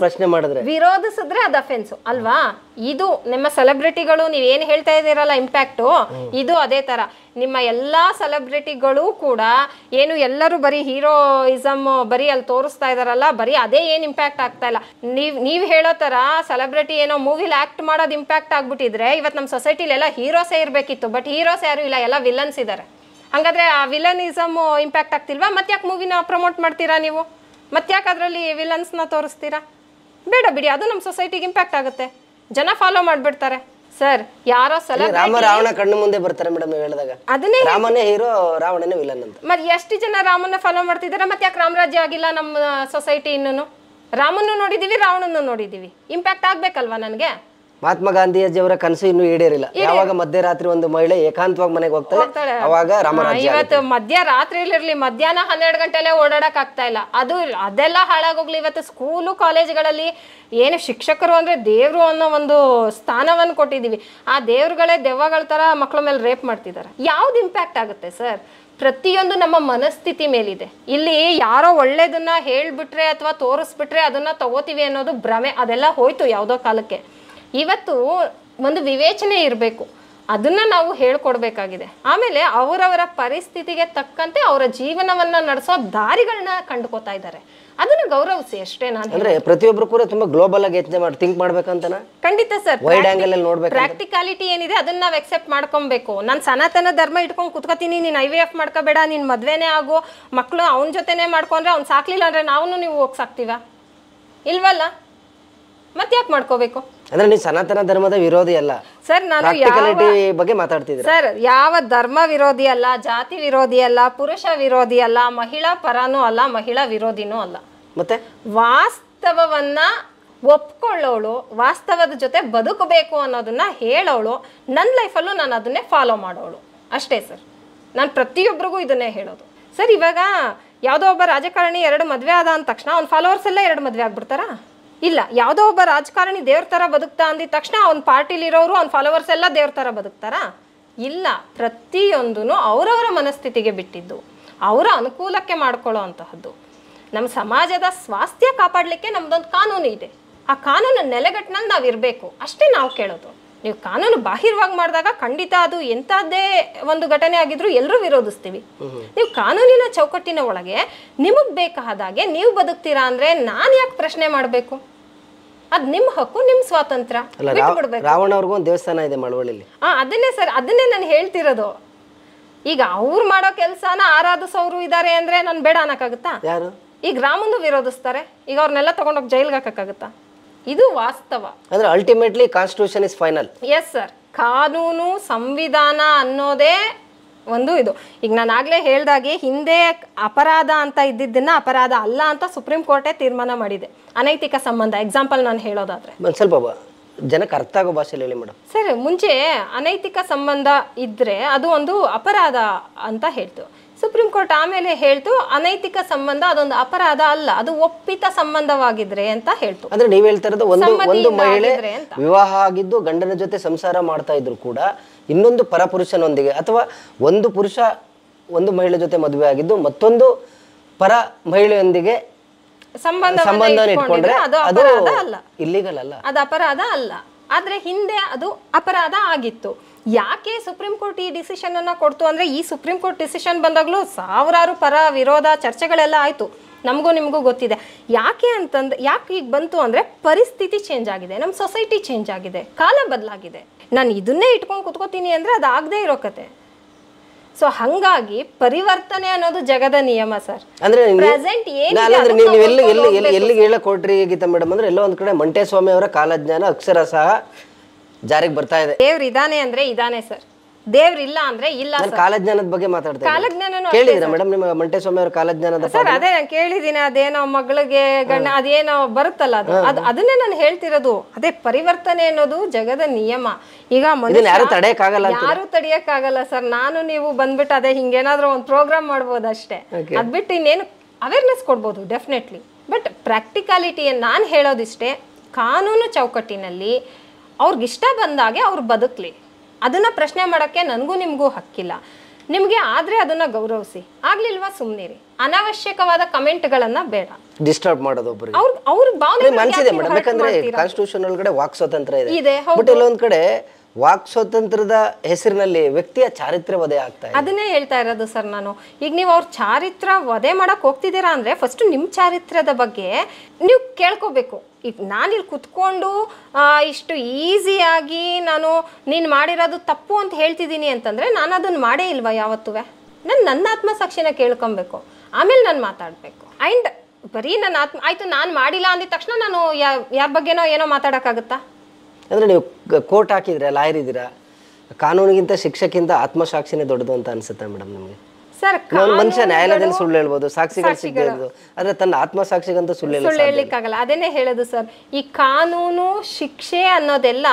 ಪ್ರಶ್ನೆ ಮಾಡಿದ್ರೆ
ವಿರೋಧಿಸಿದ್ರೆ ಅದು ಅಫೆನ್ಸ್ ಅಲ್ವಾ? ಇದು ನಿಮ್ಮ ಸೆಲೆಬ್ರಿಟಿಗಳು ನೀವೇನು ಹೇಳ್ತಾ ಇದ್ದೀರಲ್ಲ ಇಂಪ್ಯಾಕ್ಟು, ಇದು ಅದೇ ತರ. ನಿಮ್ಮ ಎಲ್ಲಾ ಸೆಲೆಬ್ರಿಟಿಗಳು ಕೂಡ ಏನು ಎಲ್ಲರೂ ಬರೀ ಹೀರೋಯಿಸಮ್ ಬರೀ ಅಲ್ಲಿ ತೋರಿಸ್ತಾ ಇದಾರಲ್ಲ, ಬರೀ ಅದೇ ಏನು ಇಂಪ್ಯಾಕ್ಟ್ ಆಗ್ತಾ ಇಲ್ಲ. ನೀವ್ ಹೇಳೋ ತರ ಸೆಲೆಬ್ರಿಟಿ ಏನೋ ಮೂವಿಲಿ ಆಕ್ಟ್ ಮಾಡೋದು ಇಂಪ್ಯಾಕ್ಟ್ ಆಗ್ಬಿಟ್ಟಿದ್ರೆ ಇವತ್ತು ನಮ್ಮ ಸೊಸೈಟಿಲಿ ಎಲ್ಲ ಹೀರೋಸೇ ಇರಬೇಕಿತ್ತು. ಬಟ್ ಹೀರೋಸ್ ಯಾರು ಇಲ್ಲ, ಎಲ್ಲ ವಿಲನ್ಸ್ ಇದ್ದಾರೆ. ಹಂಗಾದ್ರೆ ಆ ವಿಲನಿಸಮ್ ಇಂಪ್ಯಾಕ್ಟ್ ಆಗ್ತಿಲ್ವಾ? ಮತ್ತ್ಯಾಕೆ ಮೂವಿನ ಪ್ರಮೋಟ್ ಮಾಡ್ತೀರಾ ನೀವು? ಮತ್ತ್ಯಾಕೆ ಅದರಲ್ಲಿ ವಿಲನ್ಸ್ನ ತೋರಿಸ್ತೀರಾ? ಬೇಡ ಬಿಡಿ, ಅದು ನಮ್ಮ ಸೊಸೈಟಿಗೆ ಇಂಪ್ಯಾಕ್ಟ್ ಆಗುತ್ತೆ, ಜನ ಫಾಲೋ ಮಾಡ್ಬಿಡ್ತಾರೆ. ಸರ್, ಯಾರೋ
ರಾಮ ರಾವಣ ಕಣ್ಣು ಮುಂದೆ ಬರ್ತಾರೆ ಮೇಡಮ್. ನೀವು ಹೇಳಿದಾಗ ಅದನ್ನೇ ರಾಮನೇ ಹೀರೋ, ರಾವಣನೇ ವಿಲನ್ ಅಂತ.
ಮತ್ತೆ ಎಷ್ಟು ಜನ ರಾಮನ್ನ ಫಾಲೋ ಮಾಡ್ತಿದ್ದಾರೆ? ಮತ್ತೆ ಯಾಕೆ ರಾಮರಾಜ್ಯ ಆಗಿಲ್ಲ ನಮ್ಮ ಸೊಸೈಟಿ? ಇನ್ನೂ ರಾಮನ್ನು ನೋಡಿದೀವಿ, ರಾವಣನ್ನು ನೋಡಿದೀವಿ. ಇಂಪ್ಯಾಕ್ಟ್ ಆಗ್ಬೇಕಲ್ವಾ ನನಗೆ?
ಮಹಾತ್ಮ ಗಾಂಧೀಜಿಯವರ ಕನಸು ಇನ್ನೂ ಈಡೇರಿಲ್ಲ. ಯಾವಾಗ ಮಧ್ಯರಾತ್ರಿ ಒಂದು ಮಹಿಳೆ ಏಕಾಂತವಾಗಿ ಮನೆಗೆ ಹೋಗ್ತಾಳೆ, ಅವಾಗ ರಾಮರಾಜ್ಯ.
ಇವತ್ತು ಮಧ್ಯರಾತ್ರಿಲಿರ್ಲಿ, ಮಧ್ಯಾಹ್ನ 12 ಗಂಟೆಲೆ ಓಡಾಡಕ್ ಆಗ್ತಾ ಇಲ್ಲ. ಅದೆಲ್ಲ ಹಾಳಾಗೋಗ್ಲಿ. ಇವತ್ತು ಸ್ಕೂಲು ಕಾಲೇಜ್ಗಳಲ್ಲಿ ಏನು ಶಿಕ್ಷಕರು ಅಂದ್ರೆ ದೇವ್ರು ಅನ್ನೋ ಒಂದು ಸ್ಥಾನವನ್ನು ಕೊಟ್ಟಿದೀವಿ. ಆ ದೇವ್ರುಗಳೇ ದೆವ್ವಗಳ ತರ ಮಕ್ಕಳ ಮೇಲೆ ರೇಪ್ ಮಾಡ್ತಿದ್ದಾರೆ. ಯಾವ್ದು ಇಂಪ್ಯಾಕ್ಟ್ ಆಗುತ್ತೆ ಸರ್? ಪ್ರತಿಯೊಂದು ನಮ್ಮ ಮನಸ್ಥಿತಿ ಮೇಲಿದೆ. ಇಲ್ಲಿ ಯಾರೋ ಒಳ್ಳೇದನ್ನ ಹೇಳ್ಬಿಟ್ರೆ ಅಥವಾ ತೋರಿಸ್ಬಿಟ್ರೆ ಅದನ್ನ ತಗೋತೀವಿ ಅನ್ನೋದು ಭ್ರಮೆ. ಅದೆಲ್ಲ ಹೋಯ್ತು ಯಾವುದೋ ಕಾಲಕ್ಕೆ. ಇವತ್ತು ಒಂದು ವಿವೇಚನೆ ಇರಬೇಕು, ಅದನ್ನ ನಾವು ಹೇಳ್ಕೊಡ್ಬೇಕಾಗಿದೆ. ಆಮೇಲೆ ಅವರವರ ಪರಿಸ್ಥಿತಿಗೆ ತಕ್ಕಂತೆ ಅವರ ಜೀವನವನ್ನ ನಡೆಸೋ ದಾರಿಗಳನ್ನ ಕಂಡುಕೋತಾ ಇದ್ದಾರೆ. ಅದನ್ನ ಗೌರವಿಸಿ ಅಷ್ಟೇ. ನಾನು
ಅಂದ್ರೆ ಪ್ರತಿಯೊಬ್ರು ಕೂಡ ತುಂಬಾ ಗ್ಲೋಬಲ್ ಆಗಿ ಯೋಚನೆ ಮಾಡಿ ಥಿಂಕ್ ಮಾಡ್ಬೇಕಂತನ.
ಖಂಡಿತ ಸರ್,
ವೈಡ್ ಆಂಗಲ್ ಅಲ್ಲಿ ನೋಡ್ಬೇಕು.
ಪ್ರಾಕ್ಟಿಕಾಲಿಟಿ ಏನಿದೆ ಅದನ್ನ ನಾವು ಎಕ್ಸೆಪ್ಟ್ ಮಾಡ್ಕೊಬೇಕು. ನಾನು ಸನಾತನ ಧರ್ಮ ಇಟ್ಕೊಂಡು ಕುತ್ಕೋತೀನಿ, ನೀನ್ IVF ಮಾಡ್ಕೋಬೇಡ, ನೀನ್ ಮದ್ವೆನೇ ಆಗು, ಮಕ್ಕಳು ಅವನ ಜೊತೆನೆ ಮಾಡ್ಕೊಂಡ್ರೆ ಅವ್ನು ಸಾಕ್ಲಿಲ್ಲ ಅಂದ್ರೆ ನಾವು ನೀವು ಹೋಗಿ ಸಾಕ್ತೀವ ಇಲ್ವಲ್ಲ? ಮತ್ತೆ ಯಾಕೆ ಮಾಡ್ಕೋಬೇಕು?
ಅಂದ್ರೆ ನೀವು ಸನಾತನ ಧರ್ಮದ ವಿರೋಧಿ ಅಲ್ಲ
ಸರ್. ನಾನು
ಬಗ್ಗೆ ಮಾತಾಡ್ತಿದ್ದೀನಿ
ಸರ್. ಯಾವ ಧರ್ಮ ವಿರೋಧಿ ಅಲ್ಲ, ಜಾತಿ ವಿರೋಧಿ ಅಲ್ಲ, ಪುರುಷ ವಿರೋಧಿ ಅಲ್ಲ, ಮಹಿಳಾ ಪರನೂ ಅಲ್ಲ, ಮಹಿಳಾ ವಿರೋಧಿನೂ ಅಲ್ಲ.
ಮತ್ತೆ
ವಾಸ್ತವವನ್ನ ಒಪ್ಕೊಳ್ಳೋಳು, ವಾಸ್ತವದ ಜೊತೆ ಬದುಕಬೇಕು ಅನ್ನೋದನ್ನ ಹೇಳೋಳು, ನನ್ನ ಲೈಫಲ್ಲೂ ನಾನು ಅದನ್ನೇ ಫಾಲೋ ಮಾಡೋಳು ಅಷ್ಟೇ ಸರ್. ನಾನು ಪ್ರತಿಯೊಬ್ಬರಿಗೂ ಇದನ್ನೇ ಹೇಳೋದು. ಸರ್ ಇವಾಗ ಯಾವುದೋ ಒಬ್ಬ ರಾಜಕಾರಣಿ 2 ಮದುವೆ ಆದ ಅಂದ ತಕ್ಷಣ ಅವ್ನ ಫಾಲೋವರ್ಸ್ ಎಲ್ಲ 2 ಮದುವೆ ಆಗ್ಬಿಡ್ತಾರಾ? ಇಲ್ಲ. ಯಾವುದೋ ಒಬ್ಬ ರಾಜಕಾರಣಿ ದೇವ್ರ ಥರ ಬದುಕ್ತಾ ಅಂದಿದ ತಕ್ಷಣ ಅವ್ನ ಪಾರ್ಟಿಲಿರೋರು ಅವ್ನ ಫಾಲೋವರ್ಸ್ ಎಲ್ಲ ದೇವ್ರ ಥರ ಬದುಕ್ತಾರಾ? ಇಲ್ಲ. ಪ್ರತಿಯೊಂದೂ ಅವರವರ ಮನಸ್ಥಿತಿಗೆ ಬಿಟ್ಟಿದ್ದು, ಅವರ ಅನುಕೂಲಕ್ಕೆ ಮಾಡ್ಕೊಳ್ಳೋ ಅಂತಹದ್ದು. ನಮ್ಮ ಸಮಾಜದ ಸ್ವಾಸ್ಥ್ಯ ಕಾಪಾಡಲಿಕ್ಕೆ ನಮ್ದೊಂದು ಕಾನೂನು ಇದೆ. ಆ ಕಾನೂನು ನೆಲೆಗಟ್ಟಿನಲ್ಲಿ ನಾವು ಇರಬೇಕು ಅಷ್ಟೇ ನಾವು ಕೇಳೋದು. ನೀವು ಕಾನೂನು ಬಾಹಿರವಾಗಿ ಮಾಡಿದಾಗ ಖಂಡಿತ ಅದು ಎಂಥದ್ದೇ ಒಂದು ಘಟನೆ ಆಗಿದ್ರು ಎಲ್ಲರೂ ವಿರೋಧಿಸ್ತೀವಿ. ನೀವು ಕಾನೂನಿನ ಚೌಕಟ್ಟಿನ ಒಳಗೆ ನಿಮಗೆ ಬೇಕಾದಾಗೆ ನೀವು ಬದುಕ್ತೀರಾ ಅಂದ್ರೆ ನಾನು ಯಾಕೆ ಪ್ರಶ್ನೆ ಮಾಡಬೇಕು? ಅದು ನಿಮ್ಮ ಹಕ್ಕು, ನಿಮ್ಮ ಸ್ವಾತಂತ್ರ್ಯ.
ರಾವಣ ಅವ್ರಿಗೂ ಒಂದು ದೇವಸ್ಥಾನ ಇದೆ ಮಳವಳ್ಳಿಲಿ.
ಅದನ್ನೇ ಸರ್, ಅದನ್ನೇ ನಾನು ಹೇಳ್ತಿರೋದು. ಈಗ ಅವ್ರು ಮಾಡೋ ಕೆಲಸನ ಆರಾಧಿಸೋರು ಇದ್ದಾರೆ ಅಂದ್ರೆ ನಾನು ಬೇಡ ಅನ್ನಕ್ಕಾಗುತ್ತಾ?
ಯಾರು?
ಈಗ ರಾಮಂದು ವಿರೋಧಿಸ್ತಾರೆ, ಈಗ ಅವ್ರನ್ನೆಲ್ಲ ತಗೊಂಡೋಗಿ ಜೈಲ್ಗೆ ಹಾಕಕ್ಕಾಗುತ್ತಾ? ಇದು ವಾಸ್ತವ.
ಅಂದ್ರೆ ultimately constitution is final.
Yes sir, ಕಾನೂನು ಸಂವಿಧಾನ ಅನ್ನೋದೇ ಒಂದು ಇದು. ಈಗ ನಾನು ಆಗ್ಲೇ ಹೇಳ್ದಾಗೆ ಹಿಂದೆ ಅಪರಾಧ ಅಂತ ಇದ್ದಿದ್ದನ್ನ ಅಪರಾಧ ಅಲ್ಲ ಅಂತ ಸುಪ್ರೀಂ ಕೋರ್ಟೇ ತೀರ್ಮಾನ ಮಾಡಿದೆ. ಅನೈತಿಕ ಸಂಬಂಧ ಎಕ್ಸಾಂಪಲ್ ನಾನು ಹೇಳೋದಾದ್ರೆ
ಸ್ವಲ್ಪ ಜನಕ್ಕೆ ಅರ್ಥ ಆಗೋ ಭಾಷೆಯಲ್ಲಿ ಹೇಳಿ ಮೇಡಮ್.
ಸರ್, ಮುಂಚೆ ಅನೈತಿಕ ಸಂಬಂಧ ಇದ್ರೆ ಅದು ಒಂದು ಅಪರಾಧ ಅಂತ ಹೇಳ್ತು ಸುಪ್ರೀಂ ಕೋರ್ಟ್. ಆಮೇಲೆ ಹೇಳ್ತು ಅನೈತಿಕ ಸಂಬಂಧ ಅದೊಂದು ಅಪರಾಧ ಅಲ್ಲ, ಅದು ಒಪ್ಪಿತ ಸಂಬಂಧವಾಗಿದ್ರೆ ಅಂತ ಹೇಳ್ತು.
ಅಂದ್ರೆ ನೀವ್ ಹೇಳ್ತಾ ಇರೋದು ಒಂದು ಮಹಿಳೆ ವಿವಾಹ ಆಗಿದ್ದು ಗಂಡನ ಜೊತೆ ಸಂಸಾರ ಮಾಡ್ತಾ ಇದ್ರು ಕೂಡ ಇನ್ನೊಂದು ಪರಪುರುಷನೊಂದಿಗೆ, ಅಥವಾ ಒಂದು ಪುರುಷ ಒಂದು ಮಹಿಳೆ ಜೊತೆ ಮದುವೆ ಆಗಿದ್ದು ಮತ್ತೊಂದು ಪರ ಮಹಿಳೆಯೊಂದಿಗೆ ಸಂಬಂಧ ಇಟ್ಕೊಂಡ್ರೆ ಅದು ಇಲ್ಲಿಗಲ್ ಅಲ್ಲ,
ಅದು ಅಪರಾಧ ಅಲ್ಲ. ಆದ್ರೆ ಹಿಂದೆ ಅದು ಅಪರಾಧ ಆಗಿತ್ತು. ಯಾಕೆ ಸುಪ್ರೀಂ ಕೋರ್ಟ್ ಈ ಡಿಸಿಷನ್ ಅನ್ನ ಕೊಡ್ತು ಅಂದ್ರೆ, ಈ ಸುಪ್ರೀಂ ಕೋರ್ಟ್ ಡಿಸಿಷನ್ ಬಂದಾಗ್ಲೂ ಸಾವಿರಾರು ಪರ ವಿರೋಧ ಚರ್ಚೆಗಳೆಲ್ಲ ಆಯ್ತು, ನಮಗೂ ನಿಮಗೂ ಗೊತ್ತಿದೆ. ಯಾಕೆ ಅಂತಂದ್ರೆ, ಯಾಕೆ ಈಗ ಬಂತು ಅಂದ್ರೆ ಪರಿಸ್ಥಿತಿ ಚೇಂಜ್ ಆಗಿದೆ, ನಮ್ಮ ಸೊಸೈಟಿ ಚೇಂಜ್ ಆಗಿದೆ, ಕಾಲ ಬದಲಾಗಿದೆ. ನಾನು ಇದನ್ನೇ ಇಟ್ಕೊಂಡು ಕುತ್ಕೋತೀನಿ ಅಂದ್ರೆ ಅದು ಆಗದೆ ಇರೋ ಕತೆ. ಸೊ ಹಂಗಾಗಿ ಪರಿವರ್ತನೆ ಅನ್ನೋದು ಜಗದ ನಿಯಮ ಸರ್.
ಅಂದ್ರೆ ಎಲ್ಲಿಗೆ ಹೇಳಕ್ ಕೊಟ್ರಿ ಗೀತಾ ಮೇಡಮ್ ಅಂದ್ರೆ, ಎಲ್ಲೋ ಒಂದ್ ಕಡೆ ಮಂಟೇಸ್ವಾಮಿ ಅವರ ಕಾಲಜ್ಞಾನ ಅಕ್ಷರ ಸಹ ಜಾರಿಗೆ ಬರ್ತಾ ಇದೆ.
ದೇವ್ರು ಇದಾನೆ ಅಂದ್ರೆ ಇದಾನೆ ಸರ್, ದೇವ್ರ ಇಲ್ಲ ಅಂದ್ರೆ ಇಲ್ಲ.
ಕಾಲಜ್ಞಾನದ ಬಗ್ಗೆ ಮಾತಾಡ್ತಾ
ಕಾಲಜ್ಞಾನ
ಕೇಳಿದ್ರ ಮೇಡಮ್ ನಿಮ್ಮ ಮಂಟೇಸ್ವಾಮಿ ಅವರ ಕಾಲಜ್ಞಾನದ?
ಸರ್ ಅದೇ ನಾನು ಕೇಳಿದೀನಿ, ಅದೇನೋ ಮಗಳಿಗೆ ಗಂಡ ಅದೇನೋ ಬರುತ್ತಲ್ಲ ಅದು ಅದನ್ನೇ ನಾನು ಹೇಳ್ತಿರೋದು. ಅದೇ ಪರಿವರ್ತನೆ ಅನ್ನೋದು ಜಗದ ನಿಯಮ. ಈಗ
ಯಾರು ತಡೆಯಕ್ಕಾಗಲ್ಲ,
ಯಾರು ತಡೆಯಕ್ಕಾಗಲ್ಲ ಸರ್. ನಾನು ನೀವು ಬಂದ್ಬಿಟ್ಟು ಅದೇ ಹಿಂಗೇನಾದ್ರೂ ಒಂದು ಪ್ರೋಗ್ರಾಮ್ ಮಾಡ್ಬೋದು ಅಷ್ಟೇ, ಅದ್ಬಿಟ್ಟು ಇನ್ನೇನು ಅವೇರ್ನೆಸ್ ಕೊಡ್ಬೋದು ಡೆಫಿನೆಟ್ಲಿ. ಬಟ್ ಪ್ರಾಕ್ಟಿಕಾಲಿಟಿಯನ್ನು ನಾನು ಹೇಳೋದಿಷ್ಟೇ, ಕಾನೂನು ಚೌಕಟ್ಟಿನಲ್ಲಿ ಅವ್ರಿಗಿಷ್ಟ ಬಂದಾಗೆ ಅವ್ರು ಬದುಕಲಿ, ಅದನ್ನ ಪ್ರಶ್ನೆ ಮಾಡೋಕ್ಕೆ ನನಗೂ ನಿಮಗೂ ಹಕ್ಕಿಲ್ಲ. ನಿಮಗೆ ಆದ್ರೆ ಅದನ್ನ ಗೌರವಿಸಿ, ಆಗ್ಲಿಲ್ವಾ ಸುಮ್ಮನಿರಿ. ಅನಾವಶ್ಯಕವಾದ ಕಮೆಂಟ್ಗಳನ್ನ ಬೇಡ,
ಡಿಸ್ಟರ್ಬ್ ಮಾಡೋದು ಒಬ್ಬರಿಗೆ.
ಅವ್ರ ಭಾವನೆ
ಮನಸ್ಸಿದೆ ಮೇಡಮ್, ಯಾಕಂದ್ರೆ ಕಾನ್ಸ್ಟಿಟ್ಯೂಷನ್ ಒಳಗಡೆ ವಾಕ್ ಸ್ವಾತಂತ್ರ್ಯ ಇದೆ. ಬಟ್ ಎಲ್ಲೊಂದ್ ಕಡೆ ವಾಕ್ ಸ್ವಾತಂತ್ರ್ಯದ ಹೆಸರಿನಲ್ಲಿ ವ್ಯಕ್ತಿಯ ಚಾರಿತ್ರ್ಯ ವಧೆ ಆಗ್ತಾ ಇದೆ.
ಅದನ್ನೇ ಹೇಳ್ತಾ ಇರೋದು ಸರ್ ನಾನು. ಈಗ ನೀವು ಅವ್ರ ಚಾರಿತ್ರ್ಯ ವಧೆ ಮಾಡಕ್ ಹೋಗ್ತಿದ್ದೀರಾ ಅಂದ್ರೆ ಫಸ್ಟ್ ನಿಮ್ಮ ಚಾರಿತ್ರ್ಯದ ಬಗ್ಗೆ ನೀವು ಕೇಳ್ಕೋಬೇಕು. ಈಗ ನಾನಿಲ್ಲಿ ಕುತ್ಕೊಂಡು ಇಷ್ಟು ಈಸಿಯಾಗಿ ನಾನು ನೀನು ಮಾಡಿರೋದು ತಪ್ಪು ಅಂತ ಹೇಳ್ತಿದ್ದೀನಿ ಅಂತಂದ್ರೆ ನಾನು ಅದನ್ನ ಮಾಡೇ ಇಲ್ವಾ ಯಾವತ್ತೂ? ನಾನು ನನ್ನ ಆತ್ಮಸಾಕ್ಷಿನ ಕೇಳ್ಕೊಬೇಕು, ಆಮೇಲೆ ನಾನು ಮಾತಾಡಬೇಕು. ಆ್ಯಂಡ್ ಬರೀ ನನ್ನ ಆಯ್ತು ನಾನು ಮಾಡಿಲ್ಲ ಅಂದಿದ ತಕ್ಷಣ ನಾನು ಯಾರ ಬಗ್ಗೆನೋ ಏನೋ ಮಾತಾಡೋಕ್ಕಾಗುತ್ತಾ?
ಅಂದ್ರೆ ನೀವು ಕೋರ್ಟ್ ಹಾಕಿದ್ರೆ ಲಾಯರ್ ಇದ್ದೀರಾ, ಕಾನೂನಿಗಿಂತ ಶಿಕ್ಷಕ್ಕಿಂತ ಆತ್ಮಸಾಕ್ಷಿನೇ ದೊಡ್ಡದು ಅಂತ ಅನ್ಸುತ್ತೆ ಮೇಡಮ್ ನಿಮಗೆ?
ಸರ್,
ಮನುಷ್ಯ ನ್ಯಾಯಾಲಯದಲ್ಲಿ ಸುಳ್ಳು ಹೇಳ್ಬೋದು, ಸಾಕ್ಷಿಗಳು ಸಿಗಬಹುದು, ಆದ್ರೆ ತನ್ನ ಆತ್ಮಸಾಕ್ಷಿಗಂತೂ ಸುಳ್ಳು
ಹೇಳಲಿಕ್ಕಾಗಲ್ಲ. ಅದೇನೇ ಹೇಳೋದು ಸರ್, ಈ ಕಾನೂನು ಶಿಕ್ಷೆ ಅನ್ನೋದೆಲ್ಲ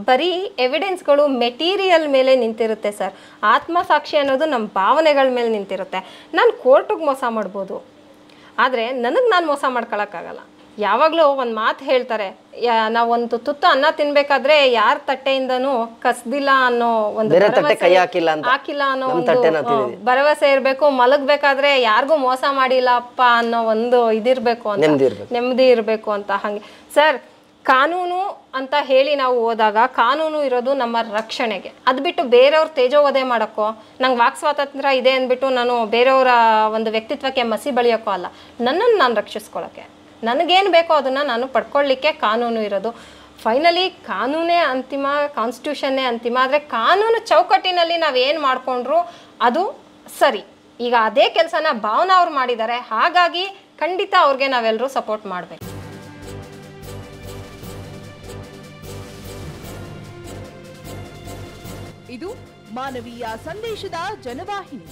ಬರೀ ಎವಿಡೆನ್ಸ್ಗಳು ಮೆಟೀರಿಯಲ್ ಮೇಲೆ ನಿಂತಿರುತ್ತೆ ಸರ್. ಆತ್ಮಸಾಕ್ಷಿ ಅನ್ನೋದು ನಮ್ಮ ಭಾವನೆಗಳ ಮೇಲೆ ನಿಂತಿರುತ್ತೆ. ನಾನು ಕೋರ್ಟಿಗೆ ಮೋಸ ಮಾಡ್ಬೋದು, ಆದರೆ ನನಗೆ ನಾನು ಮೋಸ ಮಾಡ್ಕೊಳಕ್ಕಾಗಲ್ಲ. ಯಾವಾಗಲೂ ಒಂದು ಮಾತು ಹೇಳ್ತಾರೆ, ನಾವೊಂದು ತುತ್ತು ಅನ್ನ ತಿನ್ಬೇಕಾದ್ರೆ ಯಾರ ತಟ್ಟೆಯಿಂದನೂ ಕಸ್ದಿಲ್ಲ ಅನ್ನೋ ಒಂದು ಹಾಕಿಲ್ಲ ಅನ್ನೋ ಒಂದು ಭರವಸೆ ಇರಬೇಕು. ಮಲಗಬೇಕಾದ್ರೆ ಯಾರಿಗೂ ಮೋಸ ಮಾಡಿಲ್ಲಪ್ಪ ಅನ್ನೋ ಒಂದು ಇದಿರ್ಬೇಕು ಅಂತ, ನೆಮ್ಮದಿ ಇರಬೇಕು ಅಂತ. ಹಾಗೆ ಸರ್, ಕಾನೂನು ಅಂತ ಹೇಳಿ ನಾವು ಹೋದಾಗ ಕಾನೂನು ಇರೋದು ನಮ್ಮ ರಕ್ಷಣೆಗೆ. ಅದು ಬಿಟ್ಟು ಬೇರೆಯವ್ರ ತೇಜೋವಧೆ ಮಾಡೋಕ್ಕೋ, ನಂಗೆ ವಾಕ್ ಸ್ವಾತಂತ್ರ್ಯ ಇದೆ ಅಂದ್ಬಿಟ್ಟು ನಾನು ಬೇರೆಯವರ ಒಂದು ವ್ಯಕ್ತಿತ್ವಕ್ಕೆ ಮಸಿ ಬಳಿಯೋಕ್ಕೋ ಅಲ್ಲ, ನನ್ನನ್ನು ನಾನು ರಕ್ಷಿಸ್ಕೊಳ್ಳೋಕ್ಕೆ. ನನಗೇನು ಬೇಕೋ ಅದನ್ನು ನಾನು ಪಡ್ಕೊಳ್ಳಿಕ್ಕೆ ಕಾನೂನು ಇರೋದು. ಫೈನಲಿ ಕಾನೂನೇ ಅಂತಿಮ, ಕಾನ್ಸ್ಟಿಟ್ಯೂಷನ್ನೇ ಅಂತಿಮ. ಆದರೆ ಕಾನೂನು ಚೌಕಟ್ಟಿನಲ್ಲಿ ನಾವೇನು ಮಾಡಿಕೊಂಡ್ರು ಅದು ಸರಿ. ಈಗ ಅದೇ ಕೆಲಸನ ಭಾವನಾ ಅವ್ರು ಮಾಡಿದ್ದಾರೆ, ಹಾಗಾಗಿ ಖಂಡಿತ ಅವ್ರಿಗೆ ನಾವೆಲ್ಲರೂ ಸಪೋರ್ಟ್ ಮಾಡಬೇಕು.
ಇದು ಮಾನವೀಯ ಸಂದೇಶದ ಜನವಾಹಿನಿ.